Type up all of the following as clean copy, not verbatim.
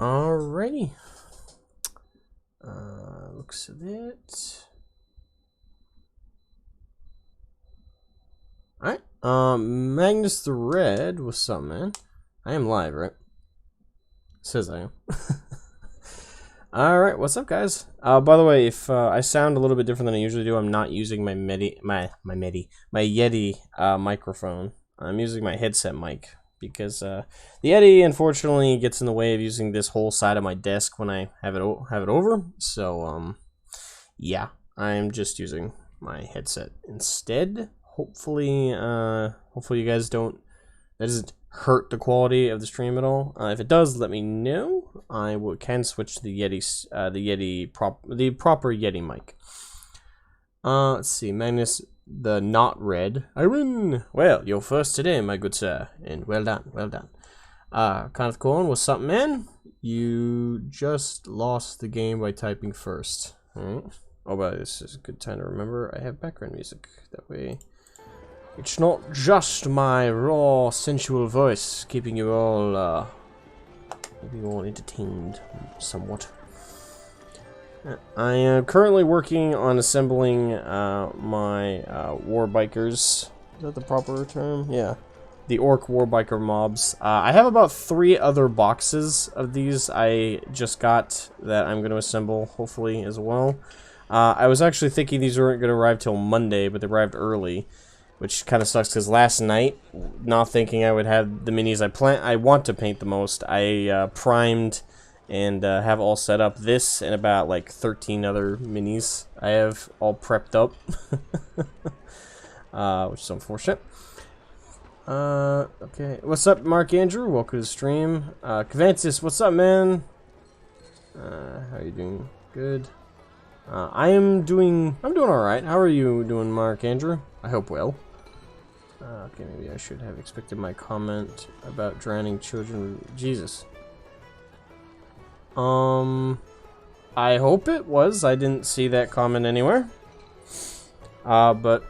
Alrighty. Looks at it. Alright. Magnus the Red, what's up, man? I am live, right? Says I am. Alright, what's up, guys? By the way, if I sound a little bit different than I usually do, I'm not using my Yeti microphone. I'm using my headset mic because the Yeti unfortunately gets in the way of using this whole side of my desk when I have it over. So yeah, I'm just using my headset instead. Hopefully you guys that doesn't hurt the quality of the stream at all. If it does, let me know. I can switch to the proper Yeti mic. Let's see, Magnus the Not Red. I win. Well, you're first today, my good sir, and well done, well done. Kenneth Corn, what's up, man? You just lost the game by typing first. Alright. Oh, but this is a good time to remember I have background music. That way, it's not just my raw, sensual voice keeping you all, entertained somewhat. I am currently working on assembling my war bikers. Is that the proper term? Yeah. The orc war biker mobs. I have about 3 other boxes of these I just got that I'm going to assemble, hopefully, as well. I was actually thinking these weren't going to arrive till Monday, but they arrived early, which kind of sucks because last night, not thinking I would have the minis I want to paint the most, I primed and have all set up this and about like 13 other minis I have all prepped up, which is unfortunate. Okay, what's up, Mark Andrew? Welcome to the stream. Cavantis, what's up, man? How are you doing? Good. I'm doing alright. How are you doing, Mark Andrew? I hope well. Okay, maybe I should have expected my comment about drowning children. Jesus. I hope it was. I didn't see that comment anywhere. But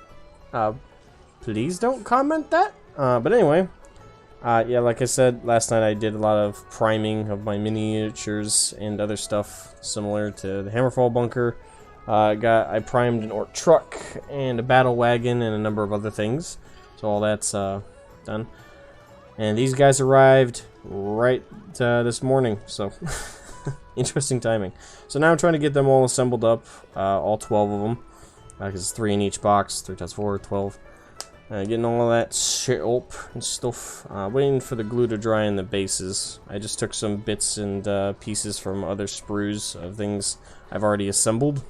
please don't comment that. But anyway, yeah, like I said, last night I did a lot of priming of my miniatures and other stuff similar to the Hammerfall bunker. I primed an orc truck and a battle wagon and a number of other things. So all that's done. And these guys arrived right this morning, so interesting timing. So now I'm trying to get them all assembled up, all 12 of them, because it's 3 in each box, 3 times 4, 12. Getting all of that shit up and stuff. Waiting for the glue to dry in the bases. I just took some bits and pieces from other sprues of things I've already assembled.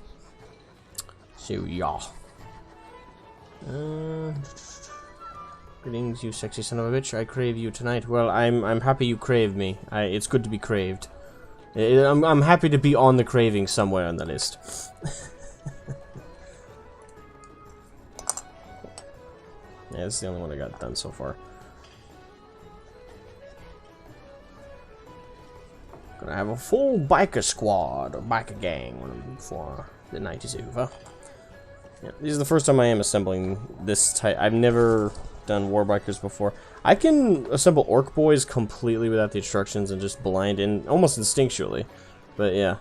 So yeah. Greetings, you sexy son of a bitch. I crave you tonight. Well, I'm happy you crave me. It's good to be craved. I'm happy to be on the craving somewhere on the list. Yeah, this is the only one I got done so far. Gonna have a full biker squad or biker gang before the night is over. Yeah, this is the first time I am assembling this type. I've never done war bikers before. I can assemble orc boys completely without the instructions and just blind in almost instinctually. But yeah,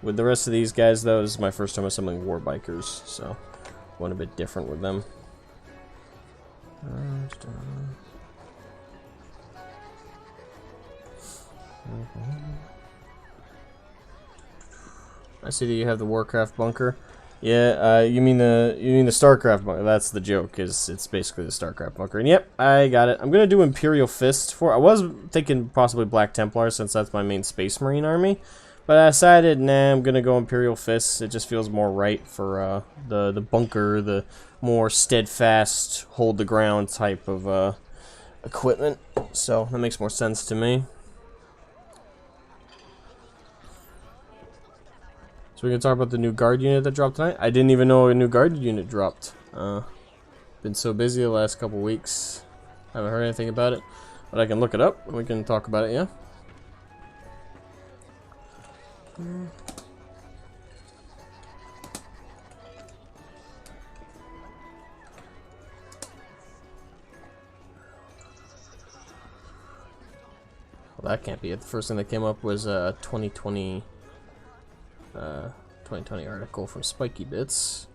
with the rest of these guys though, this is my first time assembling war bikers, so went a bit different with them. I see that you have the Warcraft bunker. Yeah, you mean the Starcraft bunker. That's the joke, is it's basically the Starcraft bunker. And yep, I got it. I'm gonna do Imperial Fist I was thinking possibly Black Templar since that's my main Space Marine army. But I decided, nah, I'm gonna go Imperial Fists. It just feels more right for the bunker, the more steadfast, hold the ground type of equipment. So that makes more sense to me. So we can talk about the new guard unit that dropped tonight. I didn't even know a new guard unit dropped. Been so busy the last couple weeks. Haven't heard anything about it. But I can look it up and we can talk about it, yeah? Well, that can't be it. The first thing that came up was a 2020 article from Spiky Bits.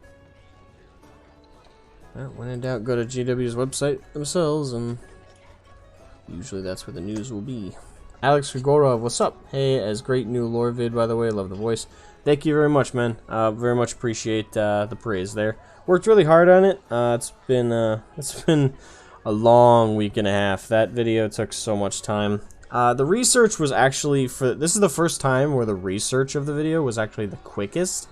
Well, when in doubt, go to GW's website themselves, and usually that's where the news will be. Alex Grigorov, what's up? Hey, as great new lore vid, by the way. Love the voice. Thank you very much, man. Very much appreciate the praise there. Worked really hard on it. It's been a long week and a half. That video took so much time. The research was actually this is the first time where the research of the video was actually the quickest.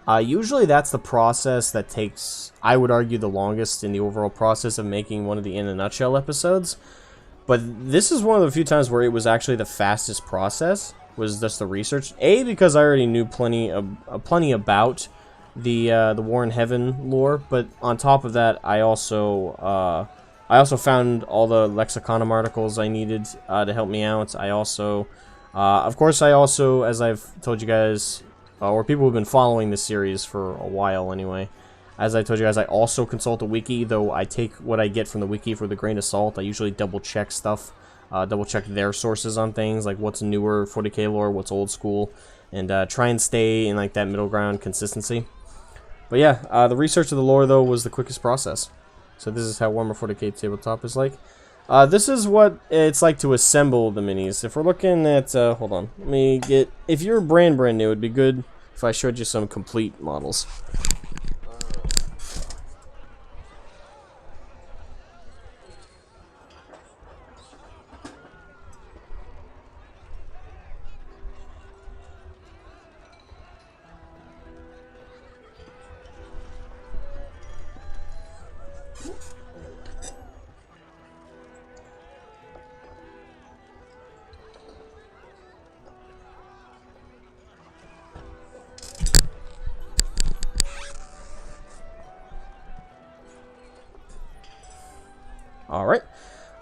Usually that's the process that takes, I would argue, the longest in the overall process of making one of the In a Nutshell episodes. But this is one of the few times where it was actually the fastest process, was just the research. A, because I already knew plenty about the War in Heaven lore, but on top of that, I also found all the Lexiconum articles I needed to help me out. I also, of course, as I've told you guys, or people who've been following this series for a while anyway, as I told you guys, I also consult a wiki, though I take what I get from the wiki with a grain of salt. I usually double-check stuff, double-check their sources on things, like what's newer 40k lore, what's old school, and try and stay in like that middle ground consistency. But yeah, the research of the lore, though, was the quickest process. So this is how Warhammer 40k tabletop is like. This is what it's like to assemble the minis. If we're looking at, hold on, let me get, if you're brand new, it'd be good if I showed you some complete models. Alright.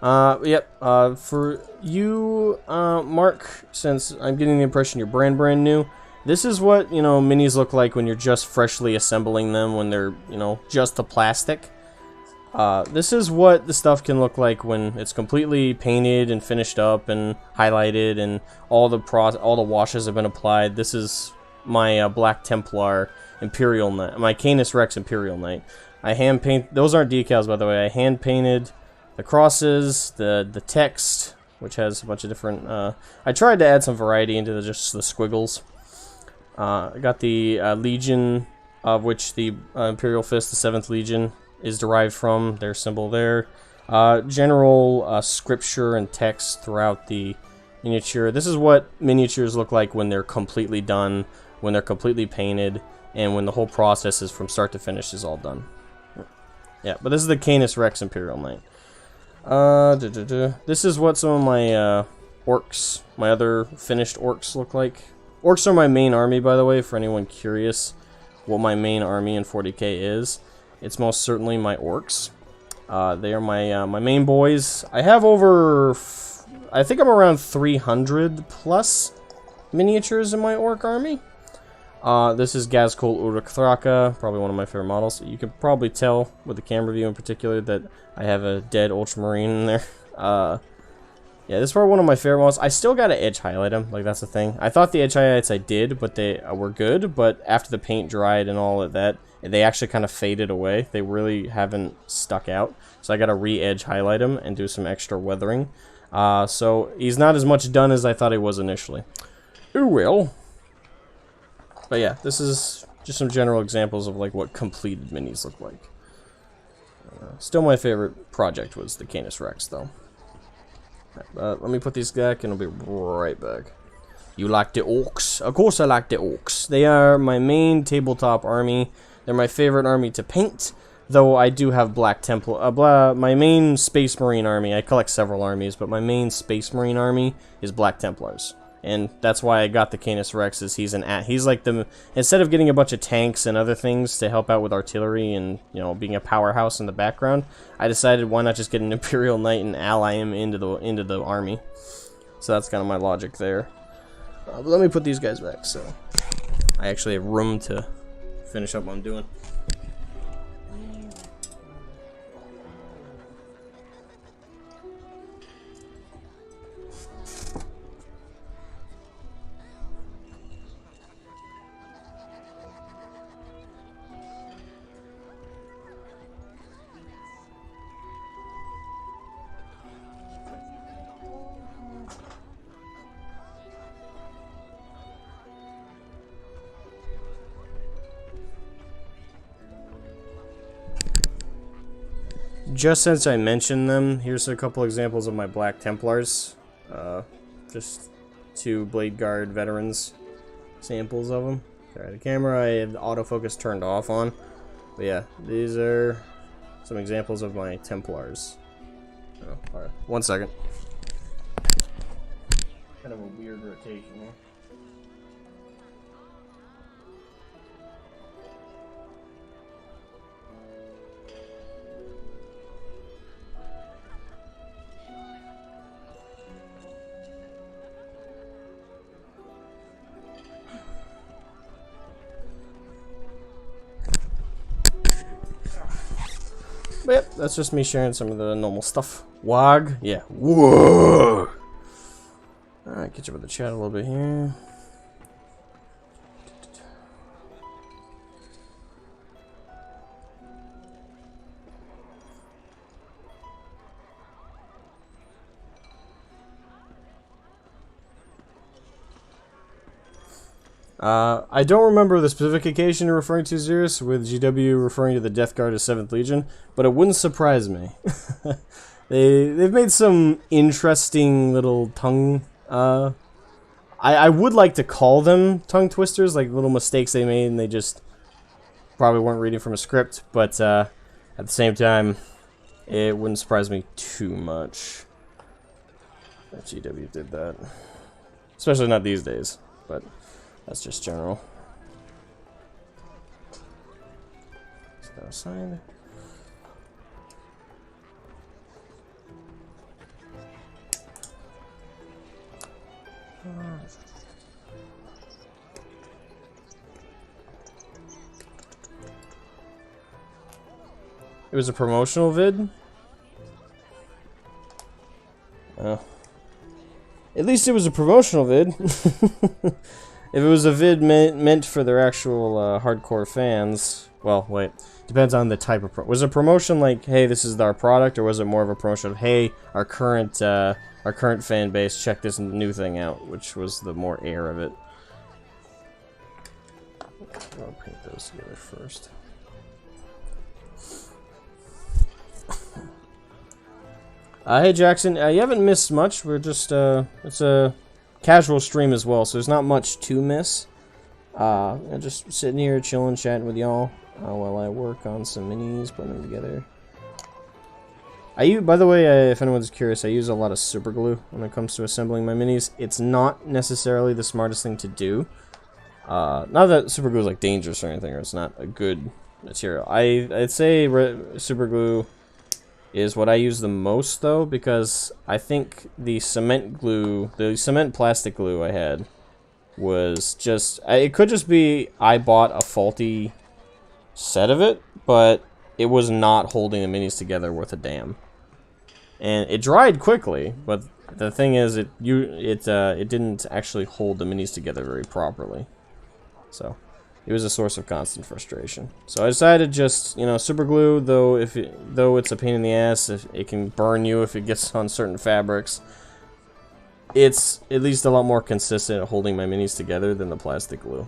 Yep. For you, Mark, since I'm getting the impression you're brand new, this is what, you know, minis look like when you're just freshly assembling them, when they're, you know, just the plastic. This is what the stuff can look like when it's completely painted and finished up and highlighted and all the washes have been applied. This is my Black Templar Imperial Knight, my Canis Rex Imperial Knight. I hand paint, those aren't decals, by the way. I hand painted the crosses, the text, which has a bunch of different, I tried to add some variety into just the squiggles. I got the Legion, of which the Imperial Fist, the 7th Legion, is derived from, their symbol there. General scripture and text throughout the miniature. This is what miniatures look like when they're completely done, when they're completely painted, and when the whole process is from start to finish is all done. Yeah, but this is the Canis Rex Imperial Knight. This is what some of my orcs, my other finished orcs look like. Orcs are my main army, by the way, for anyone curious what my main army in 40k is. It's most certainly my orcs. They are my main boys. I have over, I think I'm around 300 plus miniatures in my orc army. This is Ghazghkull Uruk Thraka, probably one of my favorite models. You can probably tell with the camera view in particular that I have a dead Ultramarine in there. Yeah, this is probably one of my favorite models. I still gotta edge highlight them, like that's the thing. I thought the edge highlights I did, but they were good, but after the paint dried and all of that, they actually kind of faded away. They really haven't stuck out, so I gotta re-edge highlight him and do some extra weathering. So he's not as much done as I thought he was initially. Ooh, well. But yeah, this is just some general examples of like what completed minis look like. Still my favorite project was the Canis Rex, though. Let me put these back and I'll be right back. You like the orcs? Of course I like the orcs. They are my main tabletop army. They're my favorite army to paint, though I do have Black Templar. My main Space Marine army, I collect several armies, but my main Space Marine army is Black Templars. And that's why I got the Canis Rex, is he's like the, instead of getting a bunch of tanks and other things to help out with artillery and, you know, being a powerhouse in the background, I decided why not just get an Imperial Knight and ally him into the army. So that's kind of my logic there. But let me put these guys back, so I actually have room to finish up what I'm doing. just since I mentioned them, here's a couple examples of my Black Templars. Just 2 Blade Guard veterans samples of them. Sorry, the camera I have autofocus turned off on. But yeah, these are some examples of my Templars. Oh, alright. 1 second. Kind of a weird rotation here. But yep, that's just me sharing some of the normal stuff. WOG, yeah. Whoa! Alright, get you with the chat a little bit here. I don't remember the specific occasion you're referring to, Xerus, with GW referring to the Death Guard as 7th Legion, but it wouldn't surprise me. They've made some interesting little tongue... I would like to call them tongue twisters, like little mistakes they made and they just probably weren't reading from a script, but at the same time, it wouldn't surprise me too much that GW did that. Especially not these days, but... that's just general. Set that aside. It was a promotional vid? Oh. At least it was a promotional vid. If it was a vid meant for their actual hardcore fans, well, wait, depends on the type of was it a promotion like, hey, this is our product, or was it more of a promotion of, hey, our current fan base, check this new thing out, which was the more air of it. I'll paint those together first. Hey Jackson, you haven't missed much. We're just it's a casual stream as well, so there's not much to miss. I'm just sitting here chilling, chatting with y'all while I work on some minis, putting them together. By the way, if anyone's curious, I use a lot of super glue when it comes to assembling my minis. It's not necessarily the smartest thing to do. Not that super glue is like dangerous or anything, or it's not a good material. I'd say super glue is what I use the most, though, because I think the cement plastic glue I had was just, it could just be I bought a faulty set of it, but it was not holding the minis together worth a damn. And it dried quickly, but the thing is, it didn't actually hold the minis together very properly. So it was a source of constant frustration. So I decided just, you know, super glue, though it's a pain in the ass, if it can burn you if it gets on certain fabrics, it's at least a lot more consistent at holding my minis together than the plastic glue.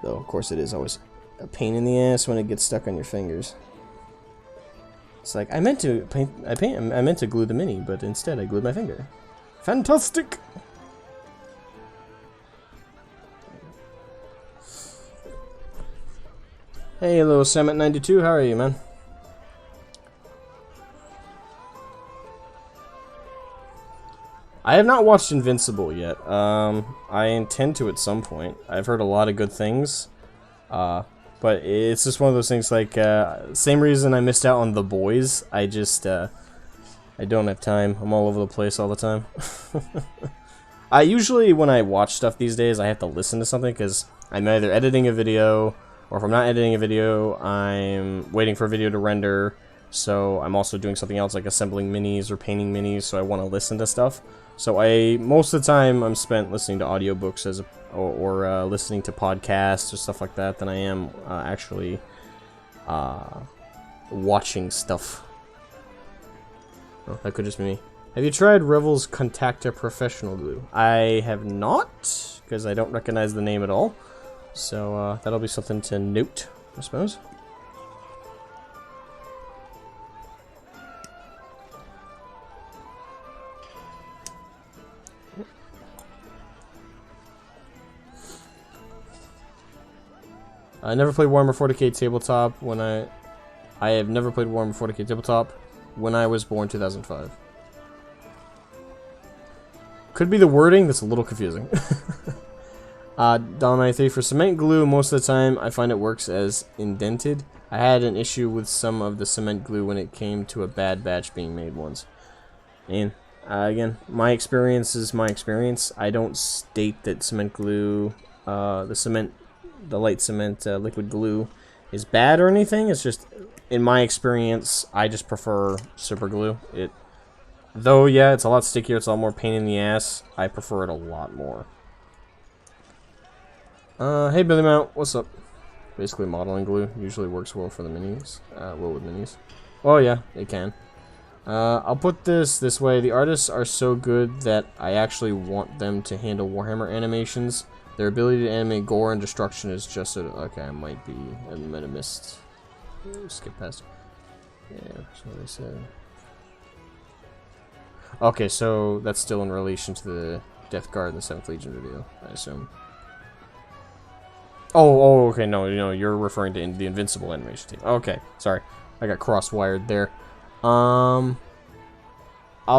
Though, of course, it is always a pain in the ass when it gets stuck on your fingers. It's like, I meant to glue the mini, but instead I glued my finger. Fantastic! Hey, hello, Samet92, how are you, man? I have not watched Invincible yet. I intend to at some point. I've heard a lot of good things. But it's just one of those things like, same reason I missed out on The Boys. I just, I don't have time. I'm all over the place all the time. I usually, when I watch stuff these days, I have to listen to something because I'm either editing a video, or if I'm not editing a video, I'm waiting for a video to render. So I'm also doing something else like assembling minis or painting minis, so I want to listen to stuff. So most of the time I'm spent listening to audiobooks or listening to podcasts or stuff like that than I am actually watching stuff. Oh, that could just be me. Have you tried Revel's Contacta Professional Glue? I have not, because I don't recognize the name at all. So that'll be something to note, I suppose. I never played Warhammer 40k tabletop when I have never played Warhammer 40k tabletop when I was born 2005. Could be the wording that's a little confusing. Don93 for cement glue, most of the time I find it works as indented. I had an issue with some of the cement glue when it came to a bad batch being made once. And again, my experience is my experience. I don't state that cement glue, the light cement liquid glue is bad or anything. It's just, in my experience, I just prefer super glue. Though, yeah, it's a lot stickier, it's a lot more pain in the ass, I prefer it a lot more. Hey Billy Mount, what's up? Basically modeling glue usually works well for the minis, well with minis. Oh yeah, it can. I'll put this way, the artists are so good that I actually want them to handle Warhammer animations. Their ability to animate gore and destruction is just okay, I might have missed. Skip past. Yeah, that's what they said. Okay, so that's still in relation to the Death Guard and the 7th Legion video, I assume. Oh, okay, no, you're referring to the Invincible animation team. Okay, sorry, I got cross-wired there. I'll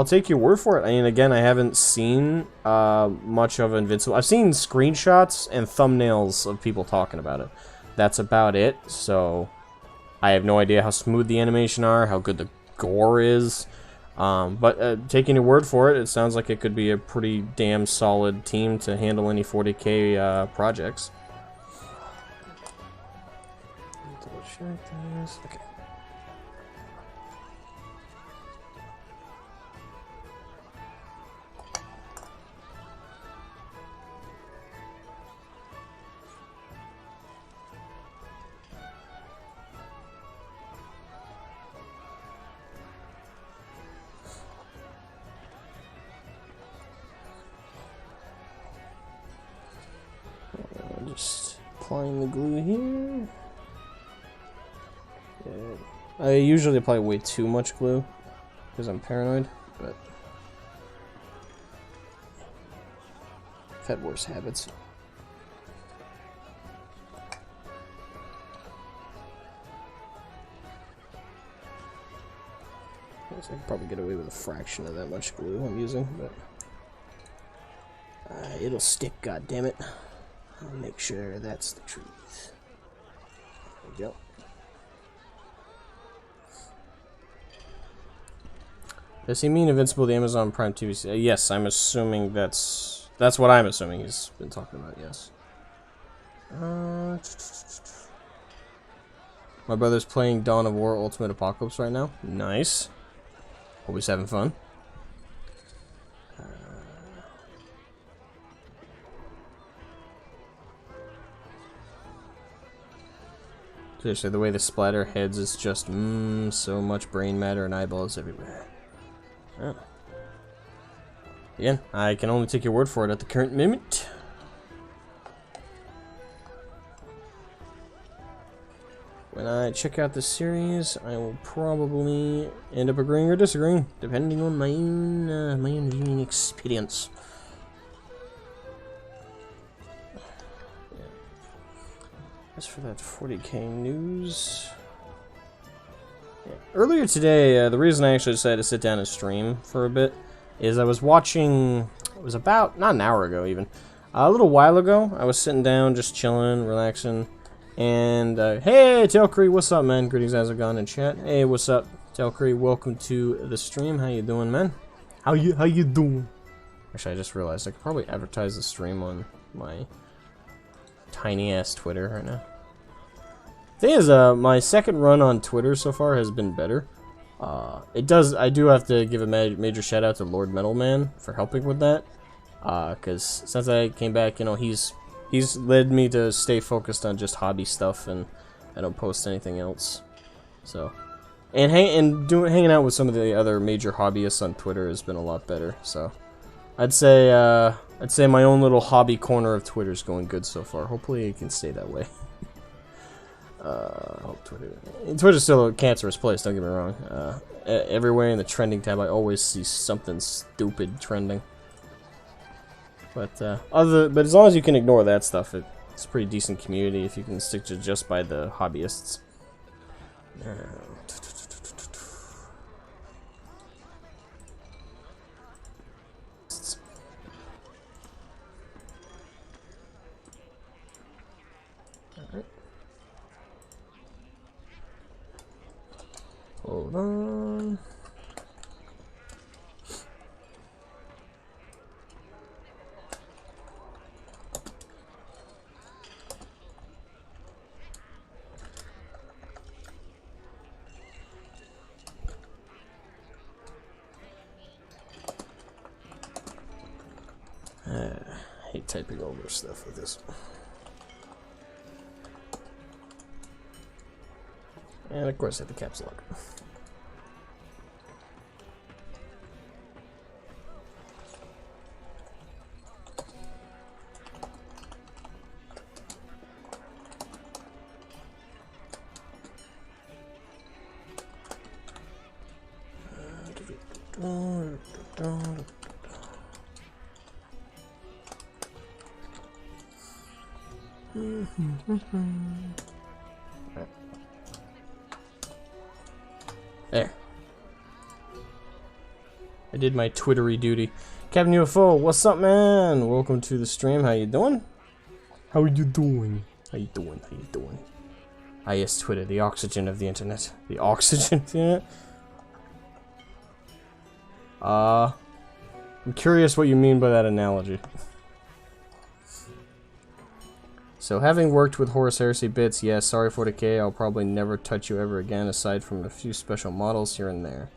take your word for it. I mean, again, I haven't seen much of Invincible. I've seen screenshots and thumbnails of people talking about it. That's about it, so I have no idea how smooth the animation are, how good the gore is. But taking your word for it, it sounds like it could be a pretty damn solid team to handle any 40k projects. Double check this. Okay. Just applying the glue here. Yeah. I usually apply way too much glue because I'm paranoid, but I've had worse habits. I guess I could probably get away with a fraction of that much glue I'm using, but it'll stick, goddammit. I'll make sure that's the truth. There we go. Does he mean Invincible, the Amazon Prime TV series? Yes, I'm assuming that's what I'm assuming he's been talking about, yes. My brother's playing Dawn of War Ultimate Apocalypse right now. Nice. Hope he's having fun. Seriously, the way the splatter heads is just, so much brain matter and eyeballs everywhere. Oh. Again, I can only take your word for it at the current moment. When I check out the series, I will probably end up agreeing or disagreeing, depending on my own viewing experience. As for that 40k news, yeah. Earlier today, the reason I actually decided to sit down and stream for a bit is I was watching, it was about, not an hour ago even, a little while ago, I was sitting down, just chilling, relaxing, and, hey, Tailcree, what's up, man? Greetings, how's it going in chat? Hey, what's up, Tailcree? Welcome to the stream. How you doing, man? How you doing? Actually, I just realized I could probably advertise the stream on my tiny-ass Twitter right now. Thing is, my second run on Twitter so far has been better. I do have to give a major shout out to Lord Metal Man for helping with that. Because since I came back, you know, he's led me to stay focused on just hobby stuff, and I don't post anything else. So, and hanging out with some of the other major hobbyists on Twitter has been a lot better. So, I'd say I'd say my own little hobby corner of Twitter's going good so far. Hopefully it can stay that way. Hope Twitter's still a cancerous place, don't get me wrong. Everywhere in the trending tab I always see something stupid trending. But but as long as you can ignore that stuff, it's a pretty decent community if you can stick to just by the hobbyists. Hold on. I hate typing over stuff with this. And of course I have the caps lock. There. I did my Twittery duty. Captain UFO, what's up, man? Welcome to the stream. How you doing? How you doing? How you doing? How you doing? Ah, yes, Twitter, the oxygen of the internet. The oxygen of the internet? I'm curious what you mean by that analogy. So, having worked with Horus Heresy bits, yes, sorry for the K, I'll probably never touch you ever again, aside from a few special models here and there.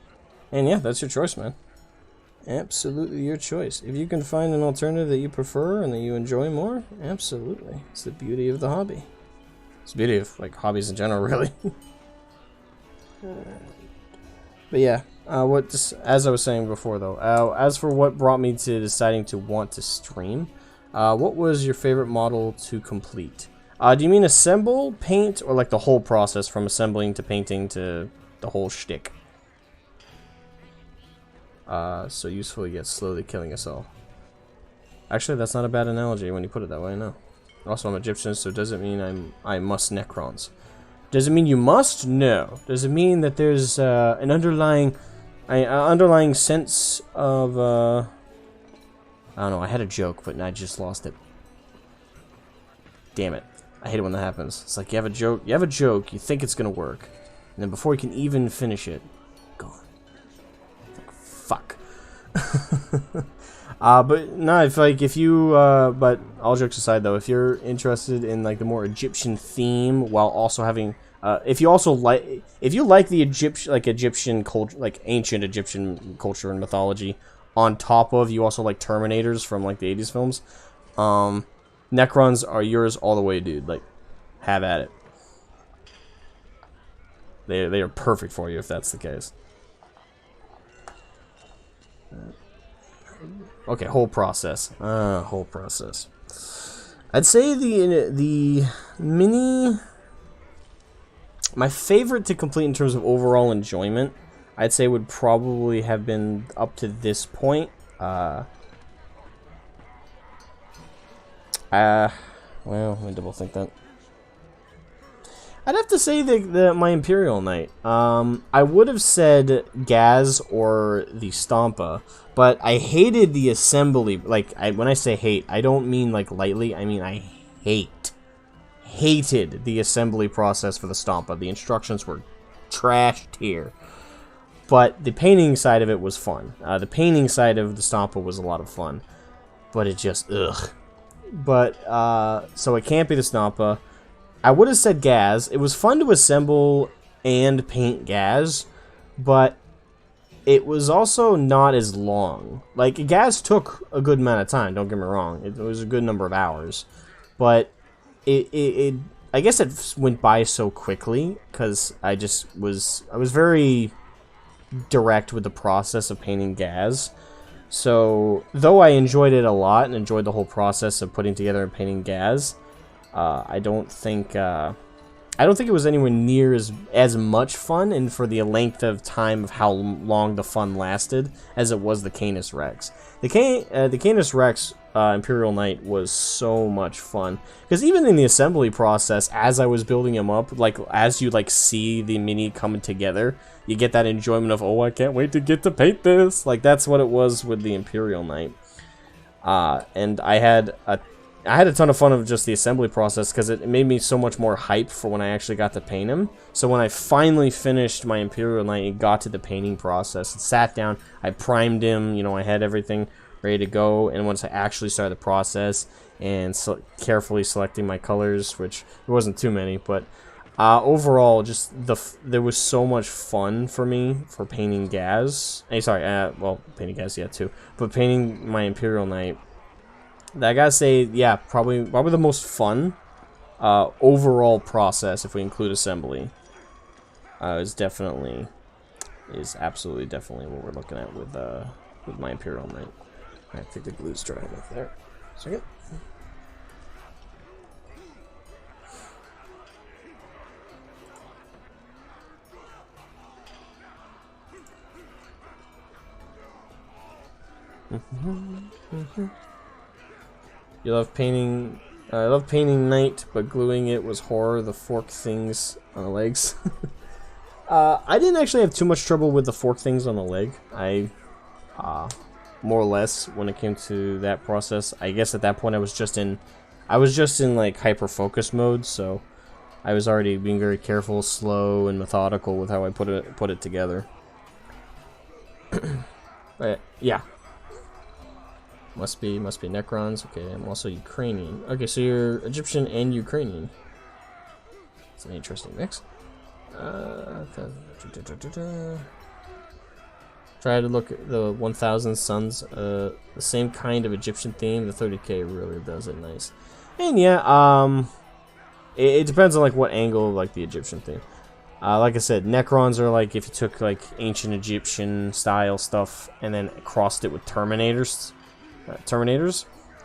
And yeah, that's your choice, man. Absolutely your choice. If you can find an alternative that you prefer and that you enjoy more, absolutely. It's the beauty of the hobby. It's the beauty of, like, hobbies in general, really. But yeah, as I was saying before, though, as for what brought me to deciding to want to stream, what was your favorite model to complete? Do you mean assemble, paint, or like the whole process from assembling to painting to the whole shtick? So useful yet slowly killing us all. Actually, that's not a bad analogy when you put it that way, no. Also, I'm Egyptian, so does it mean I must Necrons? Does it mean you must? No. Does it mean that there's an underlying sense of I don't know, I had a joke, but I just lost it. Damn it. I hate it when that happens. It's like you have a joke, you think it's gonna work, and then before you can even finish it, gone. Like, fuck. But no, but all jokes aside though, if you're interested in like the more Egyptian theme while also having if you like the Egyptian culture, like ancient Egyptian culture and mythology, on top of you also like Terminators from like the 80s films, Necrons are yours all the way, dude. Like, have at it. They are perfect for you if that's the case. Okay, whole process. Whole process. I'd say the mini. My favorite to complete in terms of overall enjoyment, I'd say would probably have been up to this point. Well, let me double think that. I'd have to say my Imperial Knight. I would have said Gaz or the Stompa, but I hated the assembly. Like, when I say hate, I don't mean like lightly. I mean I hated the assembly process for the Stompa. The instructions were trashed here. But the painting side of it was fun. The painting side of the Stompa was a lot of fun. But it just, ugh. But, so it can't be the Stompa. I would have said Gaz. It was fun to assemble and paint Gaz. But it was also not as long. Like, Gaz took a good amount of time, don't get me wrong. It was a good number of hours. But I guess it went by so quickly. Because I was very direct with the process of painting Gaz, So, though I enjoyed it a lot and enjoyed the whole process of putting together and painting Gaz, I don't think it was anywhere near as much fun, and for the length of time of how long the fun lasted, as it was the Canis Rex. The Canis Rex Imperial Knight was so much fun, because even in the assembly process, as I was building him up, like as you like see the mini coming together, you get that enjoyment of, oh, I can't wait to get to paint this. Like that's what it was with the Imperial Knight. And I had a ton of fun of just the assembly process because it made me so much more hype for when I actually got to paint him. So when I finally finished my Imperial Knight and got to the painting process and sat down, I primed him, you know, I had everything ready to go. And once I actually started the process and carefully selecting my colors, which there wasn't too many, but overall, just there was so much fun for me for painting Gaz. Hey, sorry, well, painting Gaz, yeah, too. But painting my Imperial Knight, I gotta say, yeah, probably the most fun overall process, if we include assembly, is absolutely definitely what we're looking at with my Imperial Knight. I think the glue's dry enough there. Second. You love painting. I love painting Knight, but gluing it was horror. The fork things on the legs. I didn't actually have too much trouble with the fork things on the leg. I, more or less, when it came to that process, I guess at that point I was just in like hyper focus mode, so I was already being very careful, slow, and methodical with how I put it together. But yeah. Must be Necrons. Okay, I'm also Ukrainian. Okay, so you're Egyptian and Ukrainian. It's an interesting mix. Try to look at the 1000 Suns. The same kind of Egyptian theme. The 30K really does it nice. And yeah, it depends on like what angle of like the Egyptian theme. Like I said, Necrons are like if you took like ancient Egyptian style stuff and then crossed it with Terminators,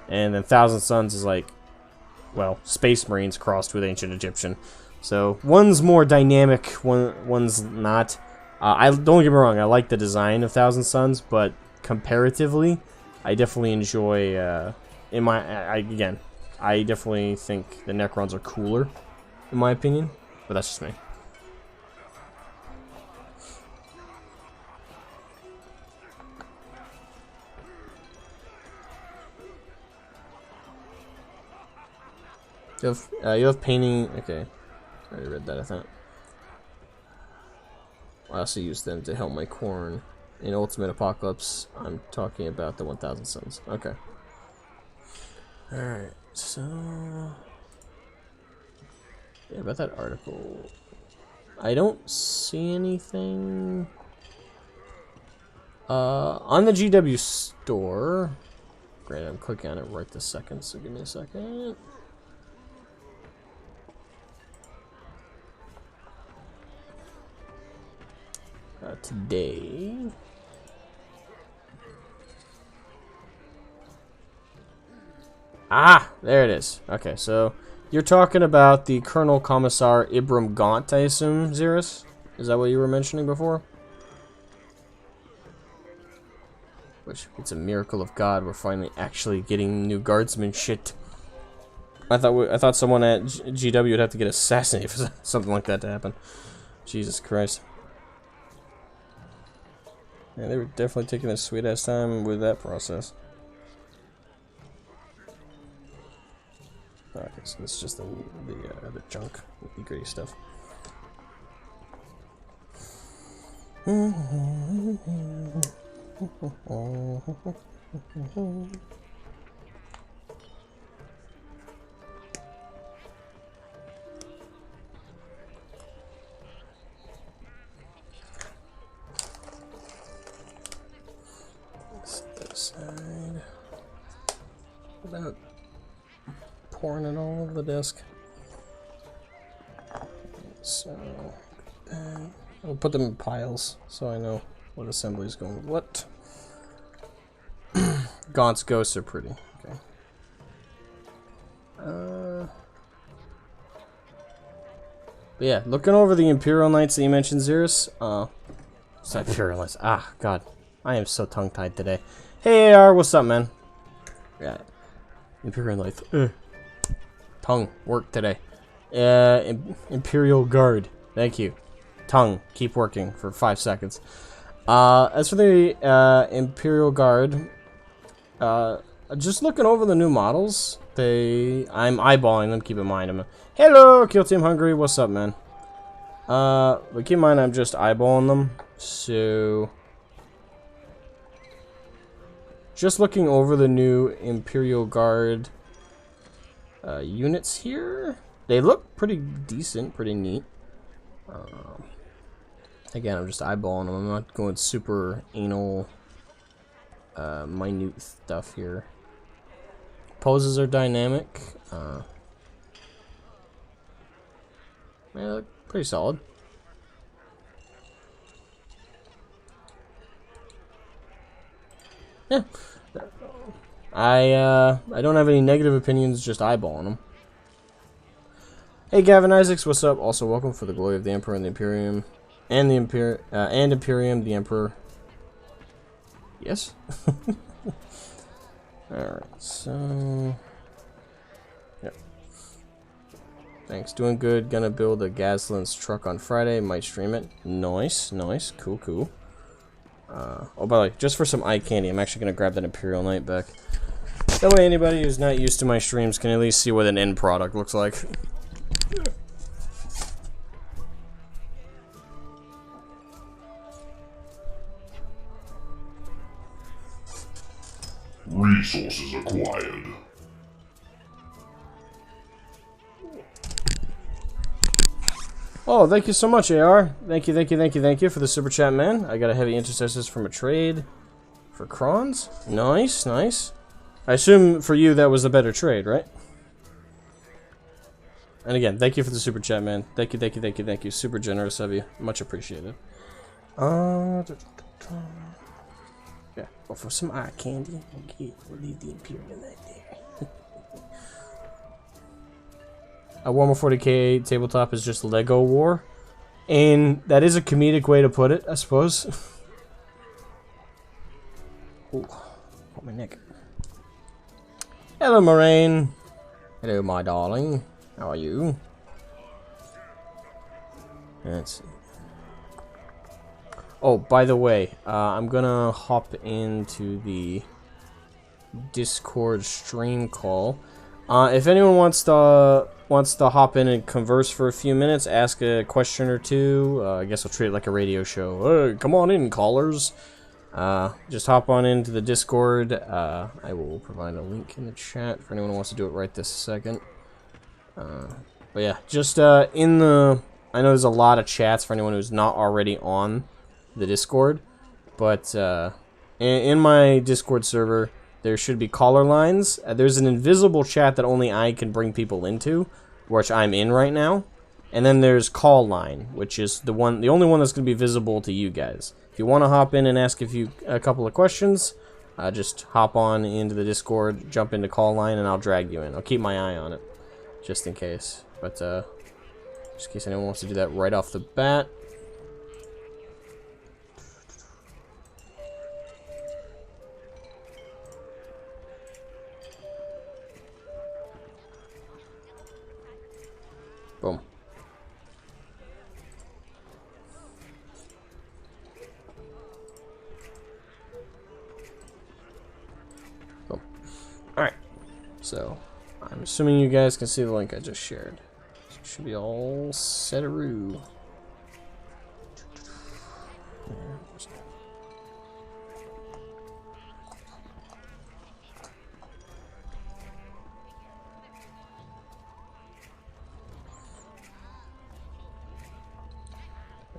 and then Thousand Suns is like, well, Space Marines crossed with ancient Egyptian. So one's more dynamic, one's not. I don't get me wrong, I like the design of Thousand Suns, but comparatively, I definitely enjoy. I definitely think the Necrons are cooler, in my opinion. But that's just me. You have painting. Okay, I already read that. I thought. I also use them to help my corn in Ultimate Apocalypse. I'm talking about the 1000 Suns. Okay. All right. So yeah, about that article, I don't see anything on the GW store. Great, I'm clicking on it right this second. So give me a second. Today. Ah, there it is. Okay, so you're talking about the Colonel Commissar Ibram Gaunt, I assume, Xeris? Is that what you were mentioning before? Which, it's a miracle of God, we're finally actually getting new guardsman shit. I thought someone at GW would have to get assassinated for something like that to happen. Jesus Christ. Yeah, they were definitely taking their sweet ass time with that process. Okay, so this is just the junk, the gritty stuff. Side. About pouring it all over the desk. So I'll put them in piles so I know what assembly is going with what. Gaunt's ghosts are pretty. Okay. But yeah, looking over the Imperial Knights that you mentioned, Xerus. It's not Imperial Knights. Ah, God. I am so tongue-tied today. Hey, AR, what's up, man? Yeah. Imperial Knights. Tongue. Work today. Imperial Guard. Thank you. Tongue. Keep working for 5 seconds. As for the Imperial Guard, just looking over the new models, I'm eyeballing them. Keep in mind, hello, Kill Team Hungry. What's up, man? But keep in mind, I'm just eyeballing them. So, just looking over the new Imperial Guard units here. They look pretty decent, pretty neat. Again, I'm just eyeballing them. I'm not going super anal, minute stuff here. Poses are dynamic. They look pretty solid. Yeah. I don't have any negative opinions, just eyeballing them. Hey, Gavin Isaacs, what's up? Also, welcome for the glory of the Emperor and the Imperium. And the Imperium, the Emperor. Yes? Alright, so... Yep. Thanks, doing good. Gonna build a Gazlin's truck on Friday. Might stream it. Nice, nice. Cool, cool. Oh, by the way, just for some eye candy, I'm actually gonna grab that Imperial Knight back. That way anybody who's not used to my streams can at least see what an end product looks like. Resources acquired. Oh, thank you so much, AR. Thank you for the super chat, man. I got a heavy intercessors from a trade for Krons. Nice, nice. I assume for you that was a better trade, right? And again, thank you for the super chat, man. Thank you. Super generous of you. Much appreciated. Yeah, well, for some eye candy, we'll leave the Imperial Knight there. A Warhammer 40k tabletop is just Lego War, and that is a comedic way to put it, I suppose. Ooh, got my neck. Hello, Moraine. Hello, my darling. How are you? Let's see. Oh, by the way, I'm gonna hop into the Discord stream call. If anyone wants to hop in and converse for a few minutes, ask a question or two, I guess I'll treat it like a radio show. Hey, come on in, callers. Just hop on into the Discord. I will provide a link in the chat for anyone who wants to do it right this second. But yeah, just in the... I know there's a lot of chats for anyone who's not already on the Discord, but in my Discord server there should be caller lines. There's an invisible chat that only I can bring people into, which I'm in right now, and then there's call line, which is the only one that's going to be visible to you guys. If you want to hop in and ask a couple of questions, just hop on into the Discord, jump into call line, and I'll drag you in. I'll keep my eye on it just in case, but just in case anyone wants to do that right off the bat. Boom. Boom. Alright. So, I'm assuming you guys can see the link I just shared. So it should be all set-a-roo.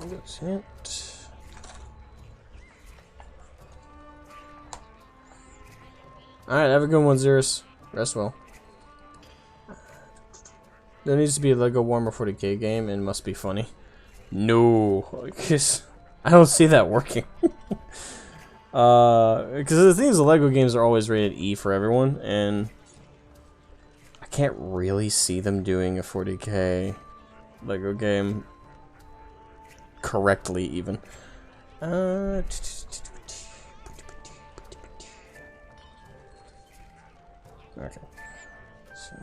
That's it. Alright, have a good one, Xerus. Rest well. There needs to be a Lego Warhammer 40k game and must be funny. No, because I don't see that working. Because the thing is, the Lego games are always rated E for everyone, and I can't really see them doing a 40K Lego game correctly, even. Okay. So,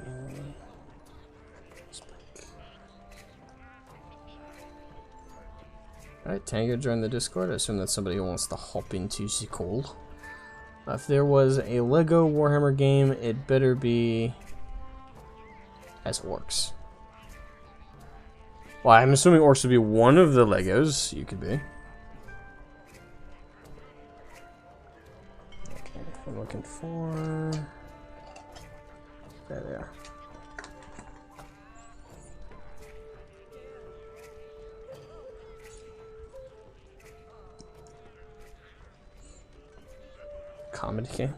alright, Tango joined the Discord. I assume that's somebody who wants to hop into the call. If there was a Lego Warhammer game, it better be as Orcs. Well, I'm assuming Orcs would be one of the Legos you could be. Okay, I'm looking for... There they are. Comedy game.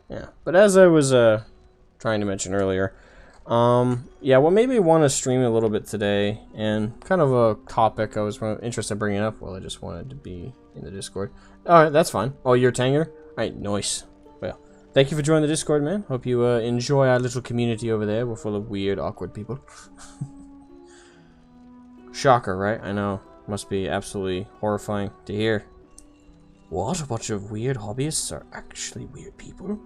Yeah, but as I was trying to mention earlier, yeah, what made me want to stream a little bit today, and kind of a topic I was interested in bringing up, well, I just wanted to be in the Discord. Alright, that's fine. Oh, you're Tanger? Alright, nice. Well, thank you for joining the Discord, man. Hope you enjoy our little community over there. We're full of weird, awkward people. Shocker, right? I know. Must be absolutely horrifying to hear. What? A bunch of weird hobbyists are actually weird people?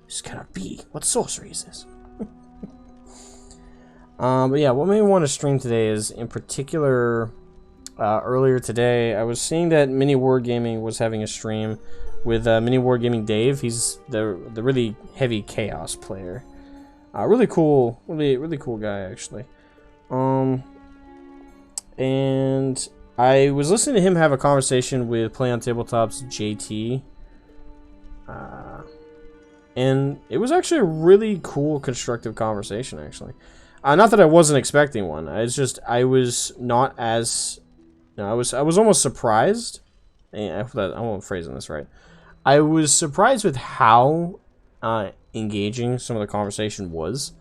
This cannot be. What sorcery is this? But yeah, what made me want to stream today is, in particular, earlier today, I was seeing that Mini Wargaming was having a stream with Mini Wargaming Dave. He's the really heavy Chaos player. Really cool, really cool guy, actually. And I was listening to him have a conversation with Play on Tabletop's JT. And it was actually a really cool, constructive conversation, actually. Not that I wasn't expecting one. It's just I was not as, you know, I was almost surprised. I won't phrasing this right. I was surprised with how engaging some of the conversation was.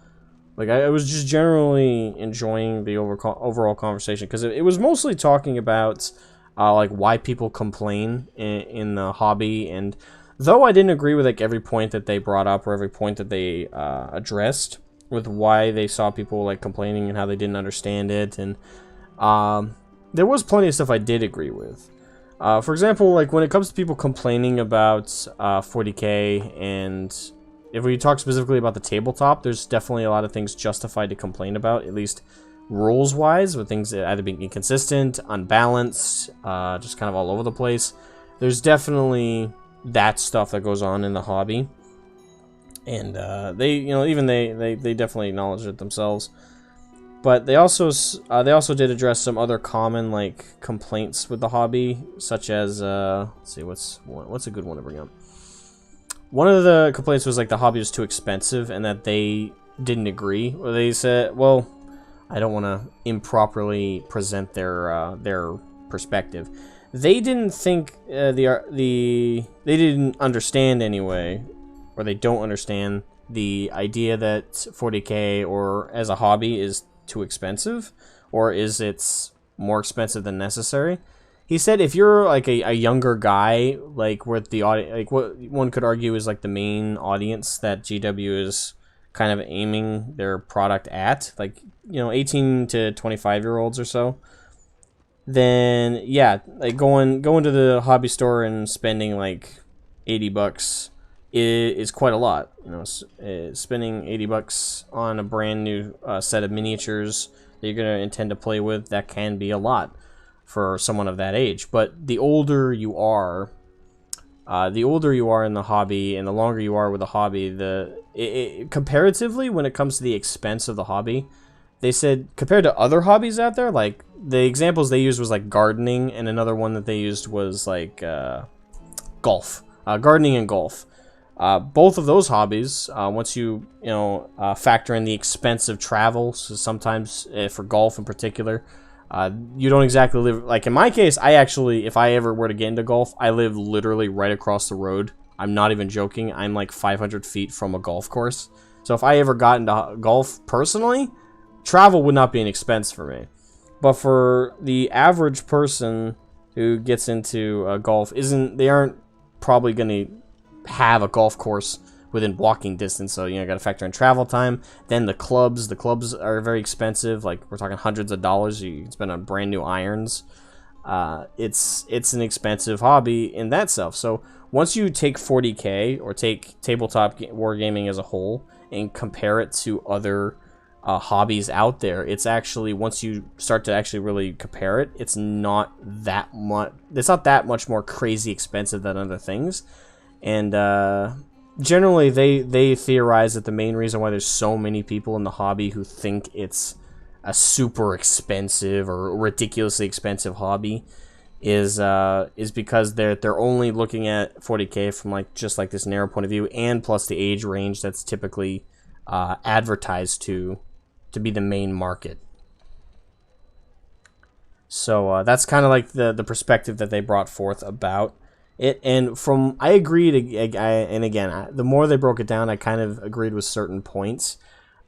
Like I was just generally enjoying the overall conversation, because it was mostly talking about like why people complain in the hobby. And though I didn't agree with like every point that they brought up or every point that they addressed, with why they saw people like complaining and how they didn't understand it, and there was plenty of stuff I did agree with. For example, like when it comes to people complaining about 40K, and if we talk specifically about the tabletop, there's definitely a lot of things justified to complain about, at least rules-wise, with things either being inconsistent, unbalanced, just kind of all over the place. There's definitely that stuff that goes on in the hobby. And they, you know, even they definitely acknowledge it themselves. But they also did address some other common like complaints with the hobby, such as let's see, what's a good one to bring up. One of the complaints was like the hobby was too expensive, and that they didn't agree. Or they said, well, I don't want to improperly present their perspective. They didn't think they didn't understand anyway. Or they don't understand the idea that 40K or as a hobby is too expensive, or is it's more expensive than necessary. He said if you're like a younger guy, like with the like what one could argue is like the main audience that GW is kind of aiming their product at, like, you know, 18 to 25-year-olds or so, then yeah, like going to the hobby store and spending like $80 is quite a lot. You know, spending $80 on a brand new set of miniatures that you're going to intend to play with, that can be a lot for someone of that age. But the older you are in the hobby, and the longer you are with the hobby, comparatively, when it comes to the expense of the hobby, they said compared to other hobbies out there, like the examples they used was like gardening, and another one that they used was like golf, gardening and golf. Both of those hobbies, once you factor in the expense of travel, so sometimes for golf in particular, You don't exactly live, like in my case, I actually, if I ever were to get into golf, I live literally right across the road. I'm not even joking. I'm like 500 feet from a golf course. So if I ever got into golf personally, travel would not be an expense for me. But for the average person who gets into golf, they aren't probably going to have a golf course within walking distance, so got to factor in travel time. Then the clubs are very expensive. Like we're talking hundreds of dollars. You can spend on brand new irons. It's an expensive hobby in that self. So once you take 40K or take tabletop wargaming as a whole and compare it to other hobbies out there, it's actually, once you start to actually really compare it, it's not that much. It's not that much more crazy expensive than other things, and generally, they theorize that the main reason why there's so many people in the hobby who think it's a super expensive or ridiculously expensive hobby is because they're only looking at 40K from just this narrow point of view, and plus the age range that's typically advertised to be the main market. So that's kind of like the perspective that they brought forth about it, and I agreed, and again, the more they broke it down, I kind of agreed with certain points.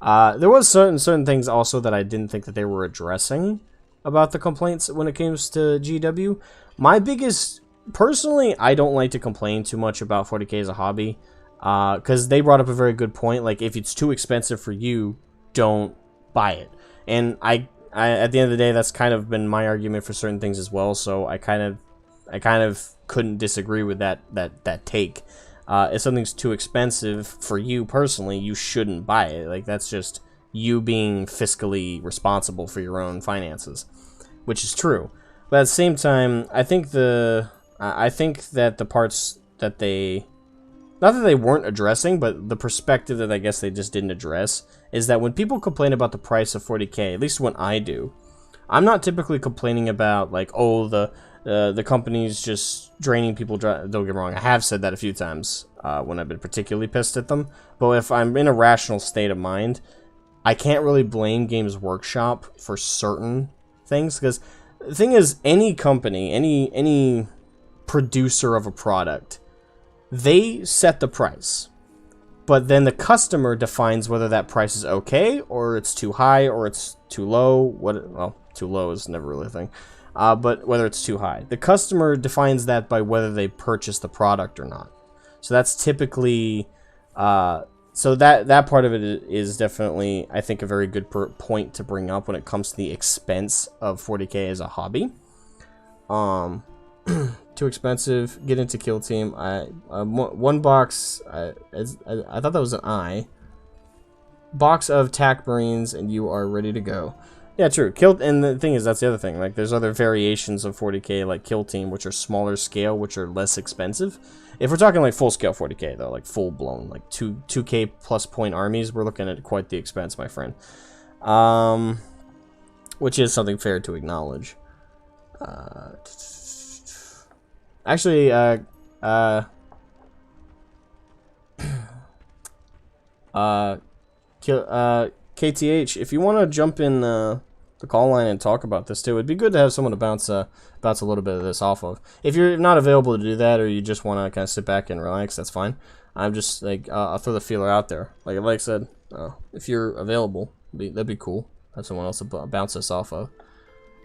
There was certain things also that I didn't think that they were addressing about the complaints when it comes to GW. My biggest, personally, I don't like to complain too much about 40K as a hobby, because they brought up a very good point. Like, if it's too expensive for you, don't buy it. And I at the end of the day, that's kind of been my argument for certain things as well. So I kind of couldn't disagree with that take. If something's too expensive for you personally, you shouldn't buy it. Like, that's just you being fiscally responsible for your own finances, which is true. But at the same time, I think that the parts that they, not that they weren't addressing, but the perspective that I guess they just didn't address, is that when people complain about the price of 40K, at least when I do, I'm not typically complaining about, like, oh, the company's just draining people. Don't get me wrong, I have said that a few times when I've been particularly pissed at them. But if I'm in a rational state of mind, I can't really blame Games Workshop for certain things, because the thing is, any company, any producer of a product, they set the price, but then the customer defines whether that price is okay, or it's too high, or it's too low. Well, too low is never really a thing. But whether it's too high. The customer defines that by whether they purchase the product or not. So that's typically, so that part of it is definitely, I think, a very good point to bring up when it comes to the expense of 40K as a hobby. Too expensive. Get into Kill Team. One box, I thought that was an I. Box of TAC Marines and you are ready to go. Yeah, true. And the thing is, that's the other thing. Like, there's other variations of 40K, like Kill Team, which are smaller scale, which are less expensive. If we're talking like full scale 40K though, like full blown, like 2K plus point armies, we're looking at quite the expense, my friend. Which is something fair to acknowledge. Actually, KTH, if you want to jump in the call line and talk about this too, it'd be good to have someone to bounce a little bit of this off of. If you're not available to do that, or you just want to kind of sit back and relax, that's fine. I'm just like, I'll throw the feeler out there. Like I said, if you're available, that'd be cool. Have someone else to bounce this off of.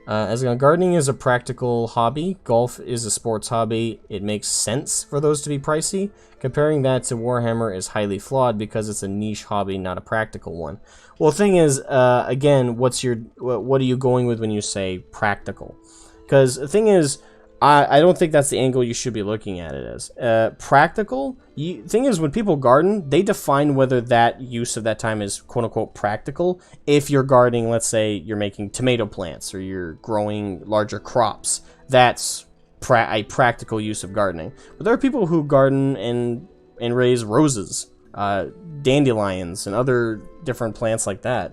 As gardening is a practical hobby, golf is a sports hobby. It makes sense for those to be pricey. Comparing that to Warhammer is highly flawed because it's a niche hobby, not a practical one. Well, the thing is, again, what are you going with when you say practical? Because the thing is, I don't think that's the angle you should be looking at it as. Practical, thing is, when people garden, they define whether that use of that time is quote-unquote practical. If you're gardening, let's say you're making tomato plants, or you're growing larger crops, that's a practical use of gardening. But there are people who garden and raise roses, dandelions, and other different plants like that.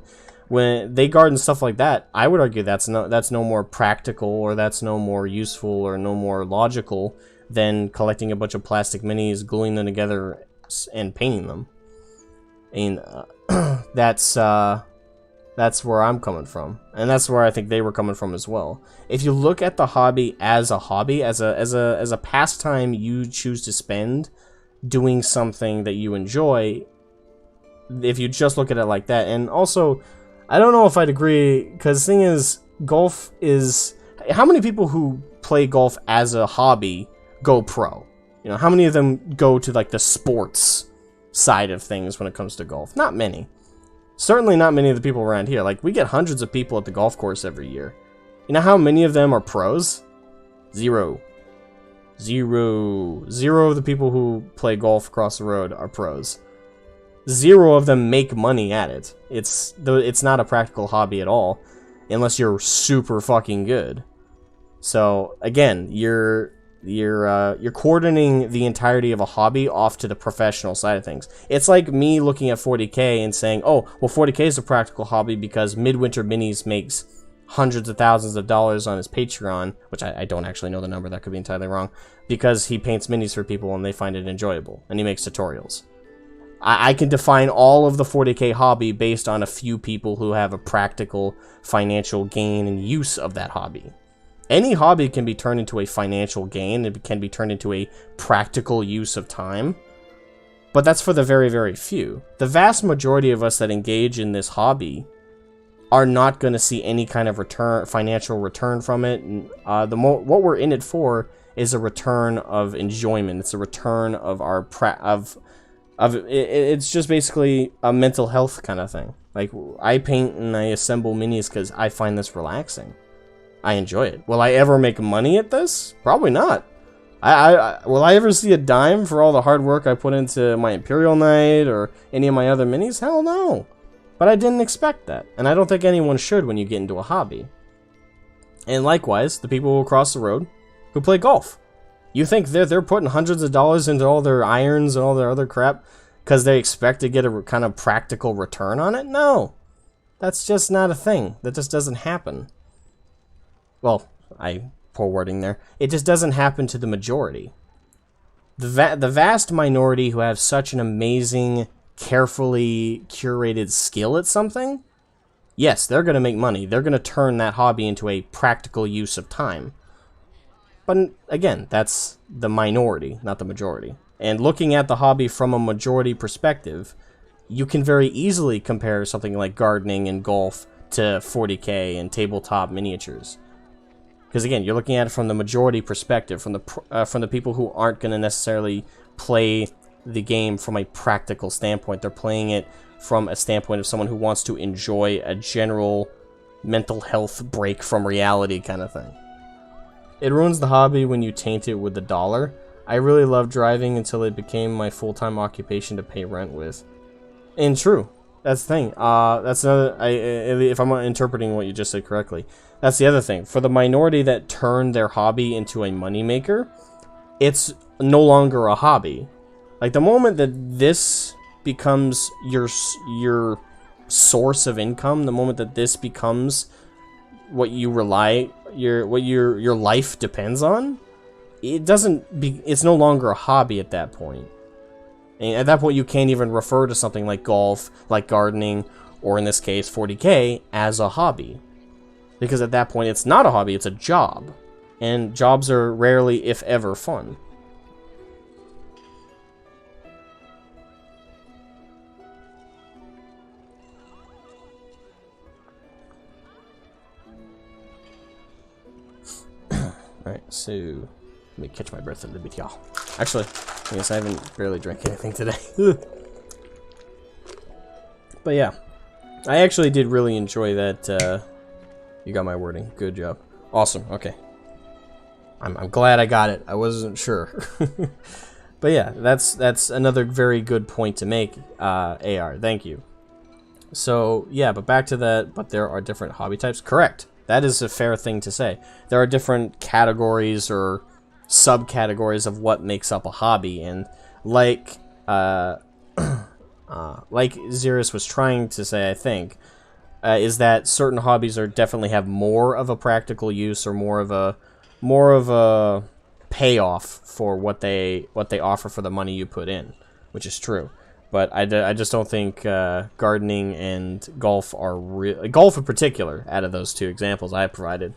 When they garden stuff like that, I would argue that's no more practical, or that's no more useful, or no more logical than collecting a bunch of plastic minis, gluing them together, and painting them. And that's That's where I'm coming from, and that's where I think they were coming from as well. If you look at the hobby, as a pastime you choose to spend doing something that you enjoy, if you just look at it like that. And also, I don't know if I'd agree, because the thing is, golf is... How many people who play golf as a hobby go pro? You know, how many of them go to, like, the sports side of things when it comes to golf? Not many. Certainly not many of the people around here. Like, we get hundreds of people at the golf course every year. You know how many of them are pros? Zero. Zero. Zero of the people who play golf across the road are pros. Zero of them make money at it. It's not a practical hobby at all, unless you're super fucking good. So again, you're coordinating the entirety of a hobby off to the professional side of things. It's like me looking at 40K and saying, oh, well, 40K is a practical hobby because Midwinter Minis makes hundreds of thousands of dollars on his Patreon, which I don't actually know the number, that could be entirely wrong, because he paints minis for people and they find it enjoyable, and he makes tutorials. I can define all of the 40K hobby based on a few people who have a practical financial gain and use of that hobby. Any hobby can be turned into a financial gain, it can be turned into a practical use of time, but that's for the very, very few. The vast majority of us that engage in this hobby are not going to see any kind of financial return from it. What we're in it for is a return of enjoyment. It's a return of our it's just basically a mental health kind of thing. Like, I paint and I assemble minis because I find this relaxing. I enjoy it. Will I ever make money at this? Probably not. Will I ever see a dime for all the hard work I put into my Imperial Knight or any of my other minis? Hell no. But I didn't expect that, and I don't think anyone should when you get into a hobby. And likewise, the people across the road who play golf. You think they're putting hundreds of dollars into all their irons and all their other crap because they expect to get a kind of practical return on it? No. That's just not a thing. That just doesn't happen. Well, poor wording there. It just doesn't happen to the majority. The vast minority who have such an amazing, carefully curated skill at something, yes, they're going to make money. They're going to turn that hobby into a practical use of time. But again, that's the minority, not the majority. And looking at the hobby from a majority perspective, you can very easily compare something like gardening and golf to 40K and tabletop miniatures. Because again, you're looking at it from the majority perspective, from the people who aren't going to necessarily play the game from a practical standpoint. They're playing it from a standpoint of someone who wants to enjoy a general mental health break from reality kind of thing. It ruins the hobby when you taint it with the dollar. I really loved driving until it became my full-time occupation to pay rent with. And true. That's the thing. That's another... if I'm interpreting what you just said correctly, that's the other thing. For the minority that turn their hobby into a moneymaker, it's no longer a hobby. Like, the moment that this becomes your source of income, the moment that this becomes what you rely... what your life depends on, it's no longer a hobby at that point. And at that point, you can't even refer to something like golf, like gardening, or in this case, 40K, as a hobby. Because at that point, it's not a hobby, it's a job. And jobs are rarely, if ever, fun. Alright, so let me catch my breath a little bit, y'all. Actually, I guess I haven't barely drank anything today. But yeah, I actually did really enjoy that. You got my wording. Good job. Awesome. Okay. I'm glad I got it. I wasn't sure. But yeah, that's another very good point to make, AR. Thank you. So yeah, but back to that. But there are different hobby types. Correct. That is a fair thing to say. There are different categories or subcategories of what makes up a hobby, and like Xerus was trying to say, I think, is that certain hobbies are definitely have more of a practical use or more of a payoff for what they offer for the money you put in, which is true. But I just don't think gardening and golf are golf in particular, out of those two examples I provided,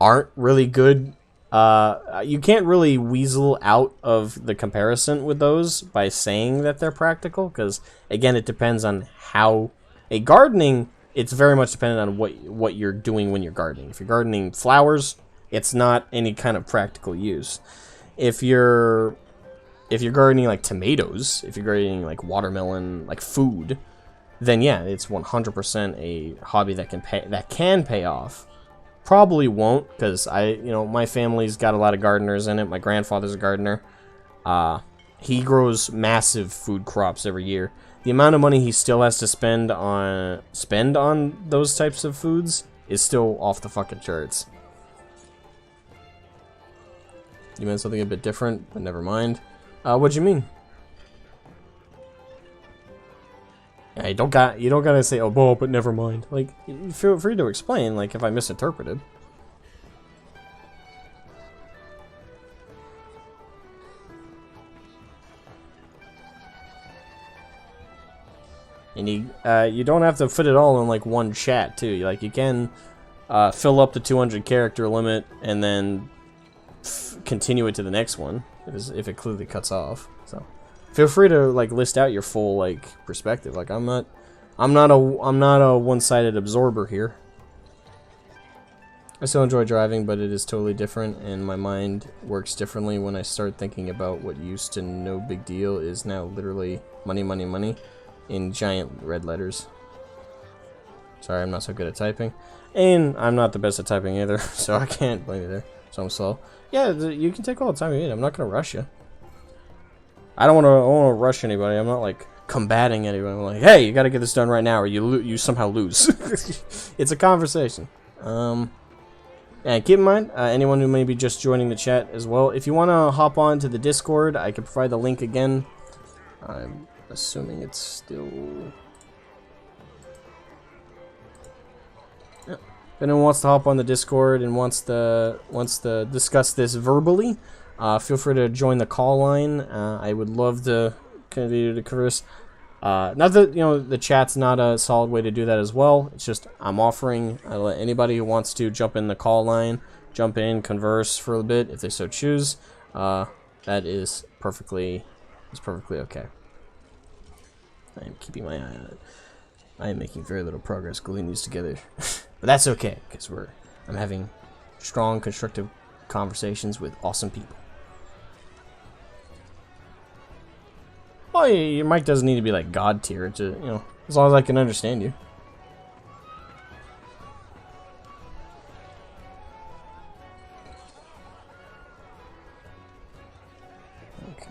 aren't really good. You can't really weasel out of the comparison with those by saying that they're practical, because again, it depends on how gardening. It's very much dependent on what you're doing when you're gardening. If you're gardening flowers, it's not any kind of practical use. If you're gardening like tomatoes, if you're gardening like watermelon, like food, then yeah, it's 100% a hobby that can pay off. Probably won't, because my family's got a lot of gardeners in it. My grandfather's a gardener. He grows massive food crops every year. The amount of money he still has to spend on those types of foods is still off the fucking charts. You meant something a bit different, but never mind. What'd you mean? Yeah, you don't gotta say, oh, but never mind. Like, feel free to explain, like, if I misinterpreted. And you don't have to fit it all in, like, one chat, too. Like, you can fill up the 200 character limit and then continue it to the next one if it clearly cuts off. So feel free to like list out your full like perspective. Like I'm not a one-sided absorber here. I still enjoy driving, but it is totally different, and my mind works differently when I start thinking about what used to no big deal is now literally money, money, money in giant red letters. Sorry, I'm not so good at typing, and I'm not the best at typing either, so I can't blame you there. So I'm slow. Yeah, you can take all the time you need. I'm not gonna rush you. I don't want to rush anybody. I'm not like combating anyone. I'm like, hey, you got to get this done right now, or you somehow lose. It's a conversation. And keep in mind, anyone who may be just joining the chat as well, if you want to hop on to the Discord, I can provide the link again. I'm assuming it's still. If anyone wants to hop on the Discord and wants to discuss this verbally, feel free to join the call line. I would love to continue to converse. Not that the chat's not a solid way to do that as well. It's just I'm offering. I let anybody who wants to jump in the call line, jump in, converse for a bit if they so choose. That is perfectly okay. I am keeping my eye on it. I am making very little progress gluing these together. But that's okay, because I'm having strong, constructive conversations with awesome people. Well, your mic doesn't need to be like God tier, to, as long as I can understand you. Okay.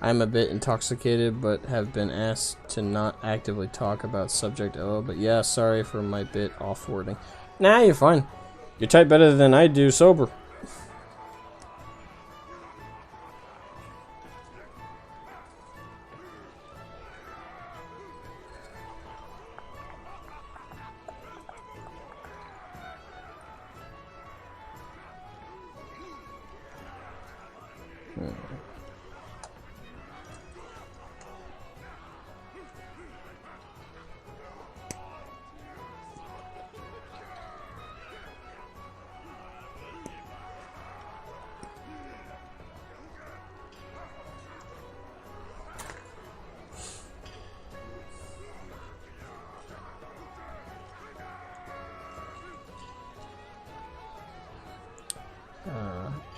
I'm a bit intoxicated, but have been asked to not actively talk about subject O, but yeah, sorry for my bit off wording. Nah, you're fine. You type better than I do sober.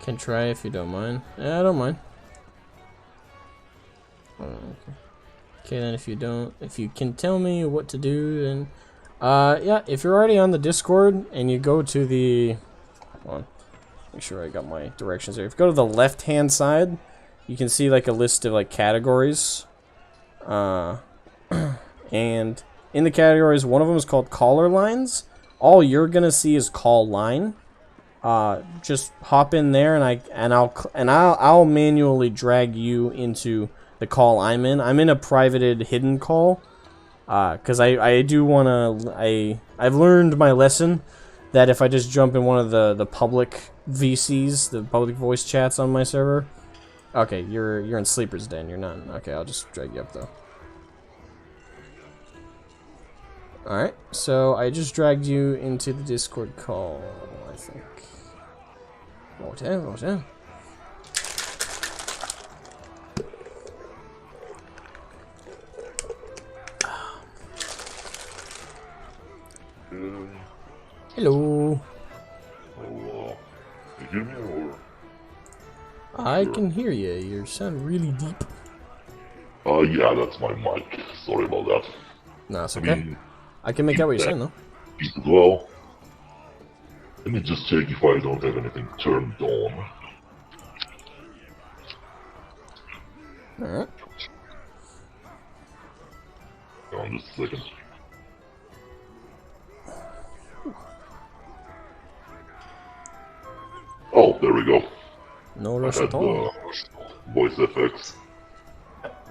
Can try if you don't mind. Yeah, I don't mind. Okay, then if you can tell me what to do, then yeah, if you're already on the Discord and you go to the, hold on, make sure I got my directions there. If you go to the left-hand side, you can see like a list of like categories. And in the categories, one of them is called caller lines. All you're gonna see is call line. Just hop in there, and I'll manually drag you into the call I'm in. I'm in a privated hidden call, because I do wanna. I've learned my lesson that if I just jump in one of the public VCs, the public voice chats on my server. Okay, you're in Sleeper's Den. You're not. Okay, I'll just drag you up though. Alright, so I just dragged you into the Discord call, I think. Okay. Hello. Oh, you hear me or? I can hear you. You sound really deep. Yeah, that's my mic. Sorry about that. No, it's okay. I can make out what you're saying, though. Well, let me just check if I don't have anything turned on. Alright. Hold on just a second. Oh, there we go. No I rush had at all. voice FX.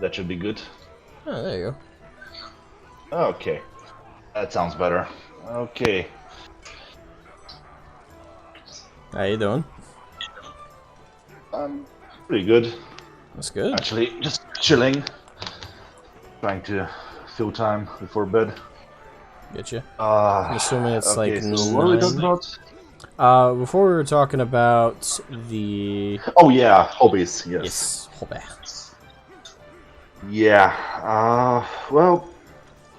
That should be good. Oh, there you go. Okay. That sounds better. Okay. How you doing? Pretty good. That's good. Actually, just chilling. Trying to fill time before bed. Get you. I'm assuming it's okay, like so what are we talking 9. about? Before we were talking about the... Oh yeah, hobbies, yes. Yes, hobby. Yeah, well,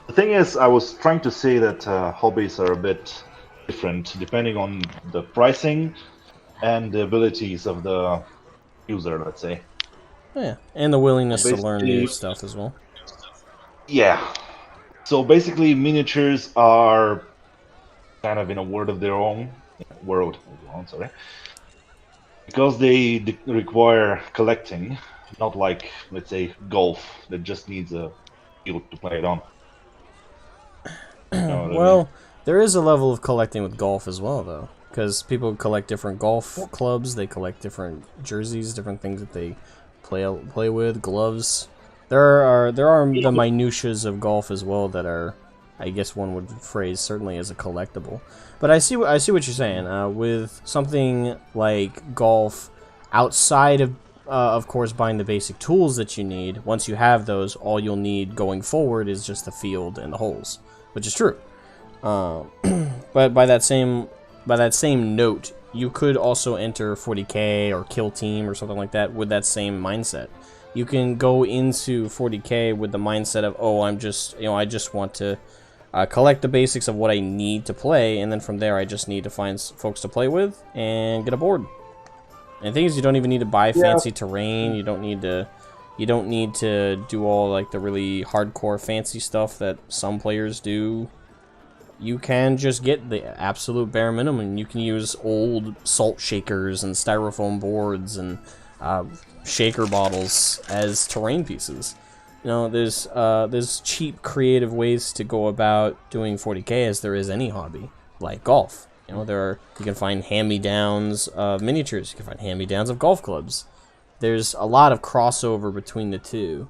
the thing is, I was trying to say that hobbies are a bit different depending on the pricing and the abilities of the user, let's say. Yeah, and the willingness to learn new Basically- stuff as well. Yeah. So basically, miniatures are kind of in a world of their own. Sorry. Because they require collecting, not like, let's say, golf that just needs a field to play it on. You know what I mean? Well, there is a level of collecting with golf as well, though, because people collect different golf clubs, they collect different jerseys, different things that they play with, gloves. There are the minutiae of golf as well that are, I guess one would phrase certainly as a collectible. But I see what you're saying. With something like golf, outside of course, buying the basic tools that you need. Once you have those, all you'll need going forward is just the field and the holes, which is true. But by that same note, you could also enter 40k or Kill Team or something like that with that same mindset. You can go into 40k with the mindset of, oh, I just want to collect the basics of what I need to play, and then from there I just need to find folks to play with and get aboard. And the thing is, you don't even need to buy fancy terrain. You don't need to do all like the really hardcore fancy stuff that some players do. You can just get the absolute bare minimum. You can use old salt shakers and styrofoam boards and shaker bottles as terrain pieces. You know, there's cheap, creative ways to go about doing 40k as there is any hobby, like golf. You know, you can find hand-me-downs of miniatures. You can find hand-me-downs of golf clubs. There's a lot of crossover between the two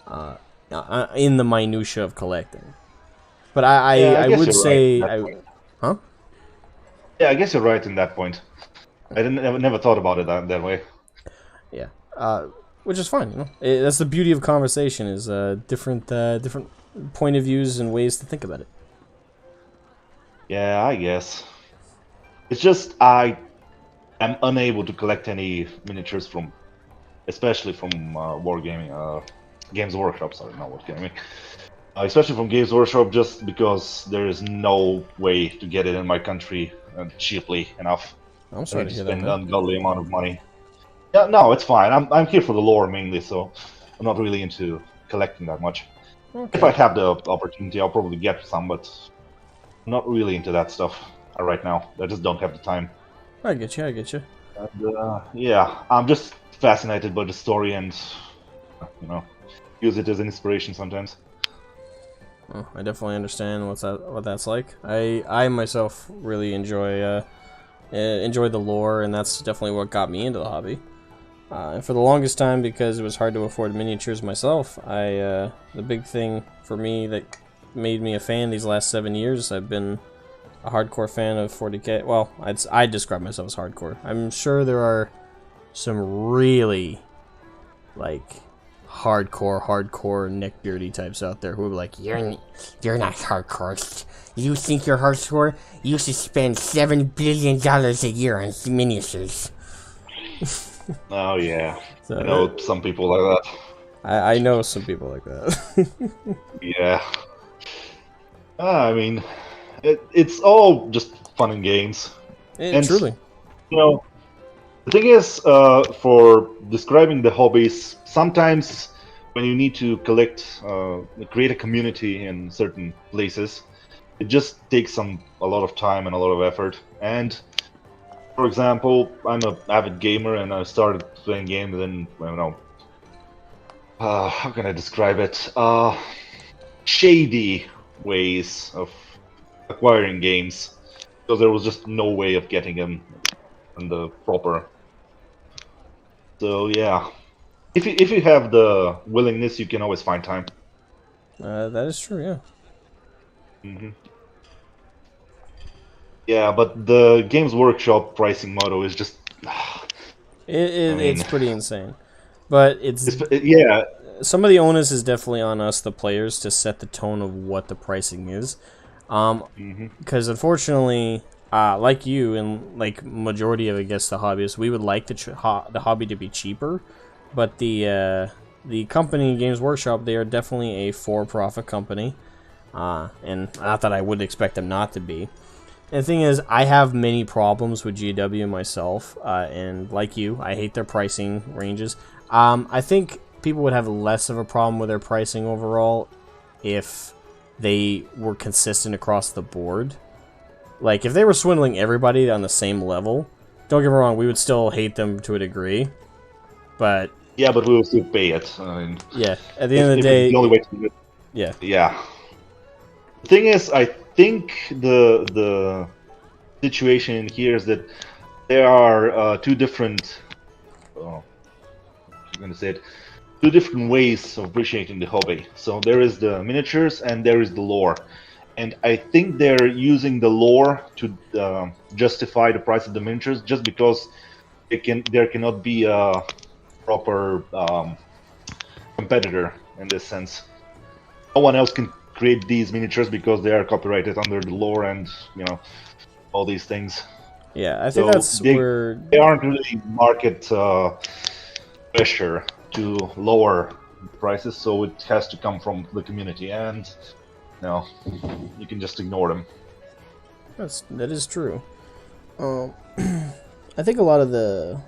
in the minutia of collecting. But I would say, huh? Yeah, I guess you're right in that point. I never thought about it that way. Yeah, which is fine. You know, that's the beauty of conversation, is different point of views and ways to think about it. Yeah, I guess. It's just I am unable to collect any miniatures especially from Wargaming, Games Workshop. Sorry, not Wargaming. Especially from Games Workshop, just because there is no way to get it in my country cheaply enough. I'm sorry to hear that, spend man. an ungodly amount of money. Yeah, no, it's fine. I'm here for the lore mainly, so I'm not really into collecting that much. Okay. If I have the opportunity, I'll probably get some, but I'm not really into that stuff right now. I just don't have the time. I get you. And, yeah, I'm just fascinated by the story and you know use it as an inspiration sometimes. Well, I definitely understand what that's like. I myself really enjoy the lore, and that's definitely what got me into the hobby. And for the longest time, because it was hard to afford miniatures myself, the big thing for me that made me a fan these last 7 years, I've been a hardcore fan of 40k. Well, I'd describe myself as hardcore. I'm sure there are some really, like, hardcore Nick Beardy types out there who will be like, you're not hardcore. You think you're hardcore? You should spend $7 billion a year on miniatures. Oh yeah, So, I know some people like that. I know some people like that. Yeah. I mean, it's all just fun and games. And Truly. You know, the thing is, for describing the hobbies, sometimes when you need to create a community in certain places, it just takes a lot of time and a lot of effort. And for example, I'm an avid gamer, and I started playing games in, I don't know, how can I describe it? Shady ways of acquiring games, because there was just no way of getting them in the proper. So yeah, if you have the willingness, you can always find time. That is true, yeah. Hmm. Yeah, but the Games Workshop pricing model is just It's pretty insane. But yeah. some of the onus is definitely on us, the players, to set the tone of what the pricing is. Because unfortunately, like you and like majority of, I guess, the hobbyists, we would like the hobby to be cheaper, but the company Games Workshop, they are definitely a for-profit company, and not that I would expect them not to be. And the thing is, I have many problems with GW myself, and like you, I hate their pricing ranges. I think people would have less of a problem with their pricing overall if they were consistent across the board. Like, if they were swindling everybody on the same level, don't get me wrong, we would still hate them to a degree, but... Yeah, but we will still pay it. I mean, yeah, at the end of the day... the only way to do it. Yeah. Yeah. The thing is, I think the situation here is that there are two different... I'm going to say it. Two different ways of appreciating the hobby. So there is the miniatures and there is the lore. And I think they're using the lore to justify the price of the miniatures, just because there cannot be a proper competitor in this sense. No one else can create these miniatures because they are copyrighted under the lore and, you know, all these things. Yeah, I think that's where... They aren't really market pressure to lower prices, so it has to come from the community, and no, you can just ignore them. That is true. I think a lot of the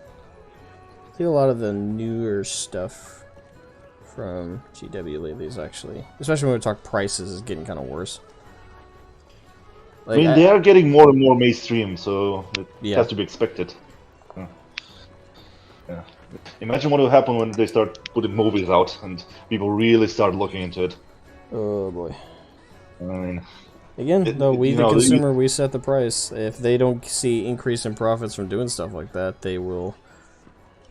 newer stuff from GW lately is actually, especially when we talk prices, is getting kind of worse. Like, I mean, they are getting more and more mainstream, so it has to be expected. Yeah. Imagine what will happen when they start putting movies out and people really start looking into it. Oh boy. I mean, again, though, we the consumer, we set the price. If they don't see increase in profits from doing stuff like that, they'll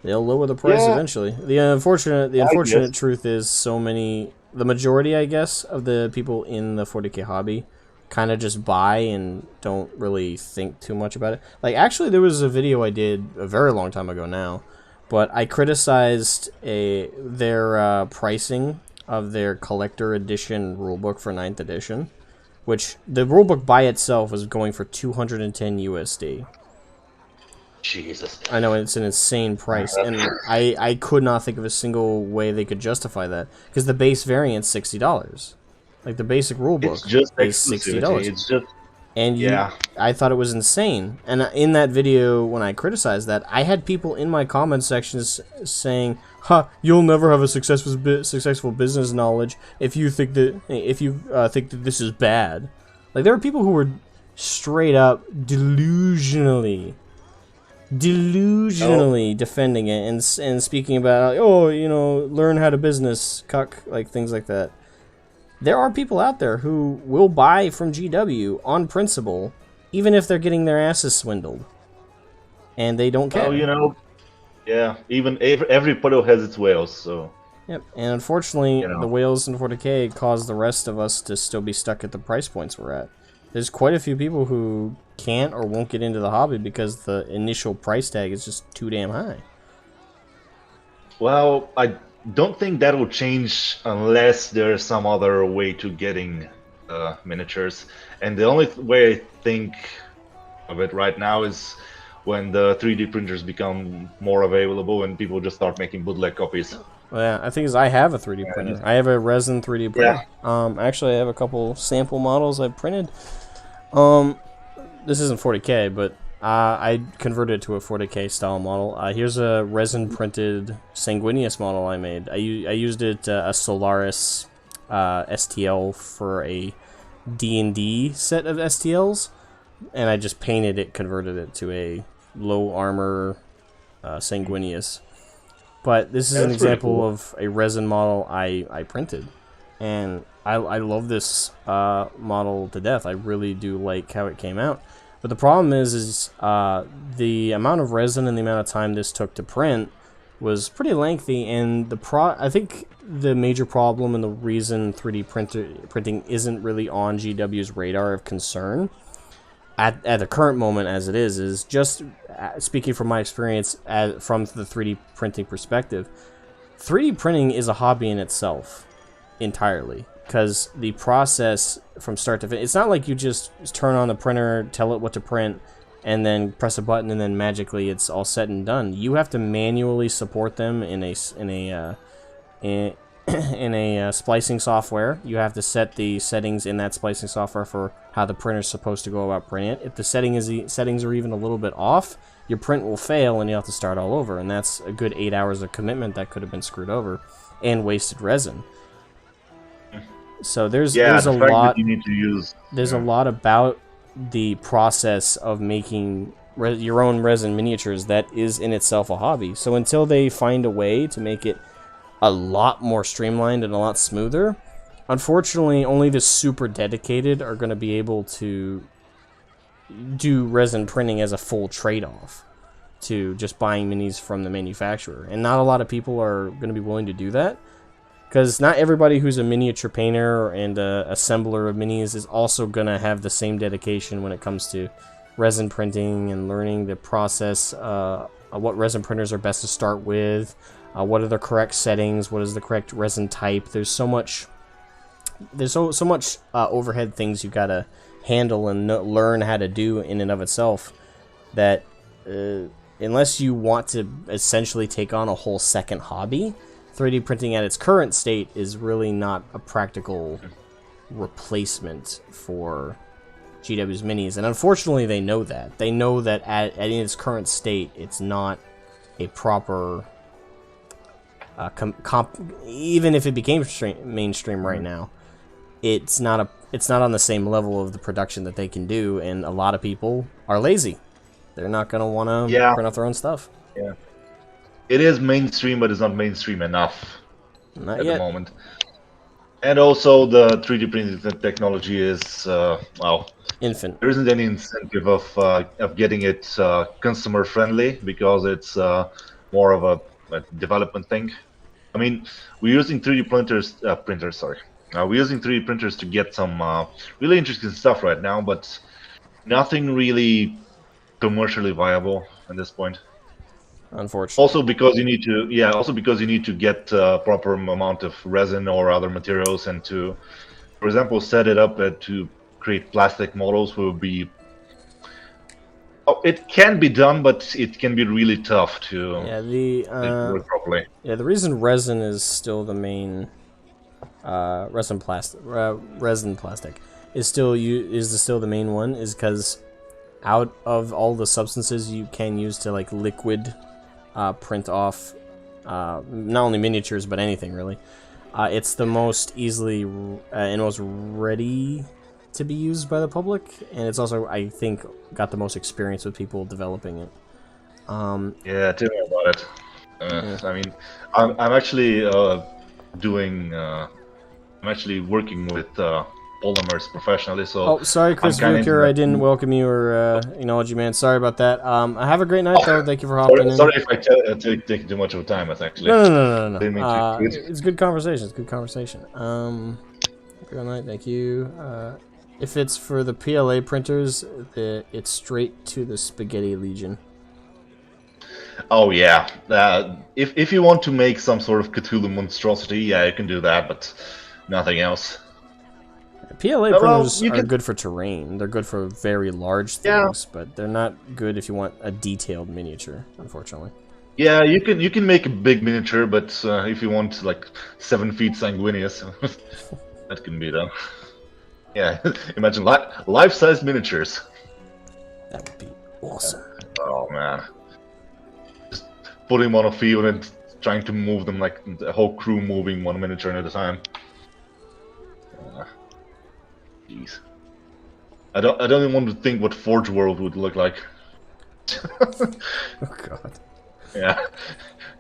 lower the price eventually. The unfortunate truth is, the majority, I guess, of the people in the 40k hobby kind of just buy and don't really think too much about it. Like, actually, there was a video I did a very long time ago now, but I criticized their pricing of their collector edition rulebook for 9th edition, which the rulebook by itself was going for 210 USD. Jesus. I know, it's an insane price, and I could not think of a single way they could justify that, because the base variant's $60. Like, the basic rulebook is $60. It's just... And I thought it was insane. And in that video, when I criticized that, I had people in my comment sections saying, "Ha, you'll never have a successful business knowledge if you think that this is bad." Like, there were people who were straight up delusionally delusionally defending it and speaking about, oh, you know, learn how to business, cuck, like things like that. There are people out there who will buy from GW on principle, even if they're getting their asses swindled, and they don't care. Oh, you know, yeah. Even every puddle has its whales, so. Yep, and unfortunately, You know. the whales in 40k cause the rest of us to still be stuck at the price points we're at. There's quite a few people who can't or won't get into the hobby because the initial price tag is just too damn high. Well, I don't think that will change unless there's some other way to getting miniatures. And the only way I think of it right now is when the 3D printers become more available and people just start making bootleg copies. Well, yeah, I think is I have a 3D printer. I have a resin 3D printer. Actually, I have a couple sample models I've printed. This isn't 40k, but I converted it to a 40k style model. Here's a resin printed Sanguinius model I made. I used it a Solaris STL for a D&D set of STLs, and I just painted it, converted it to a low armor Sanguinius. But this is an example of a resin model I printed, and I love this model to death. I really do like how it came out. But the problem is the amount of resin and the amount of time this took to print was pretty lengthy, and I think the major problem and the reason 3D printing isn't really on GW's radar of concern at the current moment as it is just speaking from my experience from the 3D printing perspective. 3D printing is a hobby in itself entirely, because the process from start to finish, it's not like you just turn on the printer, tell it what to print, and then press a button and then magically it's all said and done. You have to manually support them in a splicing software. You have to set the settings in that splicing software for how the printer is supposed to go about printing it. If the settings are even a little bit off, your print will fail and you have to start all over, and that's a good 8 hours of commitment that could have been screwed over and wasted resin. So there's a lot you need to use. There's a lot about the process of making your own resin miniatures that is in itself a hobby. So until they find a way to make it a lot more streamlined and a lot smoother, unfortunately, only the super dedicated are going to be able to do resin printing as a full trade-off to just buying minis from the manufacturer. And not a lot of people are going to be willing to do that, because not everybody who's a miniature painter and a assembler of minis is also going to have the same dedication when it comes to resin printing and learning the process, what resin printers are best to start with, what are the correct settings, what is the correct resin type. There's so much overhead things you got to handle and learn how to do in and of itself that unless you want to essentially take on a whole second hobby, 3D printing at its current state is really not a practical replacement for GW's minis. And unfortunately, they know that. They know that at in its current state, it's not a proper even if it became mainstream right now, it's not on the same level of the production that they can do, and a lot of people are lazy. They're not going to want to print off their own stuff. Yeah. It is mainstream, but it's not mainstream enough Not at yet. the moment. And also, the 3D printing technology is, well, Infant. there isn't any incentive of getting it consumer friendly, because it's more of a development thing. I mean, we're using 3D printers. We're using 3D printers to get some really interesting stuff right now, but nothing really commercially viable at this point. Unfortunately. Also because you need to get proper amount of resin or other materials, and to, for example, set it up to create plastic models will be. Oh, it can be done, but it can be really tough to work properly. Yeah, the reason resin is still the main resin plastic is still the main one is because out of all the substances you can use to like liquid print off not only miniatures but anything really, it's the most easily and most ready to be used by the public, and it's also, I think, got the most experience with people developing it. Yeah, tell me about it. I mean, I'm actually doing. I'm actually working with polymers professionally, so. Oh, sorry, Chris I'm kinda Vuker, I into didn't that. welcome you or acknowledge you, man. Sorry about that. Have a great night, though. Thank you for hopping in. Sorry if I take too much of time. That's actually. No. Didn't mean to. It's good conversation. It's good conversation. Good night. Thank you. If it's for the PLA printers, it's straight to the Spaghetti Legion. Oh yeah. If you want to make some sort of Cthulhu monstrosity, yeah, you can do that, but nothing else. PLA well, printers you are can- good for terrain. They're good for very large Yeah. things, but they're not good if you want a detailed miniature, unfortunately. Yeah, you can make a big miniature, but if you want like 7 feet sanguineous, that can be done. Yeah, imagine life-size miniatures. That would be awesome. Oh man, just put him on a field and trying to move them like the whole crew moving one miniature at a time. Jeez, I don't even want to think what Forge World would look like. Oh god. Yeah,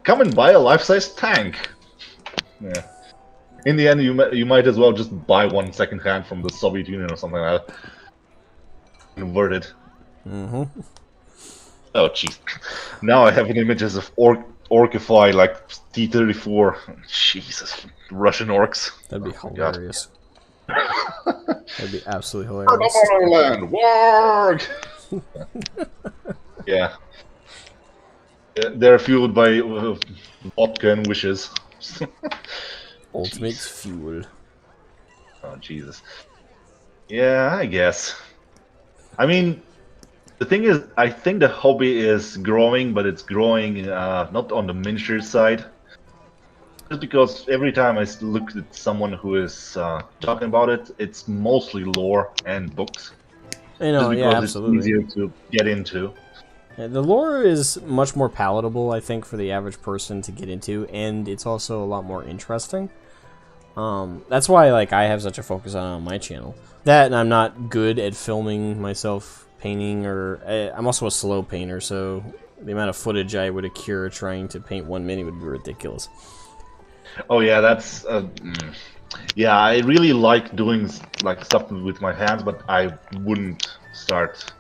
come and buy a life-size tank. Yeah. In the end, you might as well just buy one secondhand from the Soviet Union or something like that. Convert it. Mm-hmm. Oh jeez. Now I have images of Orcify like T-34. Jesus, Russian orcs. That'd be Oh, God. hilarious. That'd be absolutely hilarious. Land, warg! Yeah. They're fueled by vodka and wishes. Ultimate fuel. Oh Jesus. Yeah, I guess. I mean, the thing is, I think the hobby is growing, but it's growing not on the miniature side. Just because every time I look at someone who is talking about it, it's mostly lore and books. You know, Just yeah, because absolutely. it's easier to get into. Yeah, the lore is much more palatable, I think, for the average person to get into, and it's also a lot more interesting. That's why, like, I have such a focus on my channel. That, and I'm not good at filming myself painting, or I'm also a slow painter, so the amount of footage I would accrue trying to paint one mini would be ridiculous. Oh yeah, that's yeah. I really like doing like stuff with my hands, but I wouldn't start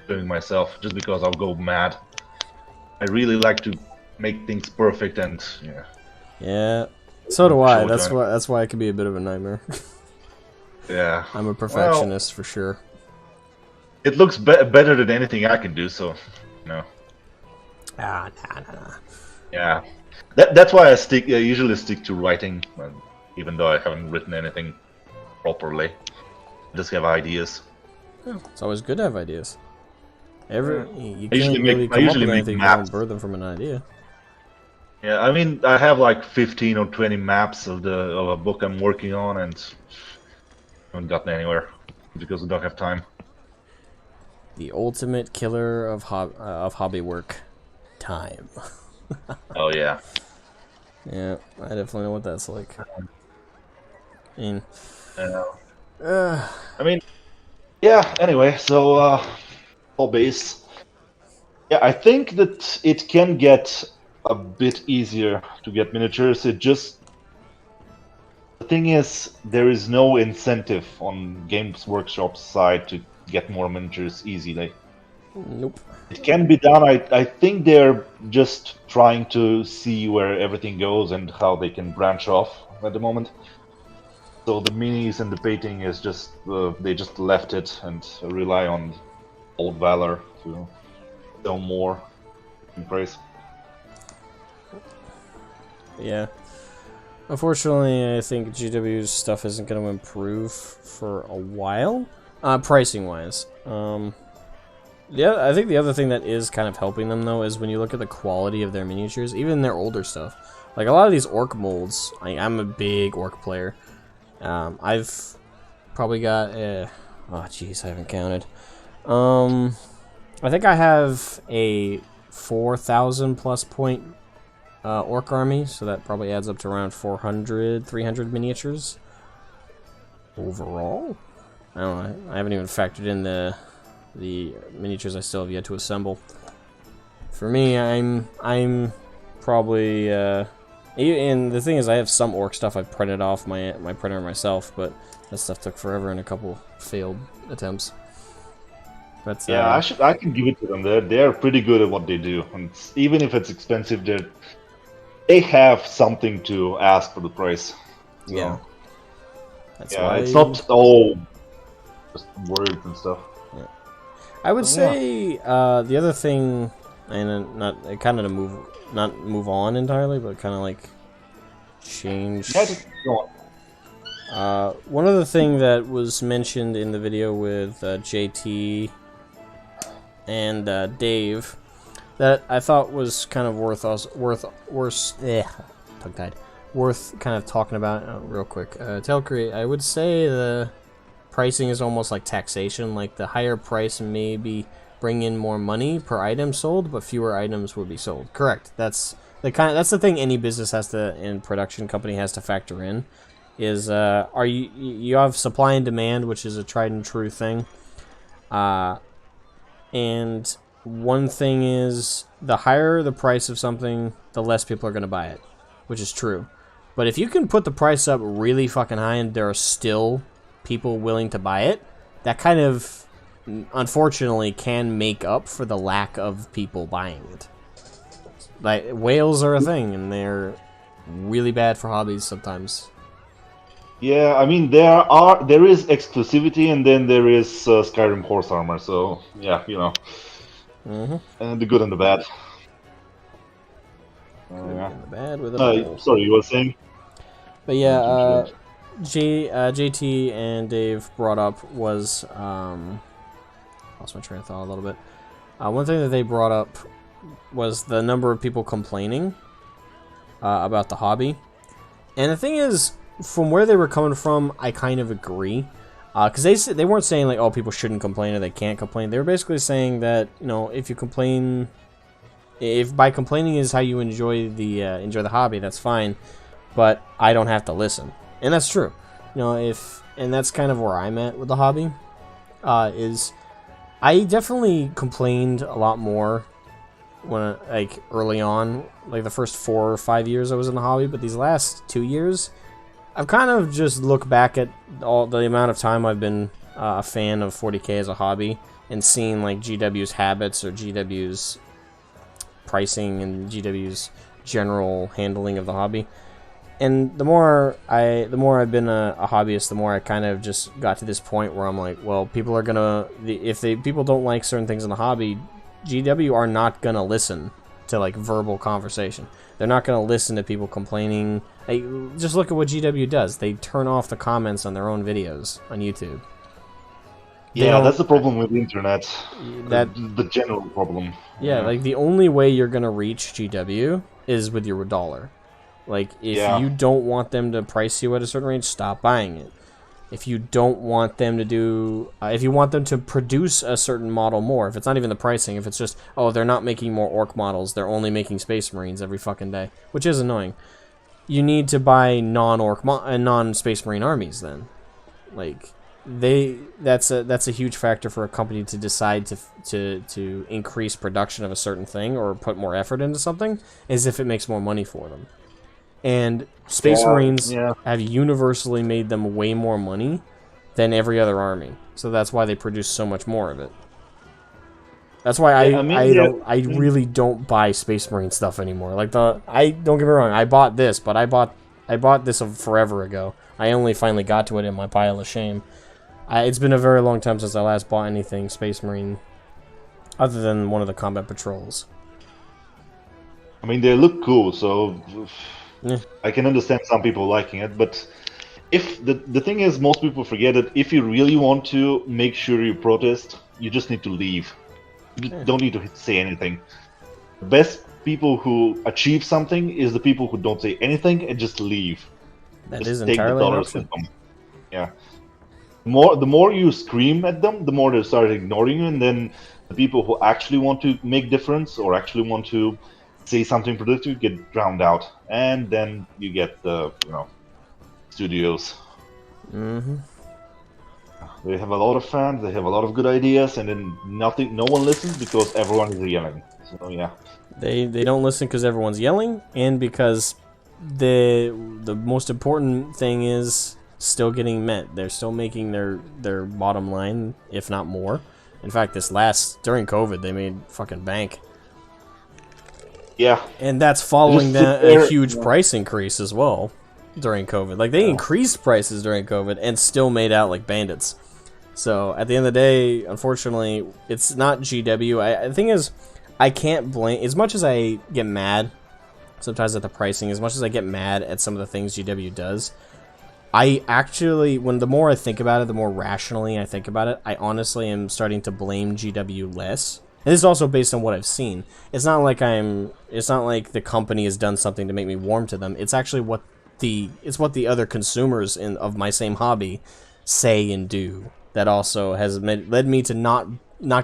doing it myself just because I'll go mad. I really like to make things perfect, and yeah. Yeah, so do I. Showtime. That's why it can be a bit of a nightmare. Yeah. I'm a perfectionist for sure. It looks better than anything I can do, so no. Nah. Yeah. That's why I usually stick to writing, even though I haven't written anything properly. I just have ideas. It's always good to have ideas. You I usually can't make- really I come up usually with make anything if you maps. don't birth them from an idea. Yeah, I mean, I have like 15 or 20 maps of a book I'm working on, and haven't gotten anywhere because I don't have time. The ultimate killer of hobby work, time. Oh yeah. Yeah, I definitely know what that's like. I mean, yeah. Anyway, so hobbies. Yeah, I think that it can get a bit easier to get miniatures. The thing is, there is no incentive on Games Workshop's side to get more miniatures easily. Nope. It can be done. I think they're just trying to see where everything goes and how they can branch off at the moment. So the minis and the painting is just they just left it and rely on old valor to sell more in price. Yeah. Unfortunately, I think GW's stuff isn't going to improve for a while, pricing wise. Yeah, I think the other thing that is kind of helping them though is when you look at the quality of their miniatures, even their older stuff. Like a lot of these orc molds, I'm a big orc player. I've probably got oh jeez, I haven't counted. I think I have a 4,000 plus point orc army, so that probably adds up to around 300 miniatures overall. I don't know. I haven't even factored in the miniatures I still have yet to assemble For me, I'm probably and the thing is, I have some orc stuff I've printed off my printer myself, but that stuff took forever and a couple failed attempts. But Yeah, I can give it to them. They're pretty good at what they do, and even if it's expensive, they have something to ask for the price. So, yeah. That's yeah, why it's not all just words and stuff. I would So, yeah. say the other thing, and not kind of to move on entirely, but kind of like change. Yeah, just go on. One other thing that was mentioned in the video with JT and Dave that I thought was kind of worth kind of talking about real quick. Telcrete, I would say the pricing is almost like taxation. Like the higher price maybe bring in more money per item sold, but fewer items would be sold. Correct. That's the thing any business has to, and production company has to factor in. Is are you have supply and demand, which is a tried and true thing. And one thing is the higher the price of something, the less people are going to buy it, which is true. But if you can put the price up really fucking high and there are still people willing to buy it, that kind of, unfortunately, can make up for the lack of people buying it. Like, whales are a thing, and they're really bad for hobbies sometimes. Yeah, I mean there is exclusivity, and then there is Skyrim horse armor. So yeah, you know, and the good and the bad. Yeah. And the bad with a Sorry, you were saying? But yeah, JT and Dave brought up was lost my train of thought a little bit. One thing that they brought up was the number of people complaining about the hobby, and the thing is, from where they were coming from, I kind of agree, because they weren't saying like, oh, people shouldn't complain or they can't complain. They were basically saying that, you know, if you complain, if by complaining is how you enjoy the hobby, that's fine, but I don't have to listen, and that's true. You know, and that's kind of where I'm at with the hobby. Is I definitely complained a lot more when like early on, like the first 4 or 5 years I was in the hobby, but these last 2 years, I've kind of just looked back at all the amount of time I've been a fan of 40k as a hobby and seen like GW's habits or GW's pricing and GW's general handling of the hobby. And the more I've been a hobbyist, the more I kind of just got to this point where I'm like, well, people are gonna, if people don't like certain things in the hobby, GW are not gonna listen to like verbal conversation. They're not gonna listen to people complaining. Like, just look at what GW does. They turn off the comments on their own videos on YouTube. Yeah, that's the problem with the internet. That the general problem. Yeah, like the only way you're gonna reach GW is with your dollar. Like, if you don't want them to price you at a certain range, stop buying it. If you don't want them to do, if you want them to produce a certain model more, if it's not even the pricing, if it's just, oh, they're not making more orc models, they're only making Space Marines every fucking day, which is annoying. You need to buy non-Space Marine armies then. Like, that's a huge factor for a company to decide to increase production of a certain thing or put more effort into something, is if it makes more money for them. And Space Marines have universally made them way more money than every other army. So that's why they produce so much more of it. That's why I really don't buy Space Marine stuff anymore. Like don't get me wrong, I bought this, but I bought this forever ago. I only finally got to it in my pile of shame. It's been a very long time since I last bought anything Space Marine, other than one of the combat patrols. I mean, they look cool, so yeah. I can understand some people liking it, but if the thing is, most people forget that if you really want to make sure you protest, you just need to leave. You don't need to say anything. The best people who achieve something is the people who don't say anything and just leave. That just is take entirely the an dollars option. with them. Yeah. The more you scream at them, the more they start ignoring you, and then the people who actually want to make difference or actually want to say something productive get drowned out, and then you get the studios. They have a lot of fans, they have a lot of good ideas, and then no one listens because everyone is yelling. So yeah. They don't listen because everyone's yelling, and because the most important thing is still getting met. They're still making their bottom line, if not more. In fact, during COVID, they made fucking bank. Yeah. And that's following a huge price increase as well during COVID. Like, they increased prices during COVID and still made out like bandits. So, at the end of the day, unfortunately, it's not GW. The thing is, I can't blame... As much as I get mad sometimes at the pricing, as much as I get mad at some of the things GW does, I actually... the more I think about it, the more rationally I think about it, I honestly am starting to blame GW less. And this is also based on what I've seen. It's not like the company has done something to make me warm to them. It's actually what the other consumers of my same hobby say and do that also has led me to not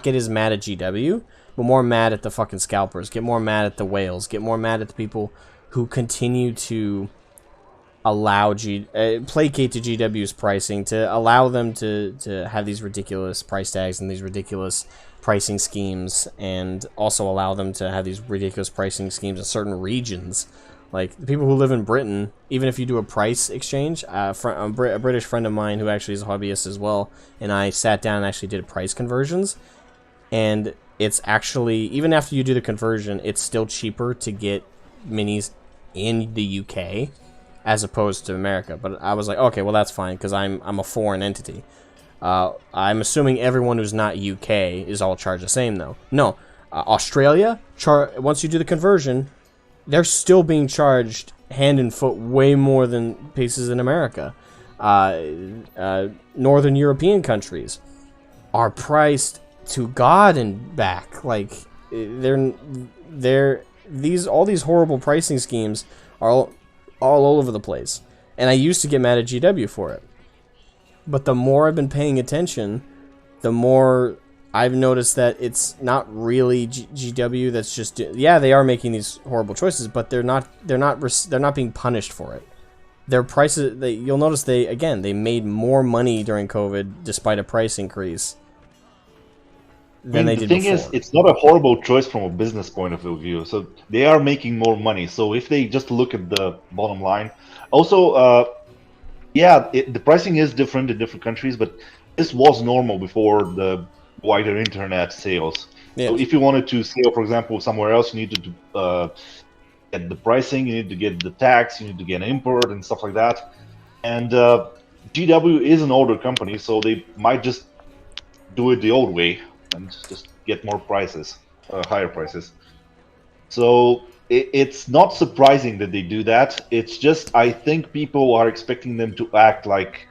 get as mad at GW, but more mad at the fucking scalpers, get more mad at the whales, get more mad at the people who continue to allow placate to GW's pricing, to allow them to have these ridiculous price tags and these ridiculous pricing schemes, and also allow them to have these ridiculous pricing schemes in certain regions. Like, the people who live in Britain, even if you do a price exchange, a British friend of mine who actually is a hobbyist as well, and I sat down and actually did price conversions, and it's actually, even after you do the conversion, it's still cheaper to get minis in the UK as opposed to America. But I was like, okay, well, that's fine, because I'm a foreign entity. I'm assuming everyone who's not UK is all charged the same, though. No, Australia, once you do the conversion, they're still being charged hand and foot way more than places in America. Northern European countries are priced to God and back. Like, all these horrible pricing schemes are all over the place. And I used to get mad at GW for it. But the more I've been paying attention, the more I've noticed that it's not really GW that's just... Yeah, they are making these horrible choices, but they're not being punished for it. Their prices... You'll notice they made more money during COVID despite a price increase than they did before. The thing is, it's not a horrible choice from a business point of view. So they are making more money. So if they just look at the bottom line... Also, the pricing is different in different countries, but this was normal before the wider internet sales. Yeah. So if you wanted to sell, for example, somewhere else, you needed to get the pricing, you need to get the tax, you need to get an import and stuff like that. And GW is an older company, so they might just do it the old way and just get more prices, higher prices. So it's not surprising that they do that. It's just, I think people are expecting them to act like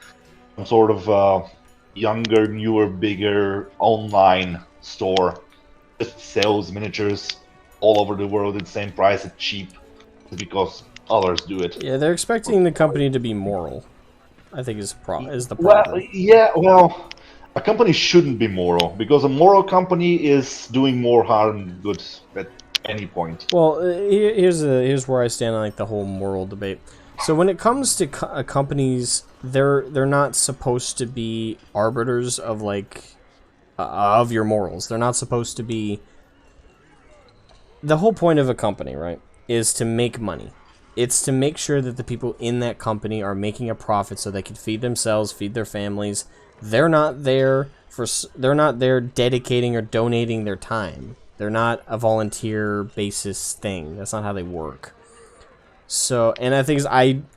some sort of younger, newer, bigger online store. Just sells miniatures all over the world at the same price at cheap because others do it. Yeah, they're expecting the company to be moral, I think is the problem. Well, a company shouldn't be moral, because a moral company is doing more harm than good at any point. Well, here's where I stand on like the whole moral debate. So when it comes to companies, they're not supposed to be arbiters of of your morals. They're not supposed to be. The whole point of a company, right, is to make money. It's to make sure that the people in that company are making a profit so they can feed themselves, feed their families. They're not there dedicating or donating their time. They're not a volunteer basis thing. That's not how they work. So, and I think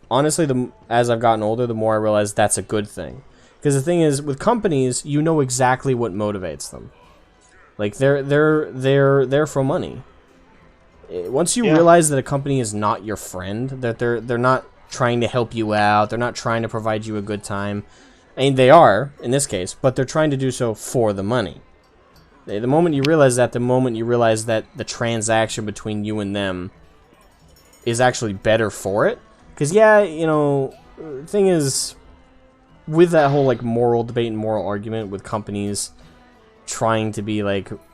honestly, as I've gotten older, the more I realize that's a good thing. Because the thing is, with companies, you know exactly what motivates them. Like, they're there for money. Once you realize that a company is not your friend, that they're not trying to help you out, they're not trying to provide you a good time. I mean, they are, in this case, but they're trying to do so for the money. The moment you realize that, the transaction between you and them is actually better for it. Because, the thing is, with that whole, moral debate and moral argument with companies trying to be,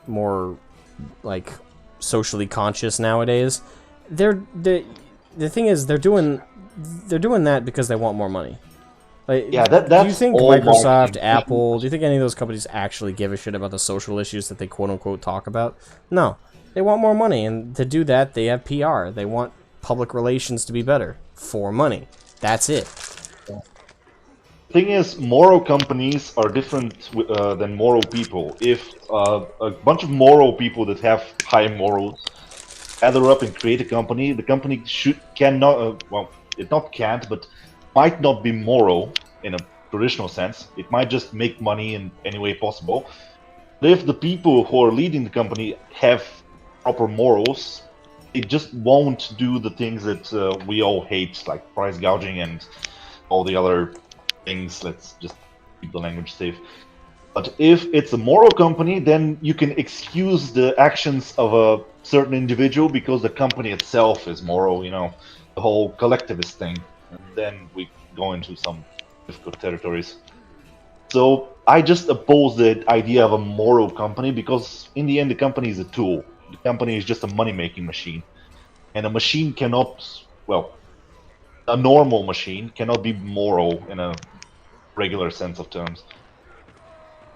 more, socially conscious nowadays, the thing is, they're doing that because they want more money. Like, Yeah, do you that's think all Microsoft, marketing. Apple, do you think any of those companies actually give a shit about the social issues that they quote unquote talk about? No. They want more money, and to do that, they have PR. They want public relations to be better for money. That's it. Thing is, moral companies are different than moral people. If a bunch of moral people that have high morals gather up and create a company, the company cannot well, it not can't, but might not be moral in a traditional sense. It might just make money in any way possible. But if the people who are leading the company have proper morals, it just won't do the things that we all hate, like price gouging and all the other things. Let's just keep the language safe. But if it's a moral company, then you can excuse the actions of a certain individual because the company itself is moral, you know, the whole collectivist thing. And then we go into some difficult territories. So I just oppose the idea of a moral company because in the end the company is a tool. The company is just a money-making machine. And a machine cannot, well, a normal machine cannot be moral in a regular sense of terms.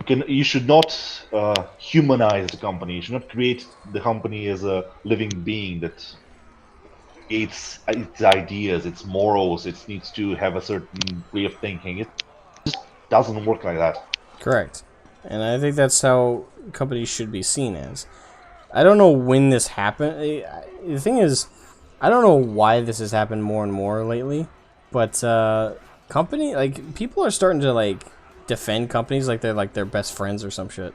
You should not humanize the company. You should not create the company as a living being that creates its ideas, its morals. It needs to have a certain way of thinking. It just doesn't work like that. Correct. And I think that's how companies should be seen as. I don't know when this happened. The thing is, I don't know why this has happened more and more lately, but people are starting to like defend companies like they're like their best friends or some shit.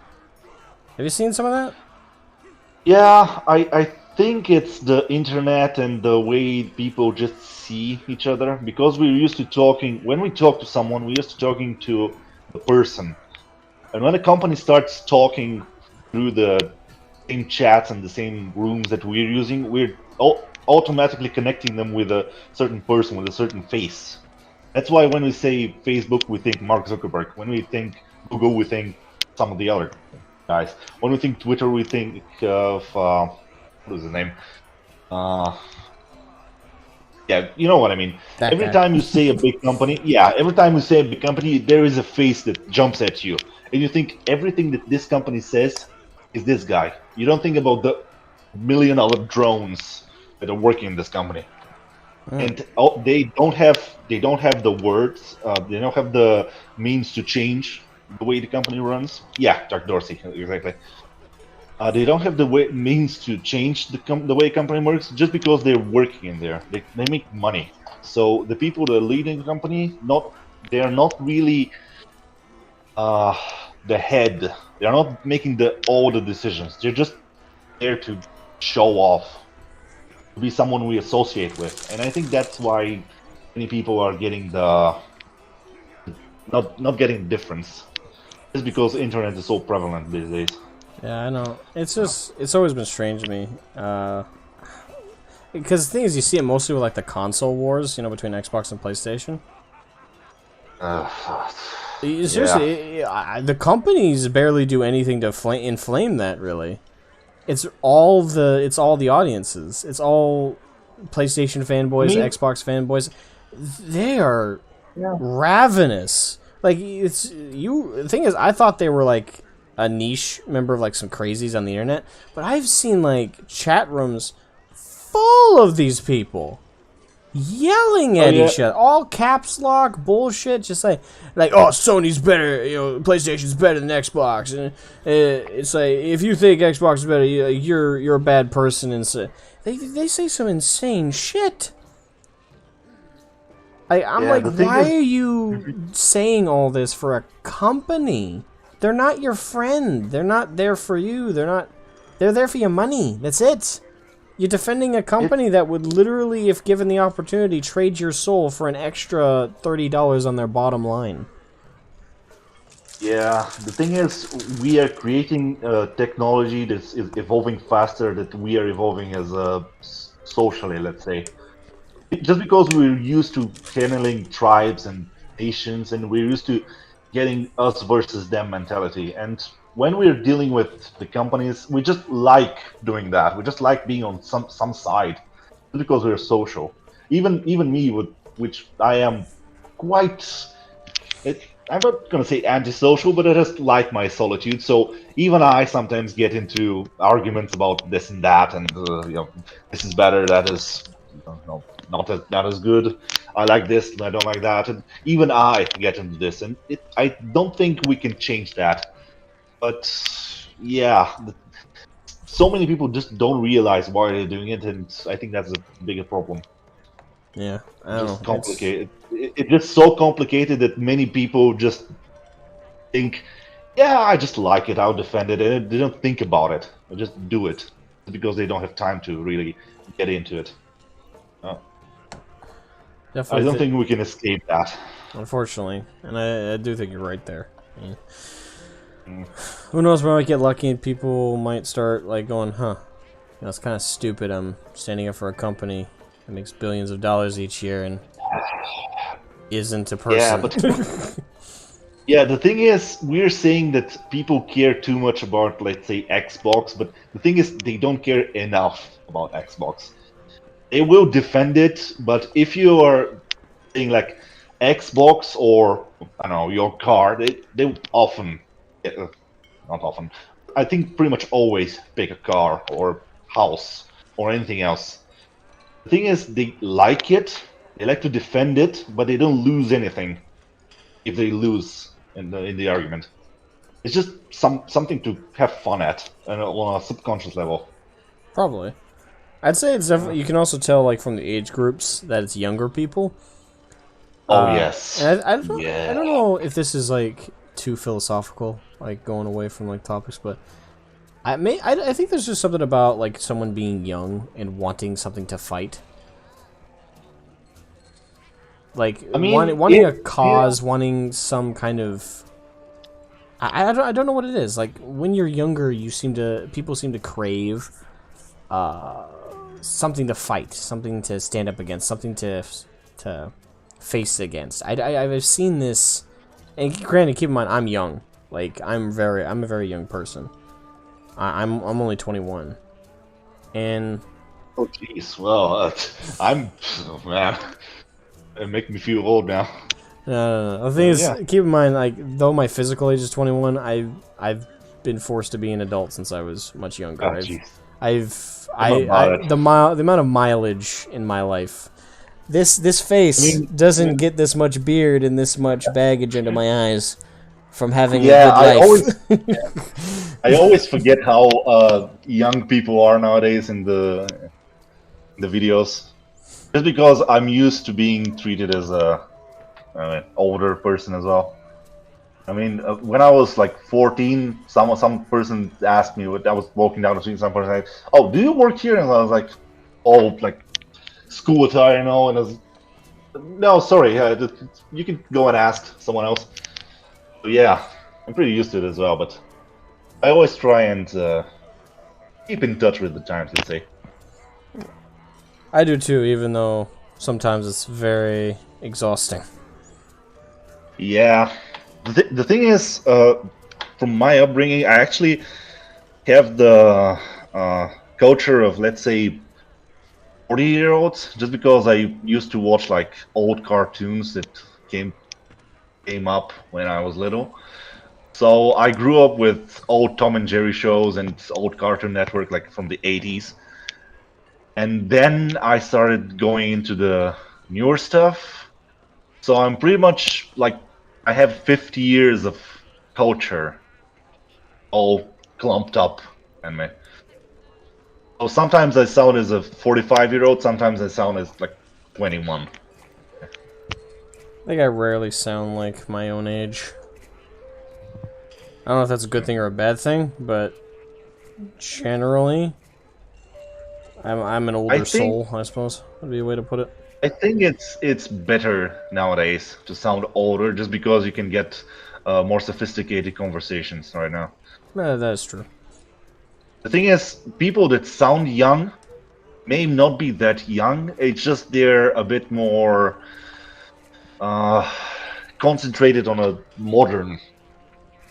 Have you seen some of that? Yeah, I think it's the internet and the way people just see each other. Because we're used to talking, when we talk to someone, we're used to talking to the person. And when a company starts talking through the same chats and the same rooms that we're using, we're automatically connecting them with a certain person, with a certain face. That's why when we say Facebook, we think Mark Zuckerberg. When we think Google, we think some of the other guys. When we think Twitter, we think of what is his name? Yeah, you know what I mean. Every time you say a big company, there is a face that jumps at you, and you think everything that this company says is this guy. You don't think about the million other drones that are working in this company. And they don't have the words, they don't have the means to change the way the company runs. Yeah, Jack Dorsey, exactly. They don't have the means to change the way a company works just because they're working in there. They make money. So the people that are leading the company, they are not really the head. They are not making all the decisions. They're just there to show off, to be someone we associate with. And I think that's why many people are getting not getting the difference. It's because the internet is so prevalent these days. Yeah, I know. It's always been strange to me. Because the thing is, you see it mostly with like the console wars, you know, between Xbox and PlayStation. Seriously, the companies barely do anything to inflame that. Really, it's all the audiences. It's all PlayStation fanboys, Xbox fanboys. They are ravenous. Like the thing is, I thought they were like a niche member of like some crazies on the internet, but I've seen like chat rooms full of these people yelling at each other, all caps lock bullshit, just like oh, Sony's better, you know, PlayStation's better than Xbox, and it's like if you think Xbox is better, you're a bad person, and so they say some insane shit. I'm like, why are you saying all this for a company? They're not your friend. They're not there for you. They're there for your money. That's it. You're defending a company that would literally, if given the opportunity, trade your soul for an extra $30 on their bottom line. Yeah, the thing is, we are creating technology that's evolving faster than we are evolving as socially, let's say. Just because we're used to handling tribes and nations, and we're used to getting us versus them mentality. And when we're dealing with the companies, we just like doing that. We just like being on some side, because we're social. Even me, which I am quite I'm not gonna say antisocial, but I just like my solitude. So even I sometimes get into arguments about this and that, and this is better, that is, not as good. I like this, and I don't like that, and even I get into this, and I don't think we can change that. But yeah, so many people just don't realize why they're doing it, and I think that's a bigger problem. Yeah, I don't Just know. complicated. It's just so complicated that many people just think, yeah, I just like it, I'll defend it, and they don't think about it. They just do it because they don't have time to really get into it. I Definitely. don't think we can escape that. Unfortunately, and I do think you're right there. I mean, who knows? We might get lucky and people might start like going, "Huh, it's kind of stupid. I'm standing up for a company that makes billions of dollars each year and isn't a person." Yeah, but yeah, the thing is, we're saying that people care too much about, let's say, Xbox, but the thing is, they don't care enough about Xbox. They will defend it, but if you are saying like Xbox or I don't know your car, they often, not often, I think pretty much always pick a car or house or anything else. The thing is, they like it, they like to defend it, but they don't lose anything if they lose in the argument. It's just something to have fun at, and on a subconscious level. Probably. I'd say it's definitely. You can also tell, like, from the age groups that it's younger people. Oh yes. And I Yeah. don't know if this is like too philosophical, like going away from like topics, but I think there's just something about like someone being young and wanting something to fight. Like I mean, wanting a cause, wanting some kind of. I don't know what it is. Like when you're younger, people seem to crave something to fight, something to stand up against, something to face against. I've seen this, and granted, keep in mind I'm young. Like I'm a very young person. I'm only 21, and Oh jeez. Well, oh, man. It makes me feel old now. no. The thing is, yeah. keep in mind, like though my physical age is 21, I've been forced to be an adult since I was much younger. Oh, jeez. The amount of mileage in my life. This face doesn't get this much beard and this much baggage under my eyes from having a good life. I always forget how young people are nowadays in the videos. Just because I'm used to being treated as an older person as well. I mean, when I was like 14, some person asked me. I was walking down the street. Some person said, "Oh, do you work here?" And I was like, "Oh, like school attire, you know." And I was, "No, sorry. You can go and ask someone else." So, yeah, I'm pretty used to it as well. But I always try and keep in touch with the times. Let's say. I do too, even though sometimes it's very exhausting. Yeah. The thing is, from my upbringing, I actually have the culture of, let's say, 40-year-olds, just because I used to watch like old cartoons that came up when I was little. So I grew up with old Tom and Jerry shows and old Cartoon Network, like from the 80s. And then I started going into the newer stuff. So I'm pretty much like, I have 50 years of culture all clumped up in me. So sometimes I sound as a 45-year-old, sometimes I sound as like 21. I think I rarely sound like my own age. I don't know if that's a good thing or a bad thing, but generally, I'm an older soul, I suppose. Would be a way to put it. I think it's better nowadays to sound older, just because you can get more sophisticated conversations right now. That is true. The thing is, people that sound young may not be that young. It's just they're a bit more concentrated on a modern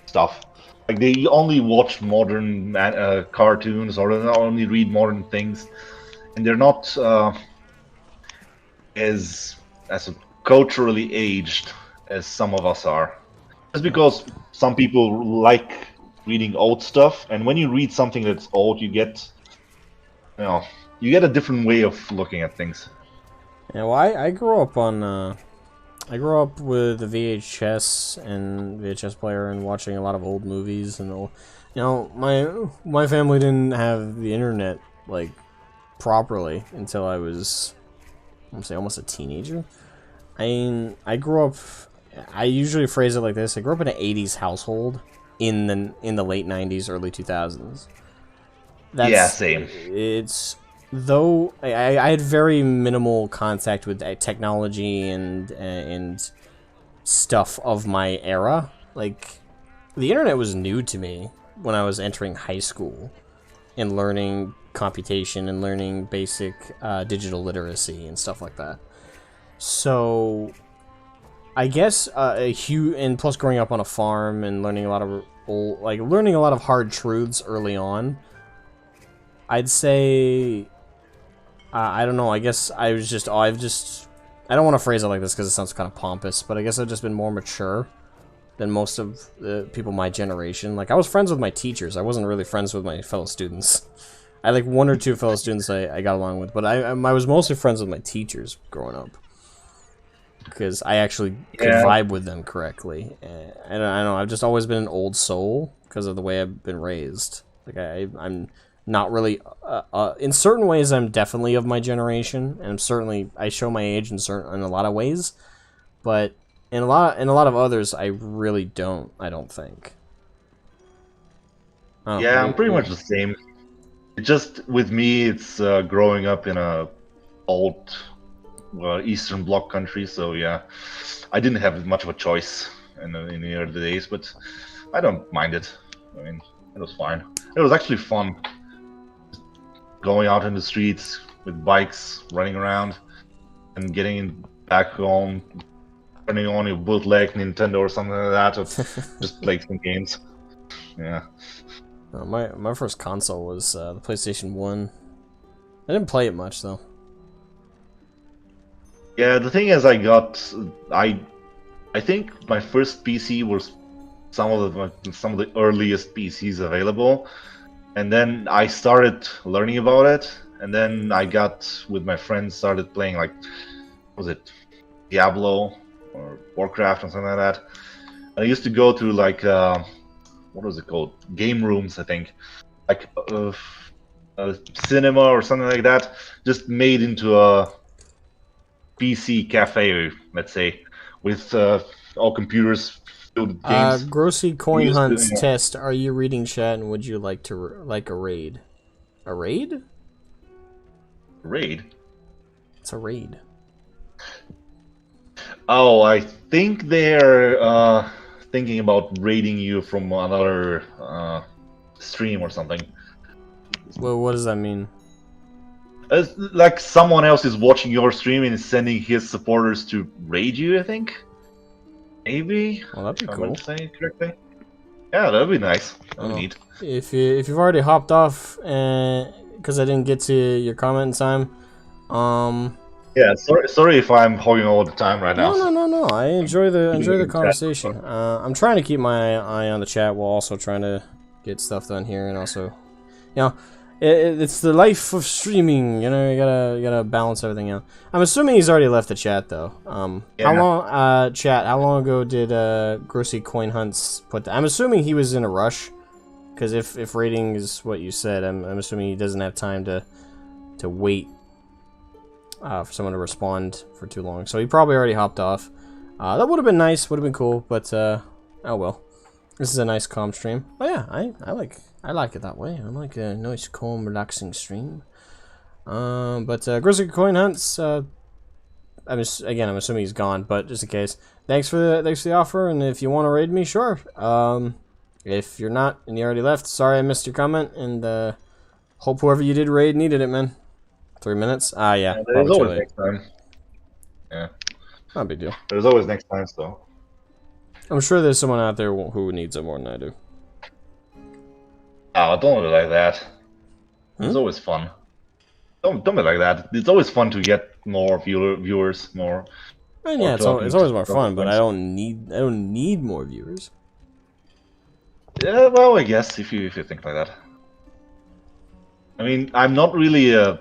stuff. Like they only watch modern cartoons, or they only read modern things, and they're not as culturally aged as some of us are. Just because some people like reading old stuff, and when you read something that's old, you get a different way of looking at things. Yeah, well, I grew up on, I grew up with the VHS and VHS player and watching a lot of old movies and, my family didn't have the internet, like, properly until I was, I'm gonna say, almost a teenager. I mean, I grew up, I usually phrase it like this, I grew up in an 80s household in the late 90s, early 2000s. Yeah, same. It's though I had very minimal contact with technology and stuff of my era. Like, the internet was new to me when I was entering high school and learning computation and learning basic digital literacy and stuff like that. So, I guess and plus growing up on a farm and learning a lot of learning a lot of hard truths early on. I'd say, I don't know, I guess I don't want to phrase it like this because it sounds kind of pompous, but I guess I've just been more mature than most of the people my generation. Like, I was friends with my teachers, I wasn't really friends with my fellow students. I had like one or two fellow students I got along with, but I was mostly friends with my teachers growing up. Because I actually could vibe with them correctly. And I don't know, I've just always been an old soul because of the way I've been raised. Like, I'm not really in certain ways I'm definitely of my generation, and I show my age in a lot of ways, but in a lot of others I really don't. I don't think. Yeah, I'm pretty much the same. Just with me, it's growing up in a old Eastern Bloc country, so yeah, I didn't have much of a choice in the early days, but I don't mind it. I mean, it was fine. It was actually fun. Going out in the streets with bikes, running around, and getting back home, turning on your bootleg Nintendo or something like that, or just play some games. Yeah. My first console was the PlayStation 1. I didn't play it much though. Yeah, the thing is, I think my first PC was some of the earliest PCs available. And then I started learning about it, and then I got with my friends, started playing, like, was it Diablo or Warcraft or something like that. And I used to go to, like, what was it called? Game rooms, I think, like a cinema or something like that, just made into a PC cafe, let's say, with all computers. Grossy Coin Hunts test. Are you reading chat, and would you like a raid? A raid? Raid? It's a raid. Oh, I think they're thinking about raiding you from another stream or something. Well, what does that mean? It's like someone else is watching your stream and is sending his supporters to raid you, I think. Maybe. Well, that'd be cool. Say it correctly. Yeah, that'd be nice. That'd be neat. If you've already hopped off, because I didn't get to your comment in time, yeah, sorry if I'm hogging all the time right now. No. I enjoy the conversation. I'm trying to keep my eye on the chat while also trying to get stuff done here, and also, it's the life of streaming. You gotta balance everything out. I'm assuming he's already left the chat though. Yeah. How long, chat? How long ago did Grossy Coin Hunts put? I'm assuming he was in a rush, because if rating is what you said, I'm assuming he doesn't have time to wait for someone to respond for too long. So he probably already hopped off. That would have been nice. Would have been cool, but oh well. This is a nice calm stream. Oh yeah, I like it that way. I like a nice, calm, relaxing stream. But Grizzly Coin Hunts. I'm assuming he's gone, but just in case, thanks for the offer. And if you want to raid me, sure. If you're not and you already left, sorry I missed your comment. And hope whoever you did raid needed it, man. 3 minutes. Yeah. There's always next time. Yeah. Not a big deal. There's always next time, so. I'm sure there's someone out there who needs it more than I do. Oh, don't be like that. It's always fun. Don't be like that. It's always fun to get more viewers, more And yeah, it's talking always to more fun, but friends. I don't need more viewers. Yeah, well, I guess if you think like that. I mean, I'm not really a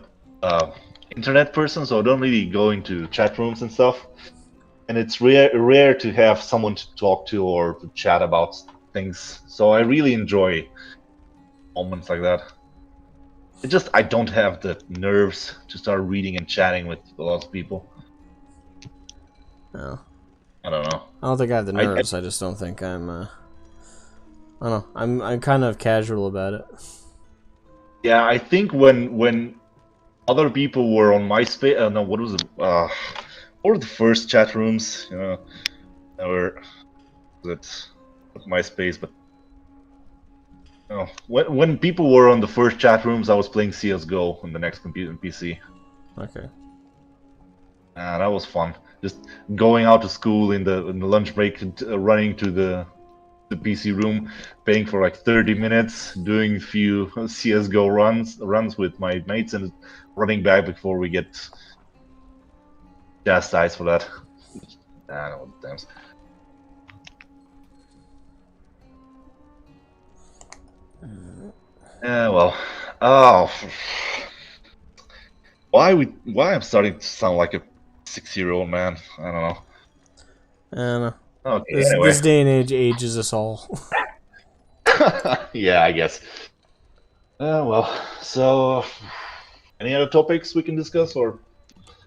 internet person, so I don't really go into chat rooms and stuff. And it's rare to have someone to talk to or to chat about things. So I really enjoy moments like that. It's just I don't have the nerves to start reading and chatting with a lot of people. No, I don't know. I don't think I have the nerves. I just don't think I'm. I don't know. I'm kind of casual about it. Yeah, I think when other people were on MySpace, no, what was it? What were the first chat rooms? You know, that were that MySpace, but no, when people were on the first chat rooms, I was playing CS:GO on the next computer and PC. Okay. That was fun. Just going out to school in the lunch break, and, running to the PC room, paying for like 30 minutes, doing a few CS:GO runs with my mates, and running back before we get chastised for that. I don't know, damn. Yeah, well, oh, why I'm starting to sound like a 6-year-old man? I don't know. And Okay, anyway. this day and age ages us all. Yeah, I guess. Well, so any other topics we can discuss, or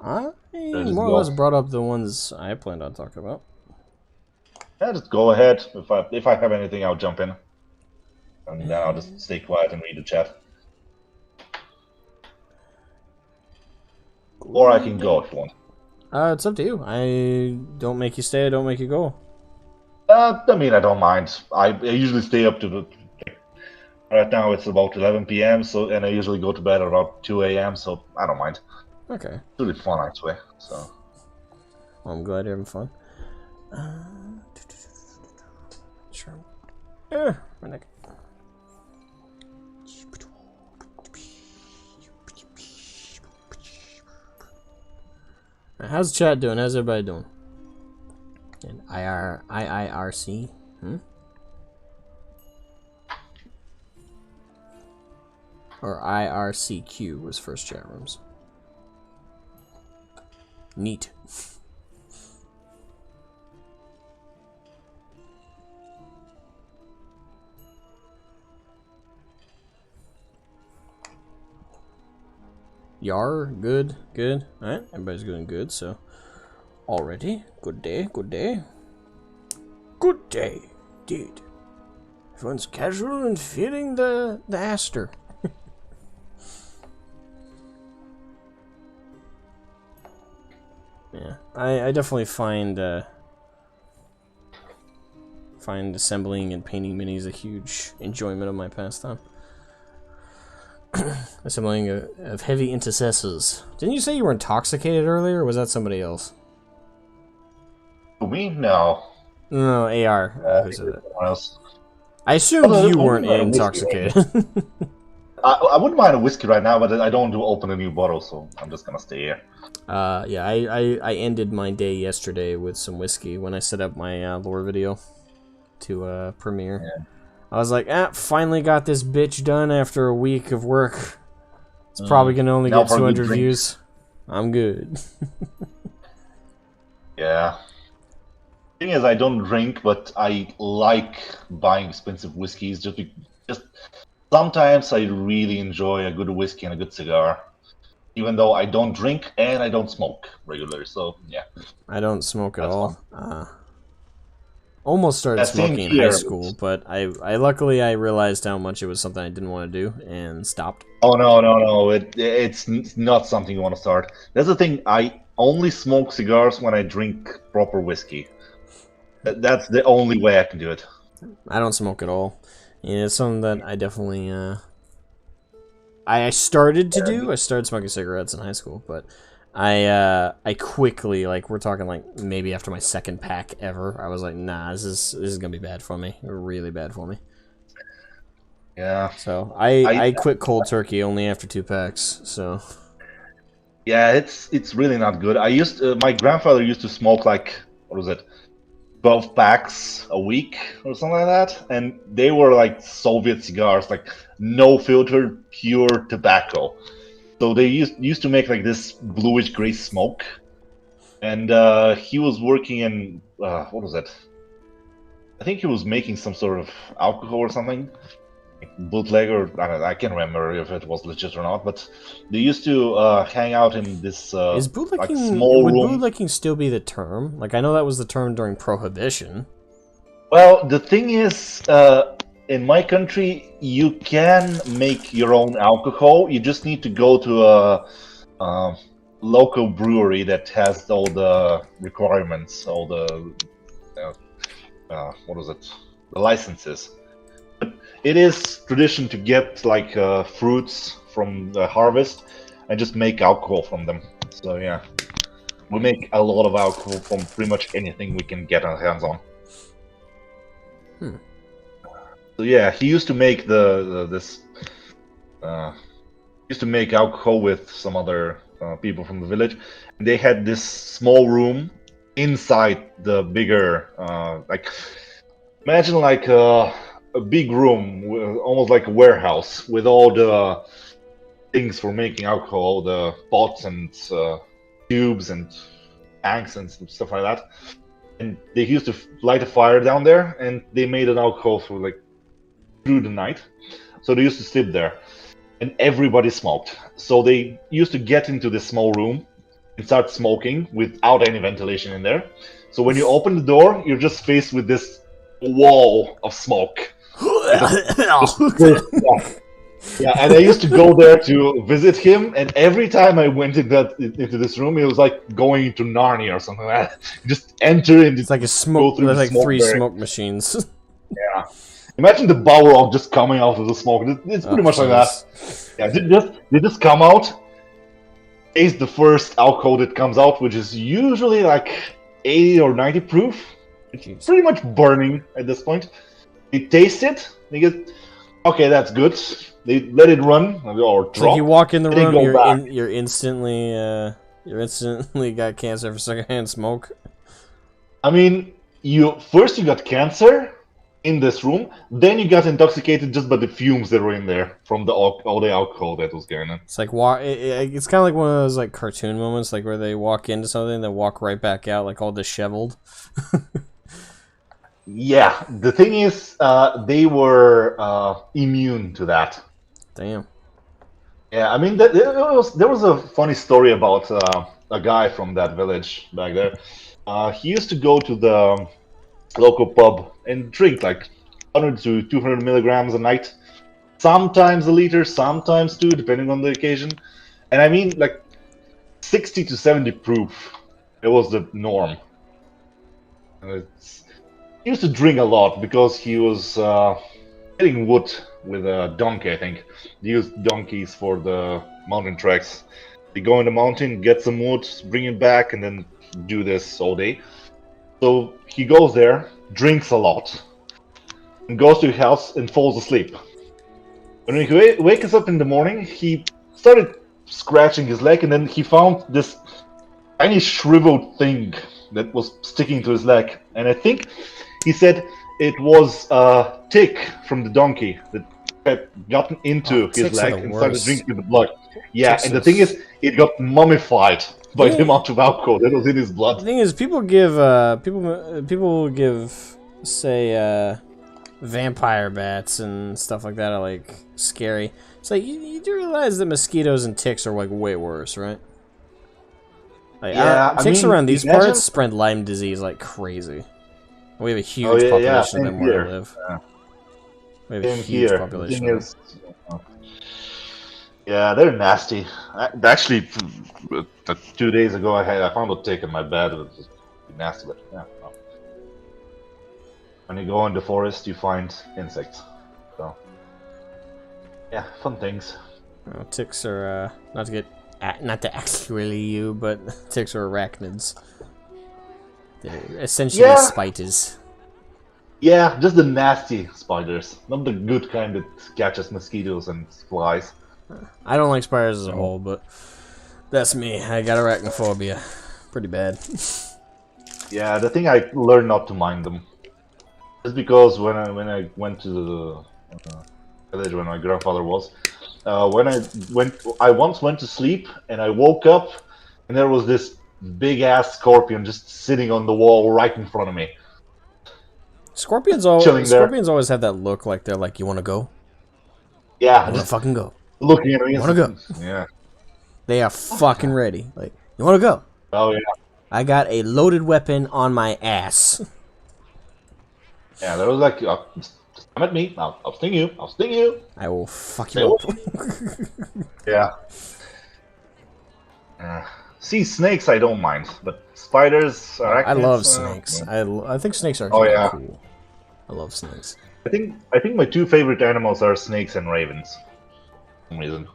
I just more or go? less brought up the ones I planned on talking about. Yeah, just go ahead. If I have anything, I'll jump in, and then I'll just stay quiet and read the chat. Or I can go if you want. It's up to you. I don't make you stay. I don't make you go. I mean, I don't mind. I usually stay up to the. Right now it's about 11 p.m. So, and I usually go to bed at about 2 a.m. So I don't mind. Okay. It's really fun actually. So. Well, I'm glad you're having fun. Sure. My neck. How's the chat doing? How's everybody doing? And IIRC? Or IRCQ was first chat rooms. Neat. Yar, good, good. Alright, everybody's doing good, so. Already, good day, good day. Good day, indeed. Everyone's casual and feeling the Aster. Yeah, I definitely find assembling and painting minis a huge enjoyment of my pastime. Assembling of heavy intercessors. Didn't you say you were intoxicated earlier, or was that somebody else? Me? No. No, AR. Who said that? Someone else. I assumed Oh, no, you I weren't wouldn't mind a whiskey intoxicated. I wouldn't mind a whiskey right now, but I don't want to open a new bottle, so I'm just gonna stay here. Yeah, I ended my day yesterday with some whiskey when I set up my lore video to premiere. Yeah. I was like, finally got this bitch done after a week of work. It's probably gonna only Now get for a good 200 drink. views. I'm good. Yeah. Thing is, I don't drink, but I like buying expensive whiskeys. Just sometimes I really enjoy a good whiskey and a good cigar, even though I don't drink and I don't smoke regularly. So yeah, I don't smoke at That's all. Almost started Yeah, same smoking in high here, school, but I luckily I realized how much it was something I didn't want to do and stopped. oh no, it's not something you want to start. That's the thing. I only smoke cigars when I drink proper whiskey. That's the only way I can do it. I don't smoke at all. Yeah, it's something that I definitely I started to do. I started smoking cigarettes in high school, but I quickly, like, we're talking like maybe after my second pack ever, I was like, nah, this is gonna be bad for me, really bad for me. Yeah. So I quit cold turkey only after 2 packs. So Yeah, it's really not good. My grandfather used to smoke like, what was it, 12 packs a week or something like that, and they were like Soviet cigars, like no filter, pure tobacco. So they used to make like this bluish gray smoke, and he was working in what was it? I think he was making some sort of alcohol or something, bootleg, or I don't know, I can't remember if it was legit or not. But they used to hang out in this Is like bootlicking, small would room. bootlicking still be the term? Like, I know that was the term during Prohibition. Well, the thing is, in my country, you can make your own alcohol. You just need to go to a local brewery that has all the requirements, all the what is it, the licenses. But it is tradition to get like fruits from the harvest and just make alcohol from them. So yeah, we make a lot of alcohol from pretty much anything we can get our hands on. So yeah, he used to make used to make alcohol with some other people from the village. And they had this small room inside the bigger, like imagine like a big room, almost like a warehouse with all the things for making alcohol, the pots and tubes and tanks and stuff like that. And they used to light a fire down there, and they made an alcohol for like through the night. So they used to sleep there, and everybody smoked. So they used to get into this small room and start smoking without any ventilation in there. So when you open the door, you're just faced with this wall of smoke. Yeah, and I used to go there to visit him, and every time I went into this room, it was like going into Narnia or something like that. You just enter and It's like a smoke. There's like three barrier. smoke machines. Yeah. Imagine the Balrog just coming out of the smoke. It's pretty much like that. Yeah, they just come out, taste the first alcohol that comes out, which is usually like 80 or 90 proof. It's pretty much burning at this point. They taste it, they get, okay, that's good. They let it run or drop. Like you walk in the room, you're instantly got cancer for secondhand smoke. I mean, you got cancer in this room, then you got intoxicated just by the fumes that were in there from all the alcohol that was going on. It's like it's kind of like one of those like cartoon moments, like where they walk into something, they walk right back out, like all disheveled. Yeah, the thing is, they were immune to that. Damn. Yeah, I mean, there was a funny story about a guy from that village back there. He used to go to the local pub and drink like 100 to 200 milligrams a night, sometimes a liter, sometimes two, depending on the occasion. And I mean, like 60 to 70 proof. It was the norm. He used to drink a lot because he was getting wood with a donkey, I think. They used donkeys for the mountain treks. They go in the mountain, get some wood, bring it back, and then do this all day. So he goes there, drinks a lot, and goes to his house and falls asleep. When he wakes up in the morning, he started scratching his leg, and then he found this tiny shriveled thing that was sticking to his leg. And I think he said it was a tick from the donkey that had gotten into his leg and started drinking the blood. Yeah, and the thing is, it got mummified by the amount of alcohol that was in his blood. The thing is, people give say vampire bats and stuff like that are like scary. It's like you do realize that mosquitoes and ticks are like way worse, right? Like, yeah, ticks around these parts spread Lyme disease like crazy. We have a huge population of them where I live. Yeah. We have a huge population of them. Yeah, they're nasty. Actually, 2 days ago, I found a tick in my bed. It was just nasty, but yeah. No. When you go in the forest, you find insects. So, yeah, fun things. Well, ticks are not to actually you, but ticks are arachnids. They're essentially spiders. Yeah, just the nasty spiders, not the good kind that catches mosquitoes and flies. I don't like spiders as a whole, but That's me. I got arachnophobia. Pretty bad. Yeah, the thing I learned not to mind them. Just because when I went to the village where my grandfather was, I once went to sleep and I woke up and there was this big ass scorpion just sitting on the wall right in front of me. Scorpions always have that look like they're like, you want to go? Yeah, I want to fucking go. looking at me. You want to go? Yeah. They are fucking ready. Like, you want to go? Oh yeah. I got a loaded weapon on my ass. Yeah, there was like, just come at me. I'll sting you. I'll sting you. I will fuck you up. Yeah. See, snakes I don't mind, but spiders, arachnids, I love snakes. I think snakes are cool. I love snakes. I think my two favorite animals are snakes and ravens. For some reason.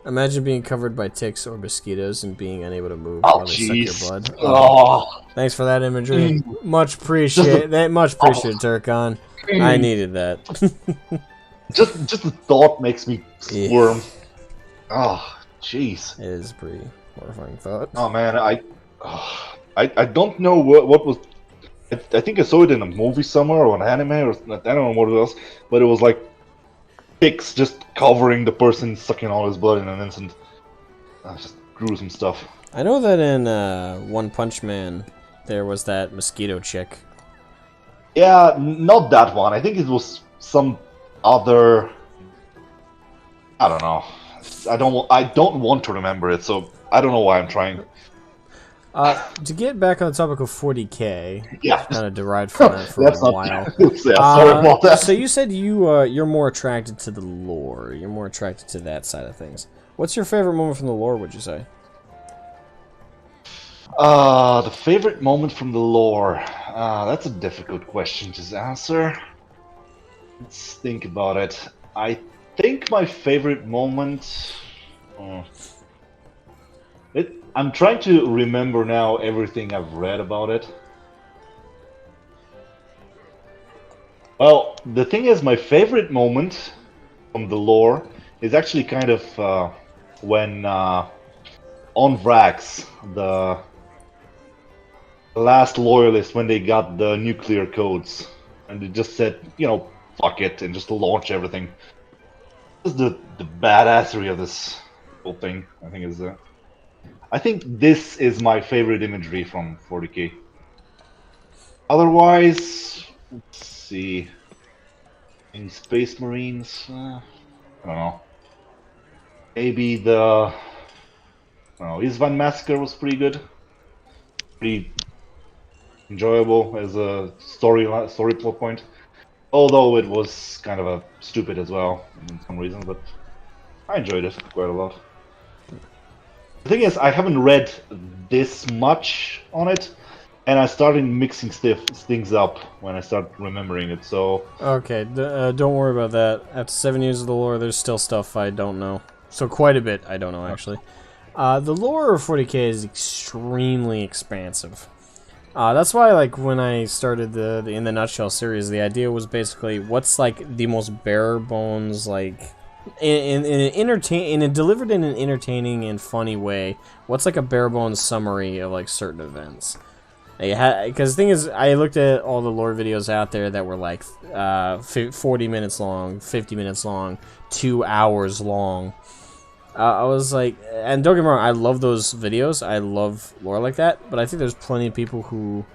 Imagine being covered by ticks or mosquitoes and being unable to move Oh while they suck your blood. Oh. Thanks for that imagery. Much appreciated, Turkon. I needed that. Just the thought makes me squirm. Oh, jeez. It is a pretty horrifying thought. Oh man, I don't know what was. I think I saw it in a movie somewhere or an anime or I don't know what it was, but it was like ticks just covering the person, sucking all his blood in an instant. Just gruesome stuff. I know that in One Punch Man, there was that mosquito chick. Yeah, not that one. I think it was some other. I don't know. I don't want to remember it, so I don't know why I'm trying. To get back on the topic of 40k, Yeah, kind of derived from that for a while. Yeah, sorry about that. So you said you're more attracted to the lore. You're more attracted to that side of things. What's your favorite moment from the lore? Would you say? The favorite moment from the lore. That's a difficult question to answer. Let's think about it. I think my favorite moment. I'm trying to remember now everything I've read about it. Well, the thing is, my favorite moment from the lore is actually kind of when on Vrax, the last loyalist, when they got the nuclear codes, and they just said, fuck it, and just launch everything. This is the badassery of this whole thing, I think is the. I think this is my favorite imagery from 40k. Otherwise, let's see. Any Space Marines? I don't know. Maybe the. Isvan Massacre was pretty good. Pretty enjoyable as a story plot point. Although it was kind of stupid as well in some reasons, but I enjoyed it quite a lot. The thing is, I haven't read this much on it, and I started mixing things up when I start remembering it, so. Okay, don't worry about that. After 7 years of the lore, there's still stuff I don't know. So quite a bit I don't know, actually. The lore of 40k is extremely expansive. That's why, like, when I started the In the Nutshell series, the idea was basically what's, like, the most bare bones, like, delivered in an entertaining and funny way. What's like a bare bones summary of like certain events? Because the thing is, I looked at all the lore videos out there that were like 40 minutes long, 50 minutes long, 2 hours long. I was like, and don't get me wrong, I love those videos. I love lore like that, but I think there's plenty of people who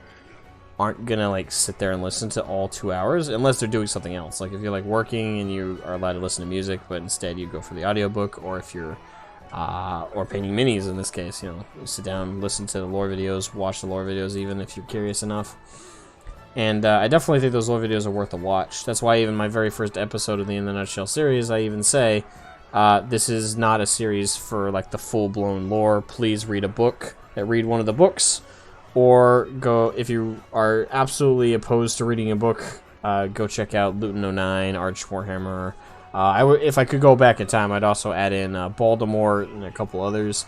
aren't gonna like sit there and listen to all 2 hours unless they're doing something else. Like if you're like working and you are allowed to listen to music, but instead you go for the audiobook, or if you're or painting minis in this case, you sit down, listen to the lore videos, watch the lore videos even if you're curious enough. And I definitely think those lore videos are worth a watch. That's why even my very first episode of the In the Nutshell series, I even say this is not a series for like the full-blown lore. Please read a book. Read one of the books. Or go, if you are absolutely opposed to reading a book, go check out Luton 09, Arch Warhammer. If I could go back in time, I'd also add in Baltimore and a couple others.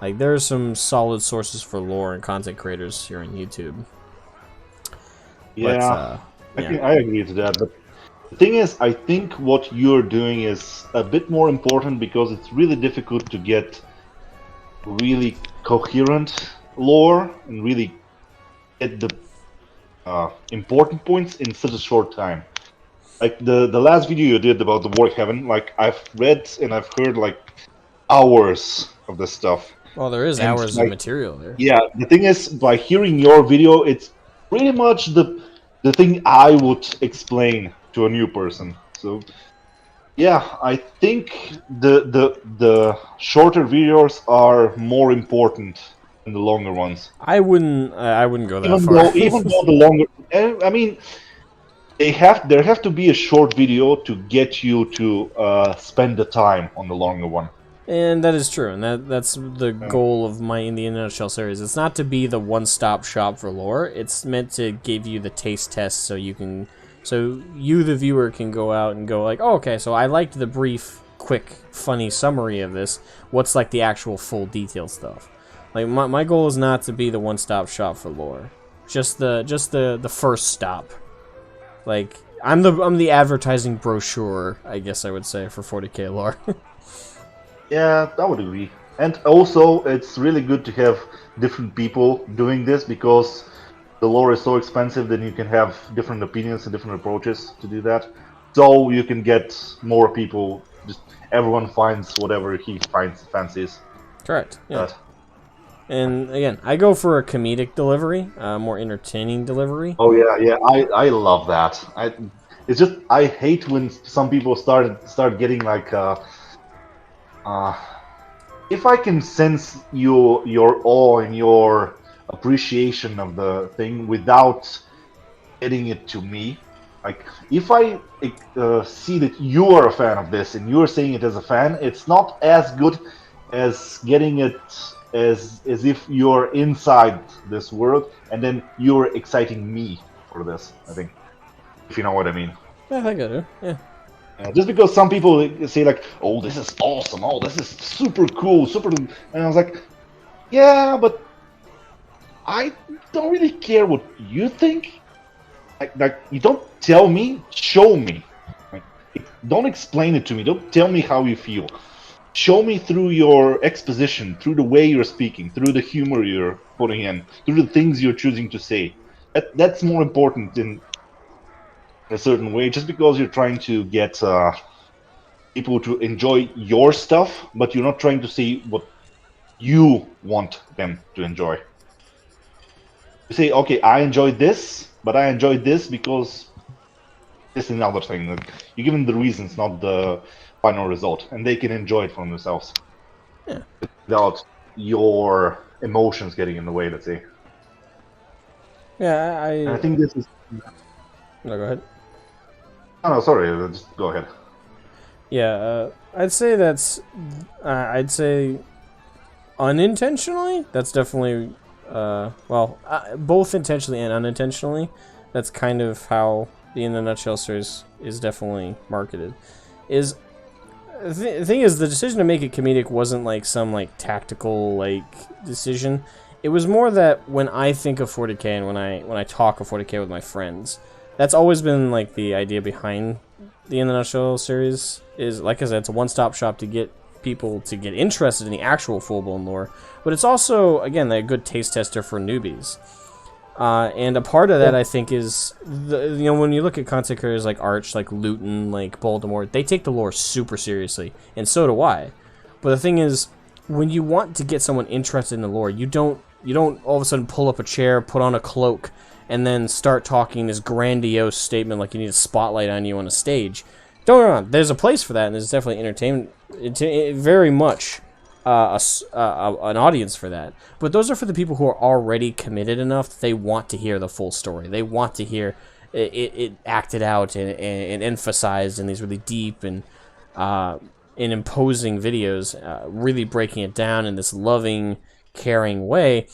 Like, there are some solid sources for lore and content creators here on YouTube. Yeah, But, I agree to that. But The thing is, I think what you're doing is a bit more important because it's really difficult to get really coherent lore and really get the important points in such a short time. Like the last video you did about the War Heaven, like I've read and I've heard like hours of this stuff. Well, there is And, hours like, of material there. Yeah, the thing is, by hearing your video, it's pretty much the thing I would explain to a new person. So, yeah, I think the shorter videos are more important than the longer ones. I wouldn't go that far. Even though the longer, I mean, there have to be a short video to get you to spend the time on the longer one. And that is true, and that's the goal of my In the Nutshell series. It's not to be the one-stop shop for lore. It's meant to give you the taste test so you, the viewer, can go out and go like, oh, okay, so I liked the brief, quick, funny summary of this. What's like the actual full detailed stuff? Like my goal is not to be the one-stop shop for lore. Just the first stop. Like I'm the advertising brochure, I guess I would say, for 40k lore. Yeah, I would agree. And also, it's really good to have different people doing this because the lore is so expensive that you can have different opinions and different approaches to do that. So you can get more people. Just everyone finds whatever he finds fancies. Correct. Yeah. And again, I go for a comedic delivery, more entertaining delivery. Oh yeah, I love that. It's just I hate when some people start getting like. If I can sense your awe and your appreciation of the thing without getting it to me, like if I see that you are a fan of this and you're saying it as a fan, it's not as good as getting it as if you're inside this world and then you're exciting me for this. I think, if you know what I mean. Yeah, I think I do. Yeah. Just because some people say like, "Oh, this is awesome! Oh, this is super cool, super," and I was like, "Yeah, but I don't really care what you think. Like you don't tell me, show me. Like, don't explain it to me. Don't tell me how you feel. Show me through your exposition, through the way you're speaking, through the humor you're putting in, through the things you're choosing to say. That's more important in a certain way, just because you're trying to get people to enjoy your stuff, but you're not trying to say what you want them to enjoy. You say, okay, I enjoyed this, but I enjoyed this because this is another thing. Like, you give them the reasons, not the final result, and they can enjoy it for themselves. Yeah. Without your emotions getting in the way, let's say. Yeah, I think this is... No, go ahead. Oh, no, sorry, just go ahead. Yeah, I'd say that's... I'd say unintentionally, that's definitely... both intentionally and unintentionally, that's kind of how the In the Nutshell series is definitely marketed. The thing is, the decision to make it comedic wasn't like some like tactical like decision. It was more that when I think of 40k and when I talk of 40k with my friends, that's always been like the idea behind the In the Nutshell series. Is, like I said, it's a one-stop shop to get people to get interested in the actual full-blown lore, but it's also, again, a good taste tester for newbies. And a part of that, I think, is when you look at content creators like Arch, like Luton, like Baltimore, they take the lore super seriously, and so do I. But the thing is, when you want to get someone interested in the lore, you don't all of a sudden pull up a chair, put on a cloak, and then start talking this grandiose statement like you need a spotlight on you on a stage. Don't get me wrong, there's a place for that, and there's definitely entertainment, very much an audience for that. But those are for the people who are already committed enough that they want to hear the full story. They want to hear it acted out and emphasized in these really deep and imposing videos, really breaking it down in this loving, caring way.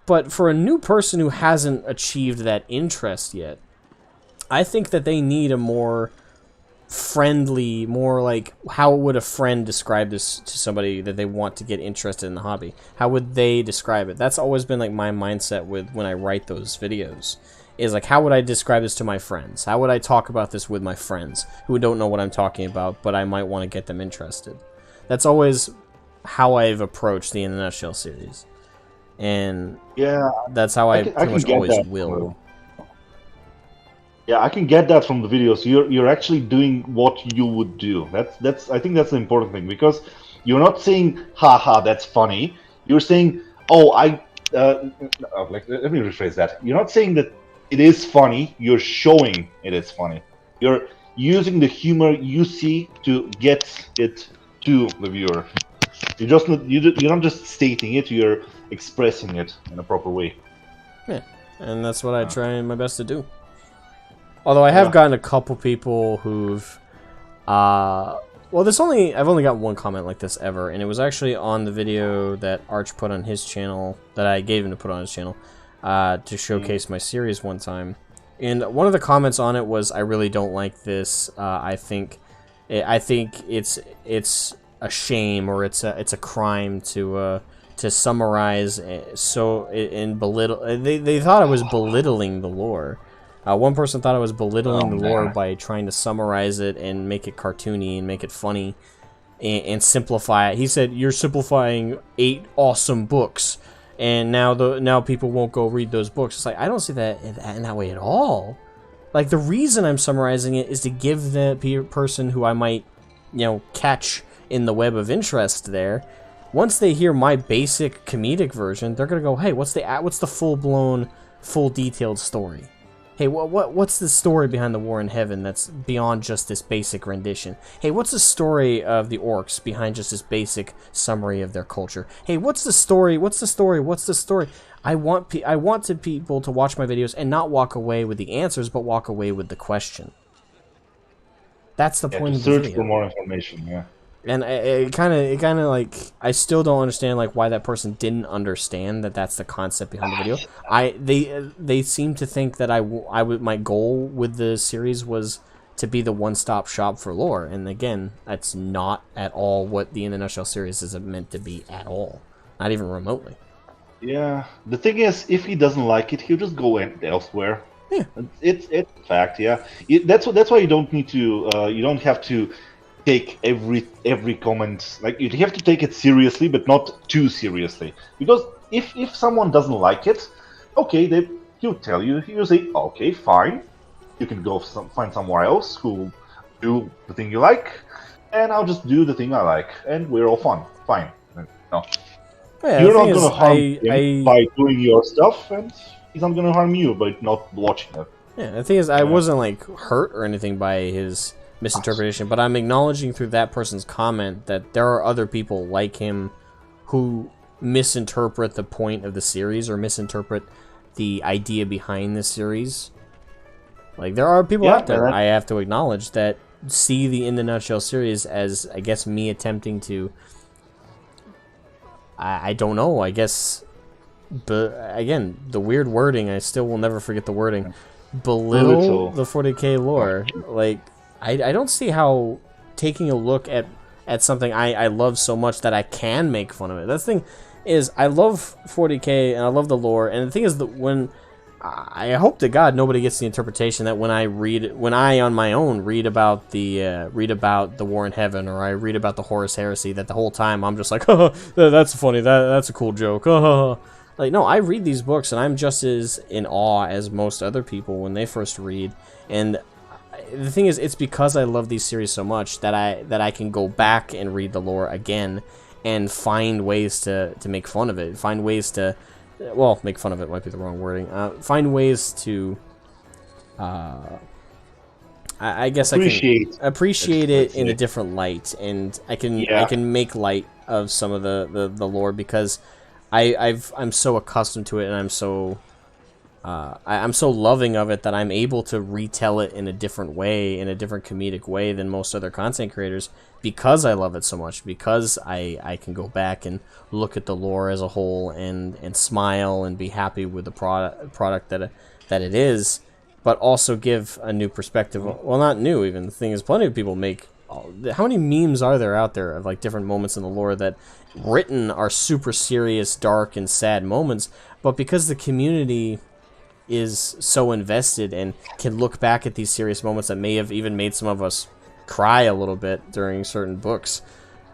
But for a new person who hasn't achieved that interest yet, I think that they need a more friendly, more like, how would a friend describe this to somebody that they want to get interested in the hobby? How would they describe it? That's always been like my mindset with when I write those videos, is like, how would I describe this to my friends? How would I talk about this with my friends who don't know what I'm talking about, but I might want to get them interested? That's always how I've approached the In a Nutshell series. And Yeah, that's how I can pretty much get always that. will. Yeah, I can get that from the videos. You're actually doing what you would do. That's I think that's the important thing, because you're not saying haha that's funny. You're saying, oh, let me rephrase that. You're not saying that it is funny. You're showing it is funny. You're using the humor you see to get it to the viewer. You're not just stating it. You're expressing it in a proper way. Yeah, and that's what I try my best to do. Although I have gotten a couple people who've, well, I've only got one comment like this ever, and it was actually on the video that Arch put on his channel, that I gave him to put on his channel, to showcase my series one time. And one of the comments on it was, "I really don't like this. I think it's a shame, or it's a crime to summarize and belittle." They thought I was belittling the lore. One person thought I was belittling the lore by trying to summarize it and make it cartoony and make it funny and simplify it. He said, "You're simplifying 8 awesome books, and now people won't go read those books." It's like, I don't see that in that way at all. Like, the reason I'm summarizing it is to give the person who I might, catch in the web of interest there, once they hear my basic comedic version, they're gonna go, "Hey, what's the full-blown, full detailed story? Hey, what's the story behind the War in Heaven that's beyond just this basic rendition? Hey, what's the story of the orcs behind just this basic summary of their culture? Hey, what's the story? What's the story? What's the story?" I want people to watch my videos and not walk away with the answers, but walk away with the question. That's the point of the video. Search for more information, yeah. And it kind of like, I still don't understand like why that person didn't understand that that's the concept behind the video. They seem to think that my goal with the series was to be the one-stop shop for lore, and again, that's not at all what the In a Nutshell series is meant to be at all, not even remotely. Yeah, the thing is, if he doesn't like it, he'll just go elsewhere. Yeah, it's a fact. Yeah, that's why you don't need to. You don't have to take every comment, like, you have to take it seriously, but not too seriously. Because if someone doesn't like it, okay, he'll tell you. He'll say, okay, fine, you can go find somewhere else who do the thing you like, and I'll just do the thing I like, and we're all fine. No. Yeah, you're not going to harm him by doing your stuff, and he's not going to harm you by not watching it. Yeah, the thing is, I wasn't like hurt or anything by his misinterpretation, but I'm acknowledging through that person's comment that there are other people like him who misinterpret the point of the series or misinterpret the idea behind the series. Like, there are people out there, I have to acknowledge, that see the In a Nutshell series as, I guess, me attempting to, I don't know, I guess, but again, the weird wording, I still will never forget the wording, belittle the 40k lore. Like, I don't see how taking a look at something I love so much that I can make fun of it. That's the thing is, I love 40k and I love the lore, and the thing is that when I hope to God nobody gets the interpretation that when I on my own read about the War in Heaven, or I read about the Horus Heresy, that the whole time I'm just like, oh, that's funny, that's a cool joke. Like, no, I read these books and I'm just as in awe as most other people when they first read. And the thing is, it's because I love these series so much that I can go back and read the lore again and find ways to make fun of it, find ways to, well, make fun of it might be the wrong wording, find ways to, I guess I can appreciate it in a different light, and I can make light of some of the lore because I'm so accustomed to it, and I'm so loving of it that I'm able to retell it in a different way, in a different comedic way than most other content creators, because I love it so much, because I can go back and look at the lore as a whole and smile and be happy with the product that it is, but also give a new perspective. Well, not new even. The thing is, plenty of people make... How many memes are there out there of like different moments in the lore that written are super serious, dark, and sad moments, but because the community is so invested and can look back at these serious moments that may have even made some of us cry a little bit during certain books.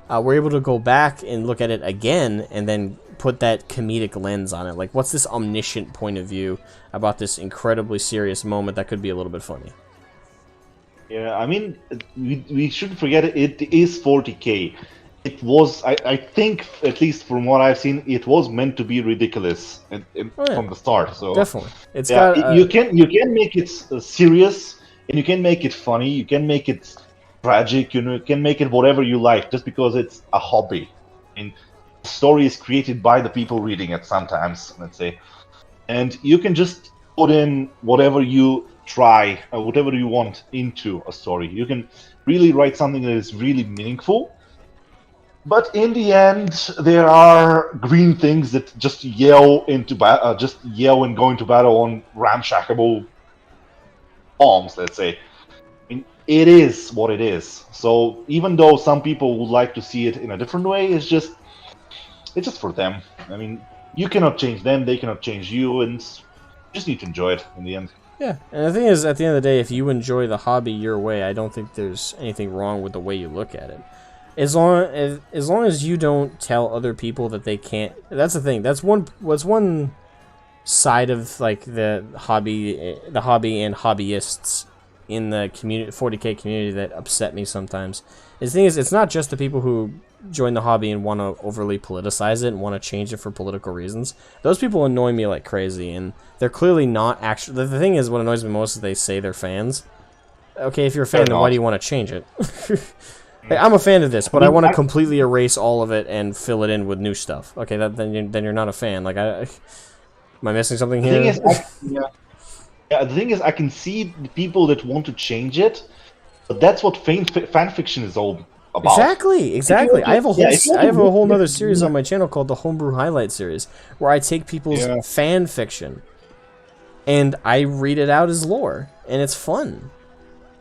We're able to go back and look at it again and then put that comedic lens on it. Like, what's this omniscient point of view about this incredibly serious moment that could be a little bit funny? Yeah, I mean, we shouldn't forget it is 40K. It was, I think, at least from what I've seen, it was meant to be ridiculous from the start. So definitely, it's yeah, got you can make it serious, and you can make it funny. You can make it tragic. You can make it whatever you like, just because it's a hobby. I mean, the story is created by the people reading it. Sometimes, let's say, and you can just put in whatever you try, whatever you want into a story. You can really write something that is really meaningful. But in the end, there are green things that just yell and go into battle on ramshackable bombs. Let's say, I mean, it is what it is. So even though some people would like to see it in a different way, it's just for them. I mean, you cannot change them; they cannot change you, and you just need to enjoy it in the end. Yeah, and the thing is, at the end of the day, if you enjoy the hobby your way, I don't think there's anything wrong with the way you look at it. As long as you don't tell other people that they can't. That's the thing. That's one side of like the hobby and hobbyists in the community, 40K community, that upset me sometimes. The thing is, it's not just the people who join the hobby and want to overly politicize it and want to change it for political reasons. Those people annoy me like crazy, and they're clearly not actually. The thing is, what annoys me most is they say they're fans. Okay, if you're a fan, then why do you want to change it? Hey, I'm a fan of this, but I want to completely erase all of it and fill it in with new stuff. Okay, then you're not a fan. Like, am I missing something here? The thing is, I can see the people that want to change it, but that's what fan fiction is all about. Exactly. I have a whole nother series on my channel called the Homebrew Highlight Series, where I take people's fan fiction and I read it out as lore, and it's fun.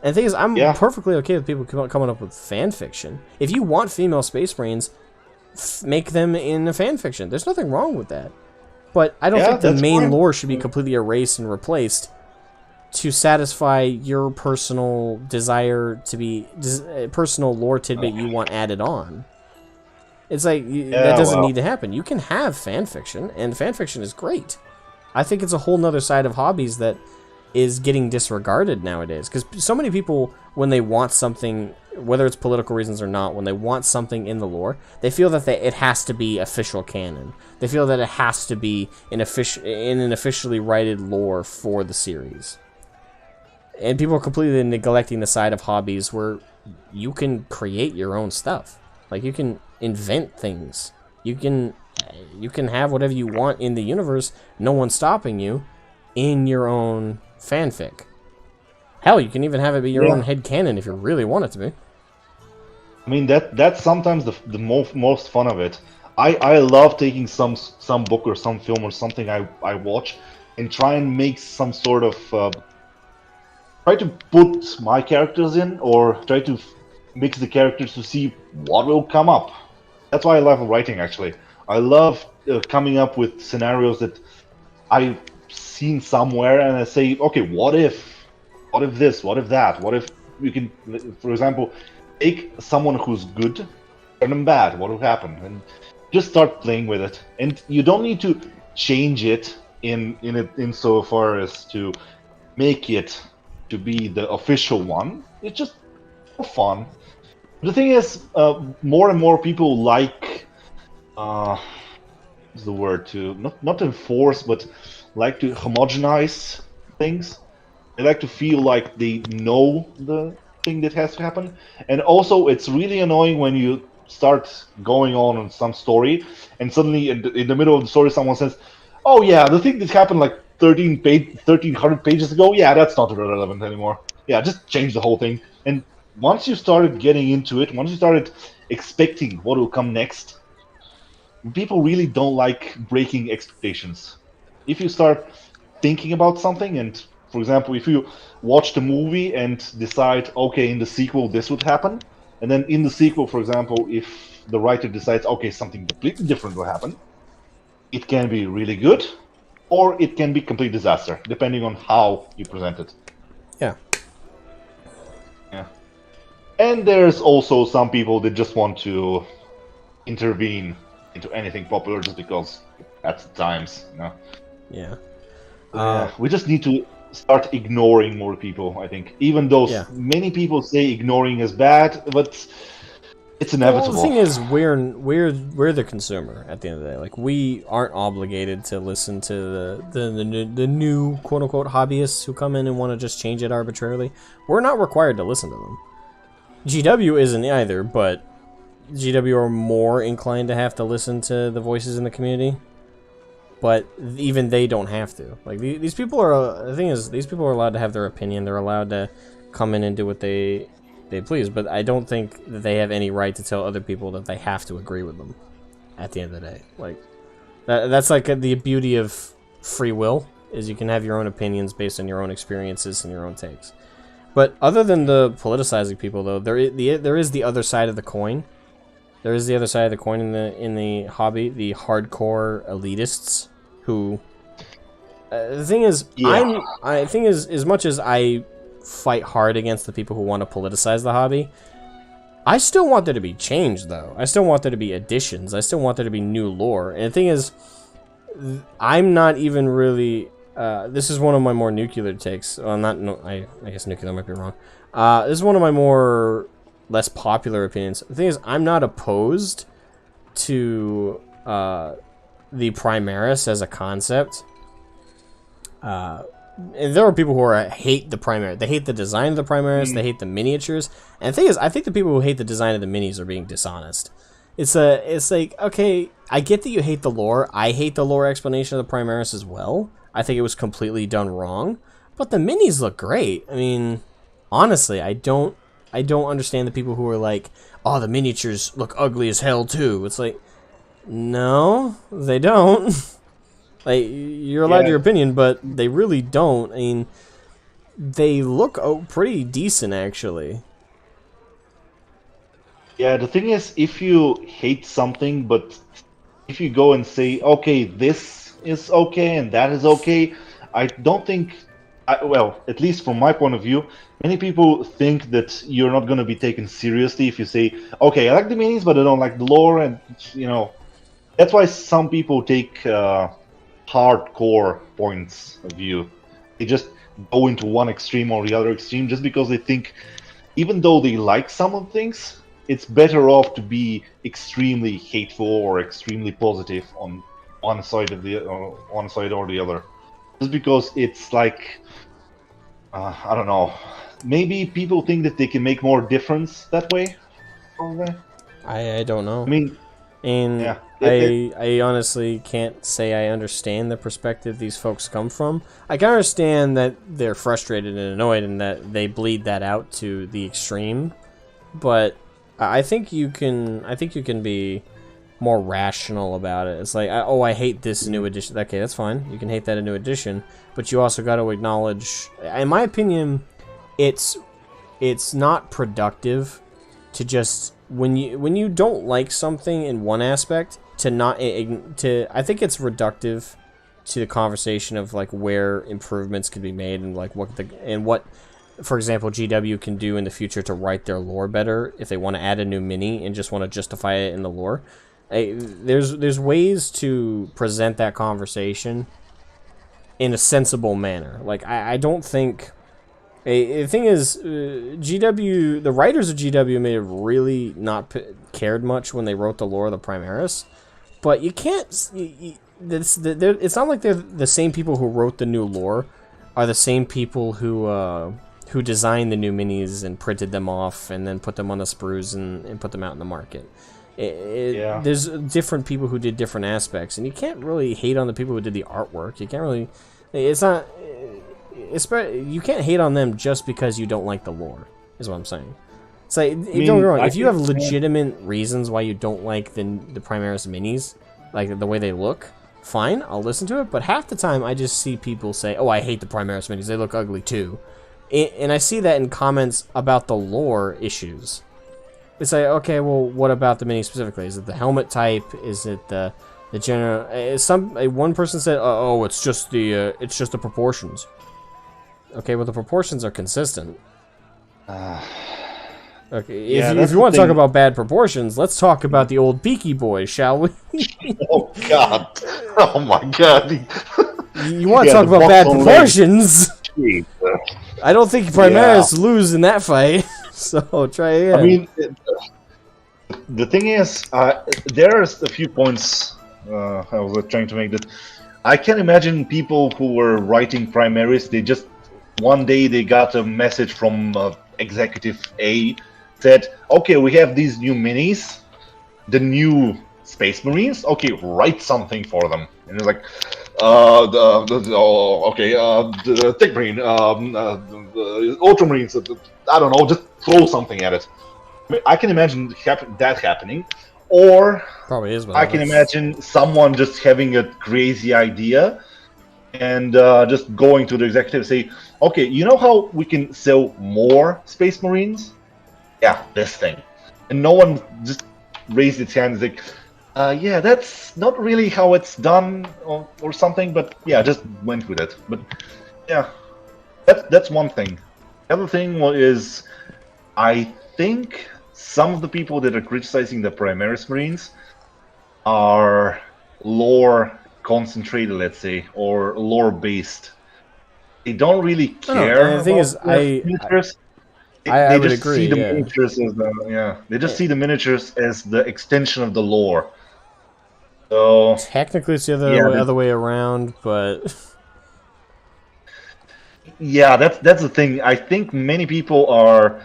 And the thing is, I'm perfectly okay with people coming up with fan fiction. If you want female Space Marines, make them in a fan fiction. There's nothing wrong with that. But I don't think the main lore should be completely erased and replaced to satisfy your personal desire to be personal lore tidbit you want added on. It's like that doesn't need to happen. You can have fan fiction, and fan fiction is great. I think it's a whole nother side of hobbies that is getting disregarded nowadays, because so many people, when they want something, whether it's political reasons or not, when they want something in the lore, they feel that it has to be official canon. They feel that it has to be in an officially righted lore for the series. And people are completely neglecting the side of hobbies where you can create your own stuff. Like, you can invent things. You can have whatever you want in the universe. No one's stopping you in your own fanfic. Hell, you can even have it be your own headcanon if you really want it to be. I mean, that's sometimes the most fun of it. I love taking some book or some film or something I watch and try and make some sort of try to put my characters in, or try to mix the characters to see what will come up. That's why I love writing, actually. I love coming up with scenarios that I've seen somewhere, and I say, okay, what if this, what if that, what if we can, for example, take someone who's good, turn them bad, what will happen, and just start playing with it. And you don't need to change it in so far as to make it to be the official one. It's just for fun. The thing is, more and more people like what's the word, to not enforce, but like to homogenize things. They like to feel like they know the thing that has to happen. And also, it's really annoying when you start going on some story, and suddenly in the middle of the story someone says, oh yeah, the thing that happened like 1300 pages ago, yeah, that's not relevant anymore. Yeah, just change the whole thing. And once you started getting into it, once you started expecting what will come next, people really don't like breaking expectations. If you start thinking about something, and for example, if you watch the movie and decide, okay, in the sequel this would happen, and then in the sequel, for example, if the writer decides, okay, something completely different will happen, it can be really good, or it can be complete disaster, depending on how you present it. Yeah. Yeah. And there's also some people that just want to intervene into anything popular just because that's the times, you know? Yeah. Yeah, we just need to start ignoring more people, I think. Even though many people say ignoring is bad, but it's inevitable. Well, the thing is, we're the consumer at the end of the day. Like, we aren't obligated to listen to the new quote unquote hobbyists who come in and want to just change it arbitrarily. We're not required to listen to them. GW isn't either, but GW are more inclined to have to listen to the voices in the community. But even they don't have to. Like, these people are. The thing is, these people are allowed to have their opinion. They're allowed to come in and do what they please. But I don't think that they have any right to tell other people that they have to agree with them. At the end of the day, like that's like the beauty of free will, is you can have your own opinions based on your own experiences and your own takes. But other than the politicizing people, though, there is the other side of the coin. There is the other side of the coin in the hobby, the hardcore elitists who. The thing is, I think as much as I fight hard against the people who want to politicize the hobby, I still want there to be change, though. I still want there to be additions. I still want there to be new lore. And the thing is, I'm not even really. This is one of my more nuclear takes. Well, I guess nuclear might be wrong. This is one of my more less popular opinions. The thing is, I'm not opposed to the Primaris as a concept. And there are people who hate the Primaris. They hate the design of the Primaris. They hate the miniatures. And the thing is, I think the people who hate the design of the minis are being dishonest. It's like, okay, I get that you hate the lore. I hate the lore explanation of the Primaris as well. I think it was completely done wrong. But the minis look great. I mean, honestly, I don't understand the people who are like, oh, the miniatures look ugly as hell too. It's like, no, they don't. Like, you're allowed your opinion, but they really don't. I mean, they look pretty decent, actually. Yeah, the thing is, if you hate something, but if you go and say, okay, this is okay and that is okay, I don't think, well, at least from my point of view, many people think that you're not going to be taken seriously if you say, okay, I like the minis, but I don't like the lore, and, you know, that's why some people take hardcore points of view. They just go into one extreme or the other extreme just because they think, even though they like some of the things, it's better off to be extremely hateful or extremely positive on one side or the other. Just because it's like, I don't know, maybe people think that they can make more difference that way. Probably. I don't know. I mean, and yeah. I honestly can't say I understand the perspective these folks come from. I can understand that they're frustrated and annoyed and that they bleed that out to the extreme, but I think you can be more rational about it. It's like, oh, I hate this new edition. Okay, that's fine. You can hate that a new edition, but you also got to acknowledge, in my opinion, it's not productive to just when you don't like something in one aspect I think it's reductive to the conversation of like where improvements could be made and like what for example GW can do in the future to write their lore better if they want to add a new mini and just want to justify it in the lore. There's ways to present that conversation in a sensible manner. Like I don't think the thing is, GW, the writers of GW may have really not cared much when they wrote the lore of the Primaris, but you can't. It's not like they're the same people who wrote the new lore are the same people who designed the new minis and printed them off and then put them on the sprues and put them out in the market. There's different people who did different aspects, and you can't really hate on the people who did the artwork. You can't really. It's not. You can't hate on them just because you don't like the lore, is what I'm saying. It's like, don't get me wrong, if you have legitimate reasons why you don't like the Primaris minis, like the way they look, fine, I'll listen to it, but half the time I just see people say, oh, I hate the Primaris minis, they look ugly too. And I see that in comments about the lore issues. It's like, okay, well, what about the mini specifically? Is it the helmet type? Is it the The general, one person said, "Oh, it's just the proportions." Okay, well the proportions are consistent. Okay, Yeah, if that's you the want to talk thing. about bad proportions, let's talk about the old Peaky Boys, shall we? Oh God! Oh my God! You want to Yeah, talk the about bad box on leg. proportions? Jeez. I don't think Primaris lose in that fight. So try again. I mean, the thing is, there's a few points I was trying to make that I can imagine people who were writing Primaris. They just one day they got a message from Executive A said, "Okay, we have these new minis, the new Space Marines. Okay, write something for them." And it's like, the Thick Marine, the Ultramarines. I don't know, just throw something at it. I mean, I can imagine that happening, or Probably is what I can happens. imagine someone just having a crazy idea and just going to the executive and say, "Okay, you know how we can sell more Space Marines? Yeah, this thing." And no one just raised its hand and like, "Yeah, that's not really how it's done," or something. But yeah, just went with it. But yeah, that's one thing. The other thing is, I think some of the people that are criticizing the Primaris Marines are lore concentrated, let's say, or lore based. They don't really care And the thing about is, the miniatures. I They would just see agree. the Yeah. miniatures as They just see the miniatures as the extension of the lore. So Technically, it's the yeah, other way around, but yeah, that's the thing. I think many people are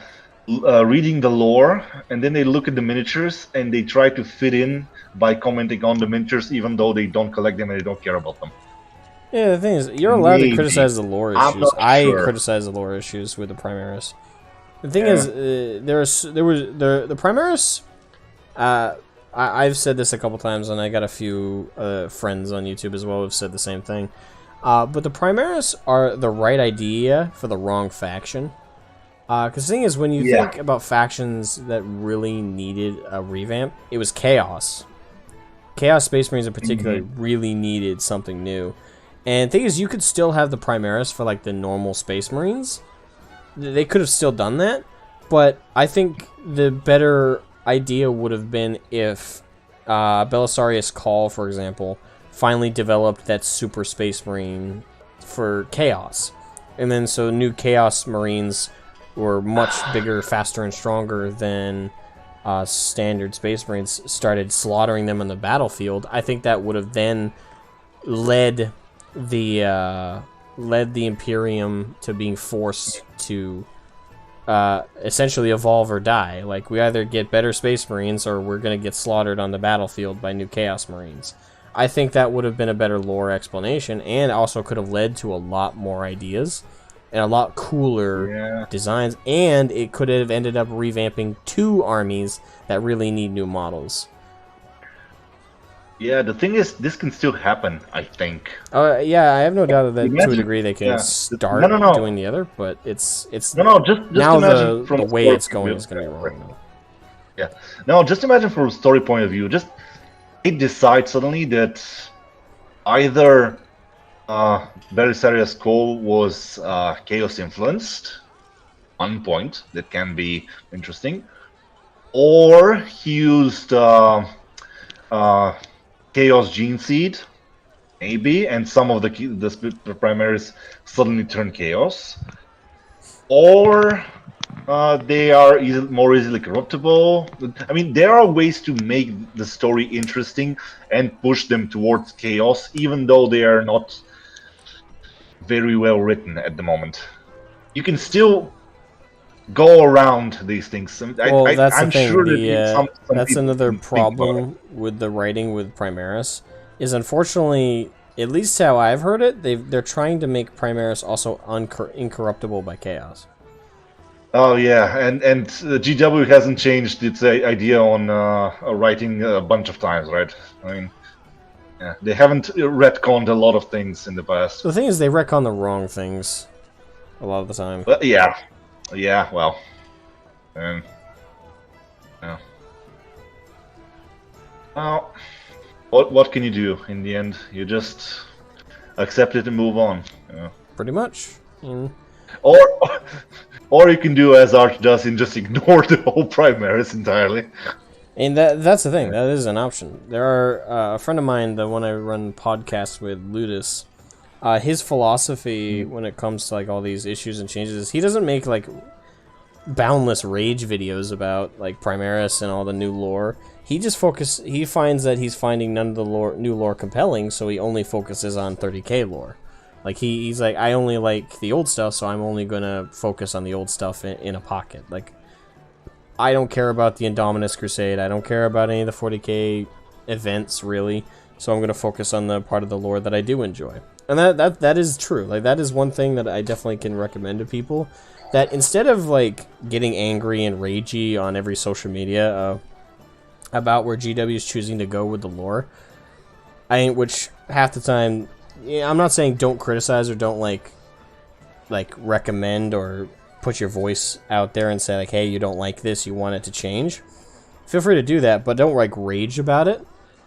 reading the lore and then they look at the miniatures and they try to fit in by commenting on the miniatures, even though they don't collect them and they don't care about them. yeah, the thing is, you're allowed to Maybe. criticize the lore I'm issues. not I sure. criticize the lore issues with the Primaris. The thing Yeah. is, there was the Primaris. I've said this a couple times, and I got a few friends on YouTube as well who've said the same thing. But the Primaris are the right idea for the wrong faction. Because the thing is, when you think about factions that really needed a revamp, it was Chaos. Chaos Space Marines in particular really needed something new. And the thing is, you could still have the Primaris for like the normal Space Marines. They could have still done that, but I think the better idea would have been if Belisarius Cawl, for example, finally developed that Super Space Marine for Chaos. And then so new Chaos Marines were much bigger, faster, and stronger than standard Space Marines, started slaughtering them on the battlefield. I think that would have then led the Imperium to being forced to essentially evolve or die. Like, we either get better Space Marines or we're going to get slaughtered on the battlefield by new Chaos Marines. I think that would have been a better lore explanation, and also could have led to a lot more ideas and a lot cooler designs, and it could have ended up revamping two armies that really need new models. Yeah, the thing is, this can still happen, I think. Yeah, I have no doubt that to a Imagine- degree they can yeah. start No. doing the other, but it's Just now imagine the way it's going is going to be wrong. Yeah. No, just imagine from a story point of view. Just they decide suddenly that either Belisarius Cawl was Chaos influenced, one point that can be interesting, or he used Chaos Gene Seed, maybe, and some of the primaries suddenly turn Chaos, or they are more easily corruptible. I mean, there are ways to make the story interesting and push them towards Chaos, even though they are not very well written at the moment. You can still go around these things. Well, that's I'm the thing. sure that some That's people another can think about it. problem with the writing with Primaris, is unfortunately, at least how I've heard it, they're trying to make Primaris also incorruptible by Chaos. Oh yeah, and GW hasn't changed its idea on writing a bunch of times, right? I mean, yeah, they haven't retconned a lot of things in the past. The thing is, they retcon the wrong things a lot of the time. But yeah, well, yeah. Well, what can you do in the end? You just accept it and move on. You know? Pretty much. Or or you can do as Arch does and just ignore the whole Primaris entirely. And that's the thing. That is an option. There are a friend of mine, the one I run podcasts with, Ludus. His philosophy when it comes to like all these issues and changes is he doesn't make like boundless rage videos about like Primaris and all the new lore. He finds that he's finding none of the new lore compelling, so he only focuses on 30k lore. Like he's like, I only like the old stuff, so I'm only gonna focus on the old stuff in a pocket. Like, I don't care about the Indominus Crusade. I don't care about any of the 40k events really. So I'm gonna focus on the part of the lore that I do enjoy. And that is true. Like, that is one thing that I definitely can recommend to people. That instead of like getting angry and ragey on every social media about where GW is choosing to go with the lore, which half the time, I'm not saying don't criticize or don't like recommend or put your voice out there and say like, hey, you don't like this, you want it to change. Feel free to do that, but don't like rage about it.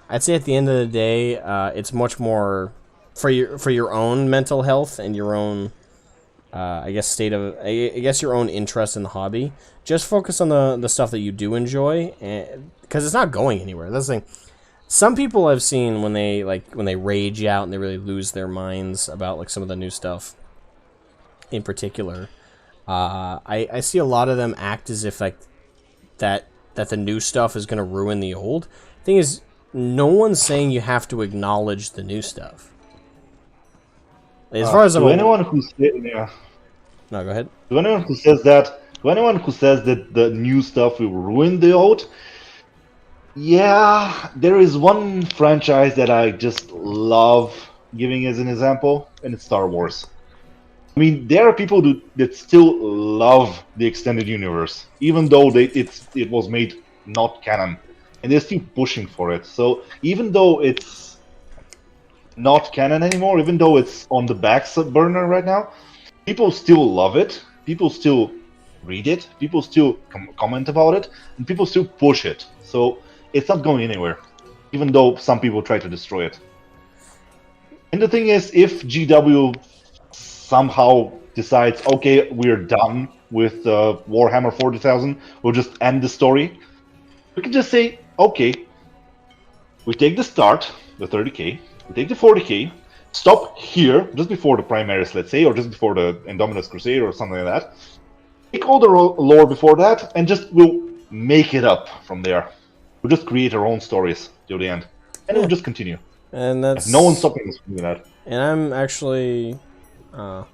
I'd say at the end of the day, it's much more for your own mental health and your own I guess your own interest in the hobby. Just focus on the stuff that you do enjoy, because it's not going anywhere. That's the thing. Some people I've seen when they rage out and they really lose their minds about like some of the new stuff in particular, I see a lot of them act as if like that the new stuff is going to ruin the old. Thing is, no one's saying you have to acknowledge the new stuff. As far as anyone who's no, go ahead. To anyone who says that the new stuff will ruin the old, yeah, there is one franchise that I just love giving as an example, and it's Star Wars. I mean, there are people that still love the extended universe, even though it was made not canon, and they're still pushing for it. So even though it's not canon anymore, even though it's on the back burner right now, people still love it. People still read it. People still comment about it, and people still push it. So it's not going anywhere, even though some people try to destroy it. And the thing is, if GW somehow decides, okay, we're done with Warhammer 40,000, we'll just end the story, we can just say, okay, we take the start, the 30k, we take the 40k, stop here, just before the Primaris, let's say, or just before the Indominus Crusade or something like that. Take all the lore before that, and we'll make it up from there. We'll just create our own stories till the end, and we'll just continue. And that's no one's stopping us from doing that. And I'm actually, I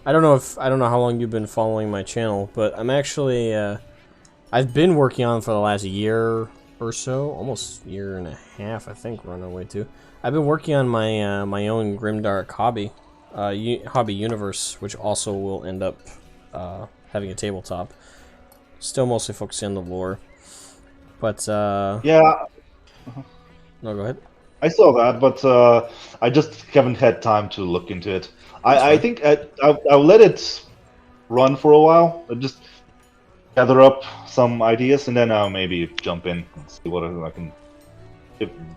don't know how long you've been following my channel, but I'm actually, I've been working on for the last year or so, almost year and a half, I think we're on our way to. I've been working on my my own Grimdark hobby, hobby universe, which also will end up having a tabletop. Still mostly focusing on the lore, but yeah. No, go ahead. I saw that, but I just haven't had time to look into it. I think I'll let it run for a while. I'll just gather up some ideas, and then I'll maybe jump in and see what I can.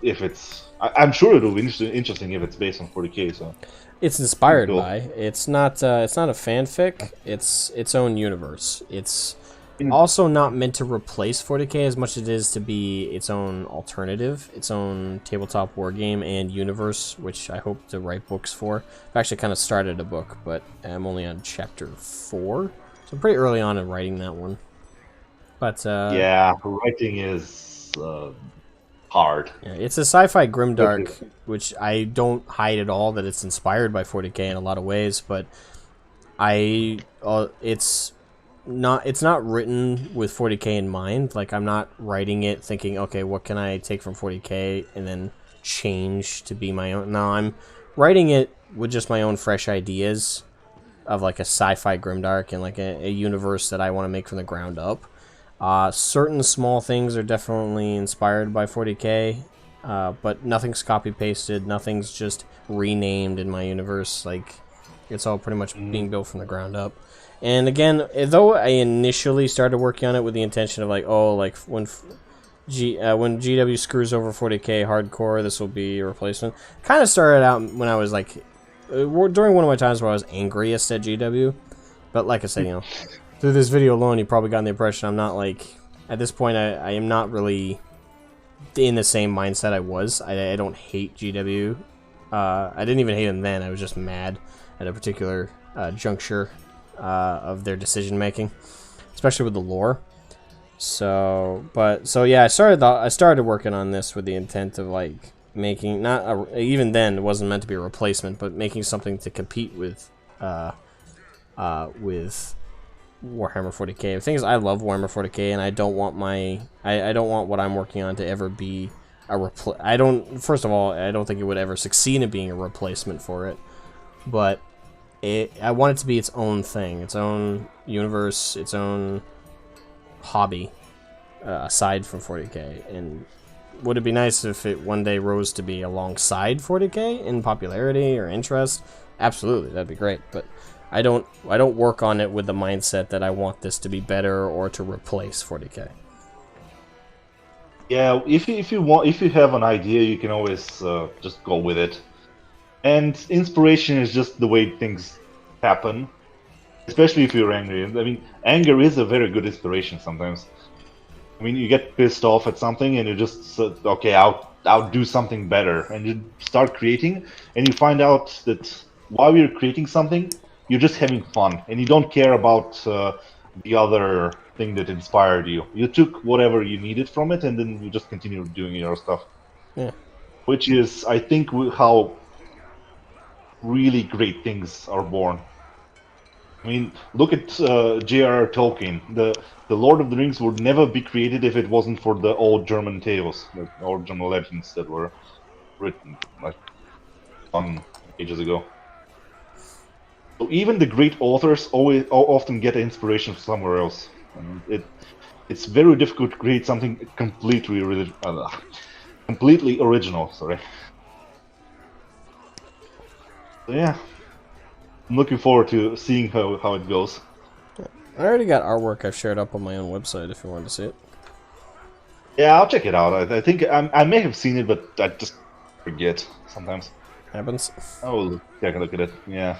If it's, I'm sure it'll be interesting if it's based on 40k. So it's inspired by. It's not a fanfic. It's its own universe. It's also not meant to replace 40k as much as it is to be its own alternative, its own tabletop wargame and universe, which I hope to write books for. I've actually kind of started a book, but I'm only on chapter 4, so I'm pretty early on in writing that one. But yeah, writing is hard. Yeah, it's a sci-fi grimdark, which I don't hide at all that it's inspired by 40k in a lot of ways, but it's not written with 40k in mind. Like, I'm not writing it thinking, okay, what can I take from 40k and then change to be my own. No, I'm writing it with just my own fresh ideas of like a sci-fi grimdark and like a universe that I want to make from the ground up. Certain small things are definitely inspired by 40k, but nothing's copy-pasted, nothing's just renamed in my universe. Like, it's all pretty much being built from the ground up. And again, though I initially started working on it with the intention of like, oh, like when when GW screws over 40k hardcore, this will be a replacement. Kind of started out when I was like, during one of my times where I was angriest at GW. But like I said, you know, through this video alone, you probably gotten the impression I'm not like, at this point, I am not really in the same mindset I was. I don't hate GW. I didn't even hate them then. I was just mad at a particular juncture of their decision making, especially with the lore. So yeah, I started working on this with the intent of like making even then it wasn't meant to be a replacement, but making something to compete with Warhammer 40k. The thing is, I love Warhammer 40k, and I don't want I don't want what I'm working on to ever be a first of all, I don't think it would ever succeed in being a replacement for it, but I want it to be its own thing, its own universe, its own hobby, aside from 40k. And would it be nice if it one day rose to be alongside 40k in popularity or interest? Absolutely, that'd be great. But I don't work on it with the mindset that I want this to be better or to replace 40k. Yeah, if you have an idea, you can always just go with it. And inspiration is just the way things happen, especially if you're angry. I mean, anger is a very good inspiration sometimes. I mean, you get pissed off at something and you just okay, I'll do something better, and you start creating, and you find out that while you're creating something, you're just having fun, and you don't care about the other thing that inspired you. You took whatever you needed from it, and then you just continue doing your stuff. Yeah. Which is, I think, how really great things are born. I mean, look at J.R.R. Tolkien. The Lord of the Rings would never be created if it wasn't for the old German tales, the old German legends that were written like ages ago. So even the great authors often get inspiration from somewhere else. And it's very difficult to create something completely original. Sorry. So yeah, I'm looking forward to seeing how it goes. I already got artwork I've shared up on my own website if you want to see it. Yeah, I'll check it out. I think I may have seen it, but I just forget sometimes. Happens. I will take a look at it. Yeah.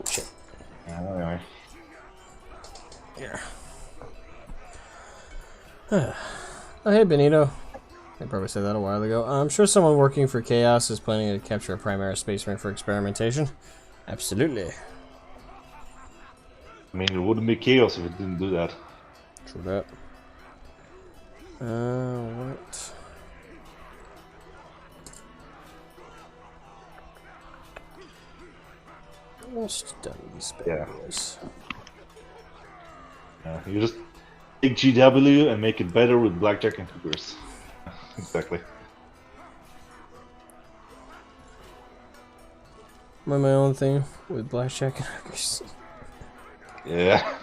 Shit. Anyway. Yeah. Oh, hey, Benito. I probably said that a while ago. I'm sure someone working for Chaos is planning to capture a Primaris space marine for experimentation. Absolutely. I mean, it wouldn't be Chaos if it didn't do that. True that. What? Almost done these bad boys. You just take GW and make it better with Blackjack and Cougars. Exactly. Am I my own thing with Blackjack and Hookers? Yeah.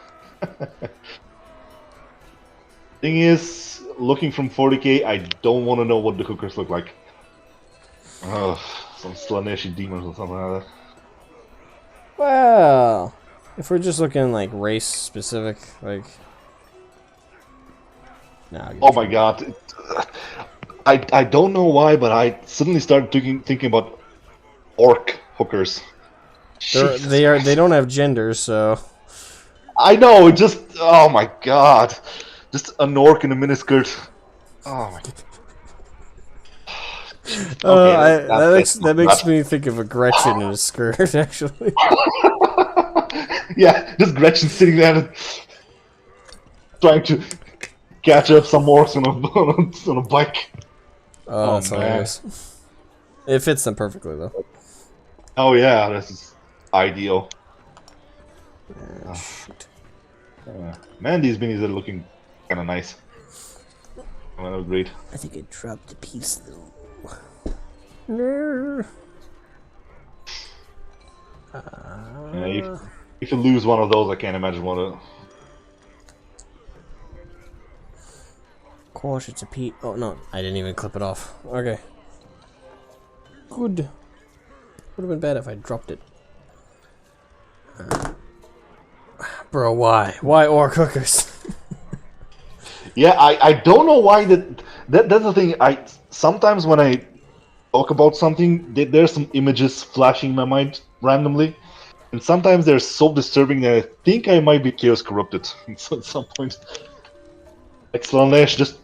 Thing is, looking from 40k, I don't want to know what the hookers look like. Oh, some Slaaneshi demons or something like that. Well, if we're just looking like race specific, like. Nah, oh my god. I don't know why, but I suddenly started thinking about orc hookers. They don't have gender, so. I know, just oh my god, just an orc in a miniskirt. Oh my. Okay, that makes me think of a Gretchen in a skirt, actually. Yeah, just Gretchen sitting there and trying to catch up some orcs on a bike. Oh, that's hilarious. It fits them perfectly, though. Oh yeah, this is ideal. Shoot. Man, these minis are looking kind of nice. Oh, great. I think I dropped a piece, though. No. If you lose one of those, I can't imagine what Of course, it's a piece. Oh, no. I didn't even clip it off. Okay. Good. Would have been bad if I dropped it. Bro, why? Why orc hookers? Yeah, I don't know why that's the thing. I sometimes when I talk about something, there's some images flashing in my mind randomly, and sometimes they're so disturbing that I think I might be chaos corrupted so at some point. Like Slaanesh just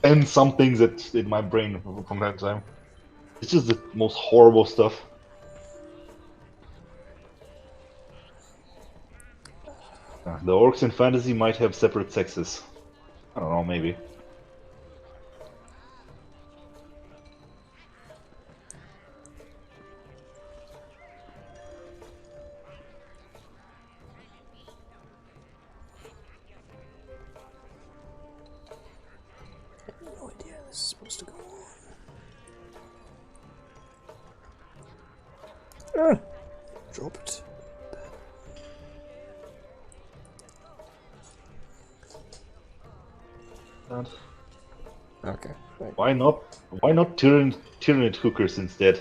ends some things that in my brain from that time. It's just the most horrible stuff. The orcs in fantasy might have separate sexes. I don't know, maybe. No idea how this is supposed to go on. Drop it. Okay. Right. Why not? Why not Tyranid hookers instead?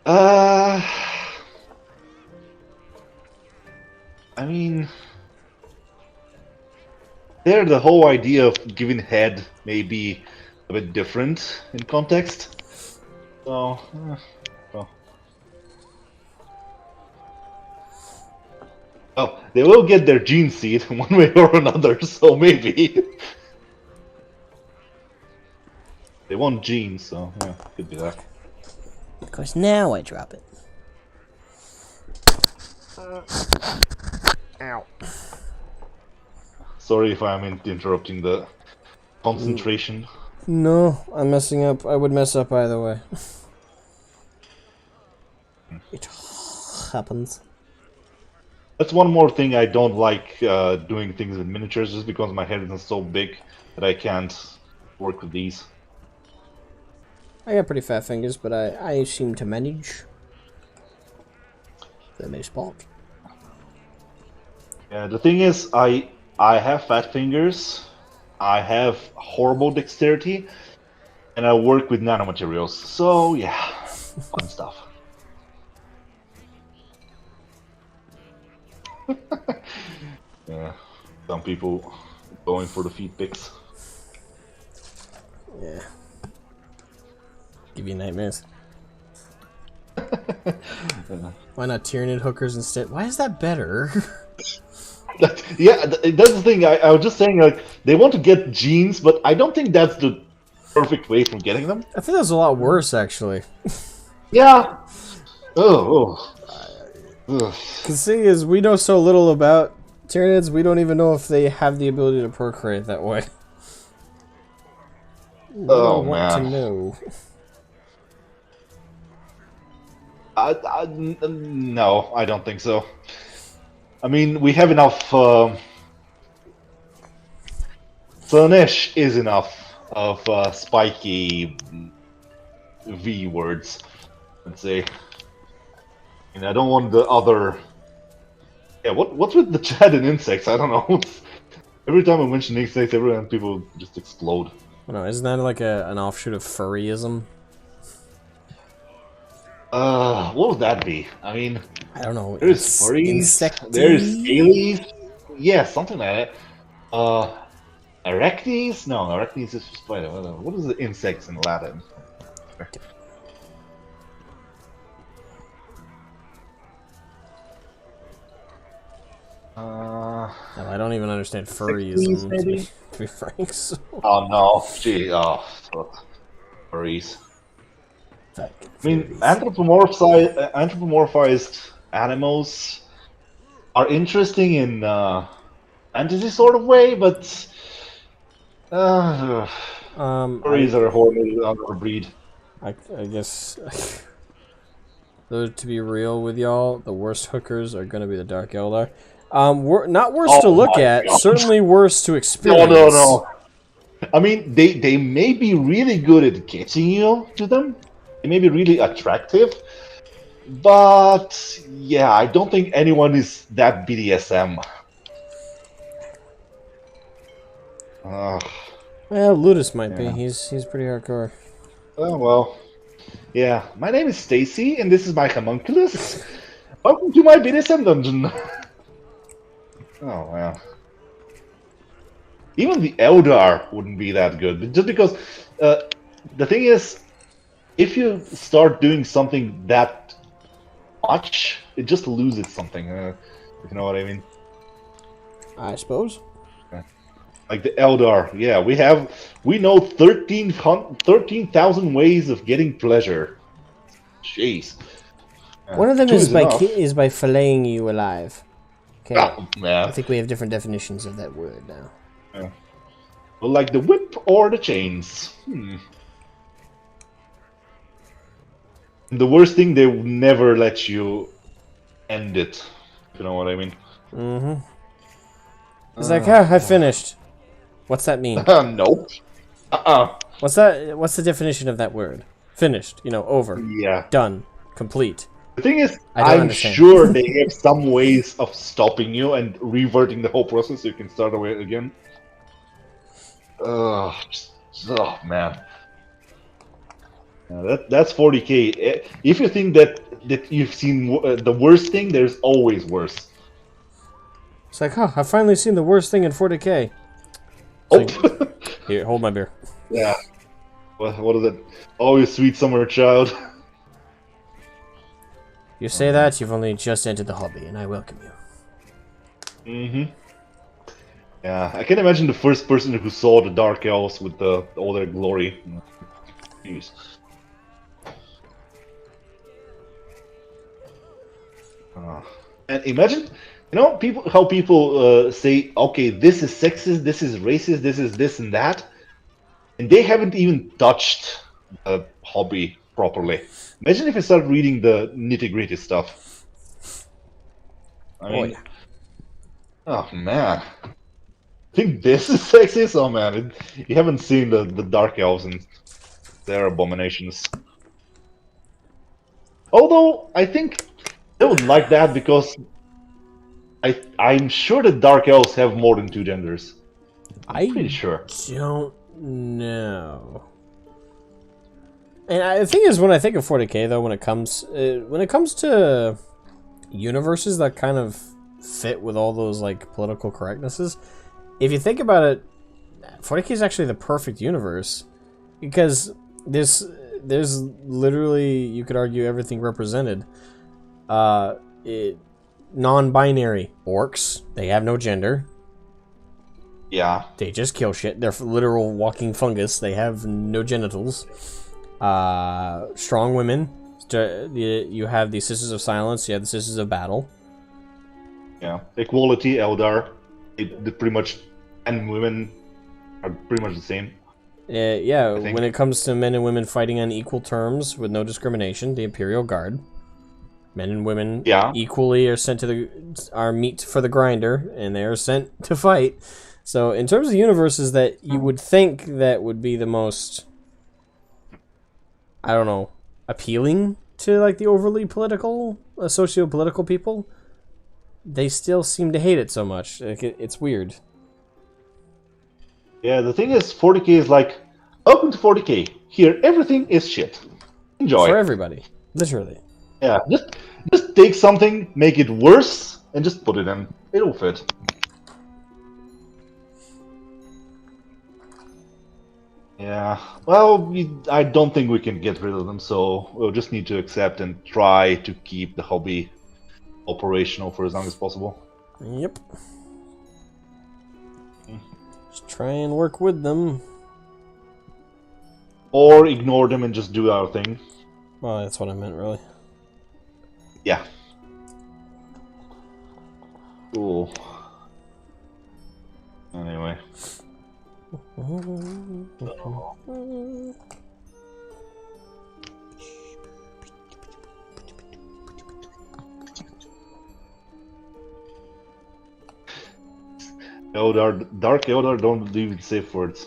I mean, there the whole idea of giving head may be a bit different in context. So, well. Oh, they will get their gene seed one way or another, so maybe. They want genes, so yeah, could be that. Of course, now I drop it. Ow. Sorry if I'm interrupting the concentration. No, I'm messing up. I would mess up either way. It happens. That's one more thing I don't like doing things with miniatures, just because my head isn't so big that I can't work with these. I got pretty fat fingers, but I seem to manage the most part. Yeah, the thing is, I have fat fingers, I have horrible dexterity, and I work with nanomaterials. So yeah, fun stuff. Yeah, some people going for the feet pics. Yeah. Give you nightmares. Why not Tyranid hookers instead? Why is that better? Yeah, that's the thing. I was just saying, like, they want to get genes, but I don't think that's the perfect way from getting them. I think that's a lot worse, actually. Yeah. Oh. Because the thing is, we know so little about Tyranids, we don't even know if they have the ability to procreate that way. Oh, I want to man. know. No, I don't think so. I mean, we have enough. Slaanesh is enough of spiky V words, let's say. And I don't want the other. Yeah, what's with the chat and insects? I don't know. Every time I mention insects, people just explode. I don't know, isn't that like an offshoot of furryism? What would that be? I mean, I don't know. there's furries, there's scalies, yeah, something like that. Arachnes? No, arachnes is spider. What is the insects in Latin? No, I don't even understand furryism, to be frank. So. Oh no, gee, furries. I mean, anthropomorphized animals are interesting in fantasy sort of way, but furries are a horrible other breed. I guess, though, to be real with y'all, the worst hookers are going to be the Dark Eldar. Not worse to look at, God. certainly worse to experience. No. I mean, they may be really good at getting you to them. They may be really attractive, but yeah, I don't think anyone is that BDSM. Well, Ludus might be. He's pretty hardcore. Oh well. Yeah, my name is Stacy, and this is my homunculus. Welcome to my BDSM dungeon. Oh man. Even the Eldar wouldn't be that good, but just because the thing is, if you start doing something that much, it just loses something. If you know what I mean? I suppose. Like the Eldar, yeah, we know 13,000 ways of getting pleasure. Jeez. One of them Two is by enough. filleting you alive. Okay. Oh, I man. think we have different definitions of that word now. Yeah. Well, like the whip or the chains. The worst thing, they would never let you end it. If you know what I mean? Mm-hmm. He's like, ah, I finished. What's that mean? Nope. What's that? What's the definition of that word? Finished. You know, over. Yeah. Done. Complete. The thing is, I don't I'm understand. sure they have some ways of stopping you and reverting the whole process so you can start away again. Oh man. That's 40k. If you think that you've seen the worst thing, there's always worse. It's like, huh, I've finally seen the worst thing in 40k. Oh. Here, hold my beer. Yeah. What is it? Oh, you sweet summer child. You say that, you've only just entered the hobby, and I welcome you. Mm-hmm. Yeah, I can imagine the first person who saw the Dark Elves with all their glory. Jeez. And imagine, how people say, okay, this is sexist, this is racist, this is this and that, and they haven't even touched the hobby properly. Imagine if you start reading the nitty-gritty stuff. I mean, oh man. I think this is sexist? Oh man, you haven't seen the Dark Elves and their abominations. Although, I think they would like that because I'm sure the Dark Elves have more than 2 genders. I'm pretty sure. Don't know. And the thing is, when I think of 40k, though, when it comes to universes that kind of fit with all those like political correctnesses, if you think about it, 40k is actually the perfect universe because there's literally, you could argue, everything represented. Non-binary orcs, they have no gender. Yeah. They just kill shit. They're literal walking fungus. They have no genitals. Strong women. You have the Sisters of Silence. You have the Sisters of Battle. Yeah. Equality, Eldar. Pretty much, and women are pretty much the same. Yeah, when it comes to men and women fighting on equal terms with no discrimination, the Imperial Guard. Men and women equally are sent to are meat for the grinder, and they are sent to fight. So, in terms of universes that you would think that would be the most, I don't know, appealing to like the overly political, socio-political people, they still seem to hate it so much. Like, it's weird. Yeah, the thing is, 40k is like, welcome to 40k. Here, everything is shit. Enjoy. For everybody, literally. Yeah, just take something, make it worse, and just put it in. It'll fit. Yeah, well, I don't think we can get rid of them, so we'll just need to accept and try to keep the hobby operational for as long as possible. Yep. Just try and work with them. Or ignore them and just do our thing. Well, that's what I meant, really. Yeah. Cool. Anyway. Dark Eldar don't even safe words.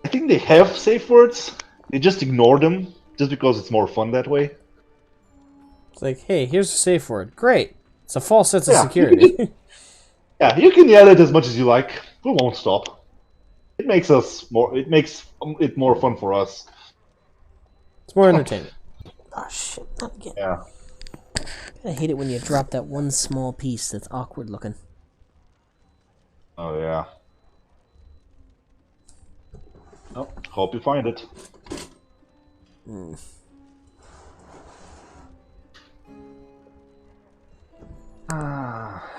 I think they have safe words. They just ignore them, just because it's more fun that way. It's like, hey, here's a safe word. Great. It's a false sense of security. Yeah, you can yell it as much as you like. We won't stop. It makes us more. It makes it more fun for us. It's more entertainment. Oh shit! Not again. Yeah. I hate it when you drop that one small piece that's awkward looking. Oh yeah. Oh, hope you find it. Ah.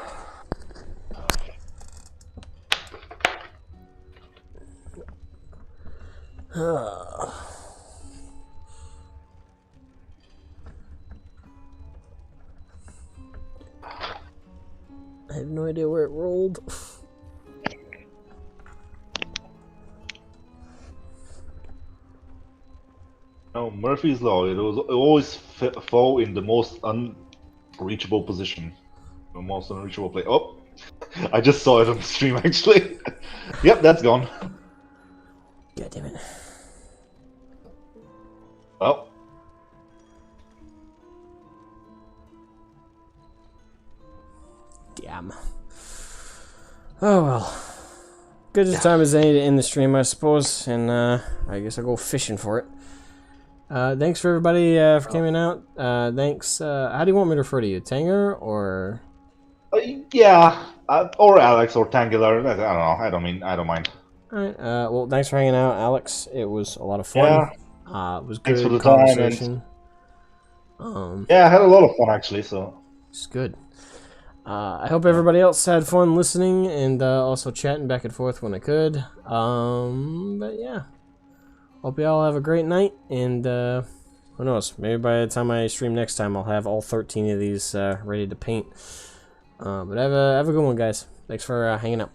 I have no idea where it rolled. No, Murphy's Law. It was always fall in the most unreachable position, the most unreachable place. Oh, I just saw it on the stream actually. Yep, that's gone. God damn it. Oh, Damn. Oh well. Good as time as any to end the stream, I suppose, and I guess I'll go fishing for it. Thanks for everybody for coming out. Thanks. How do you want me to refer to you? Tanger or? yeah, or Alex or Tangular. I don't know. I don't mind. Alright, well, thanks for hanging out, Alex. It was a lot of fun. Yeah. It was Thanks good for the time, conversation. Yeah, I had a lot of fun actually. So It's good. I hope everybody else had fun listening and also chatting back and forth when I could. But yeah. Hope y'all have a great night, and who knows, maybe by the time I stream next time I'll have all 13 of these ready to paint. But have a good one, guys. Thanks for hanging out.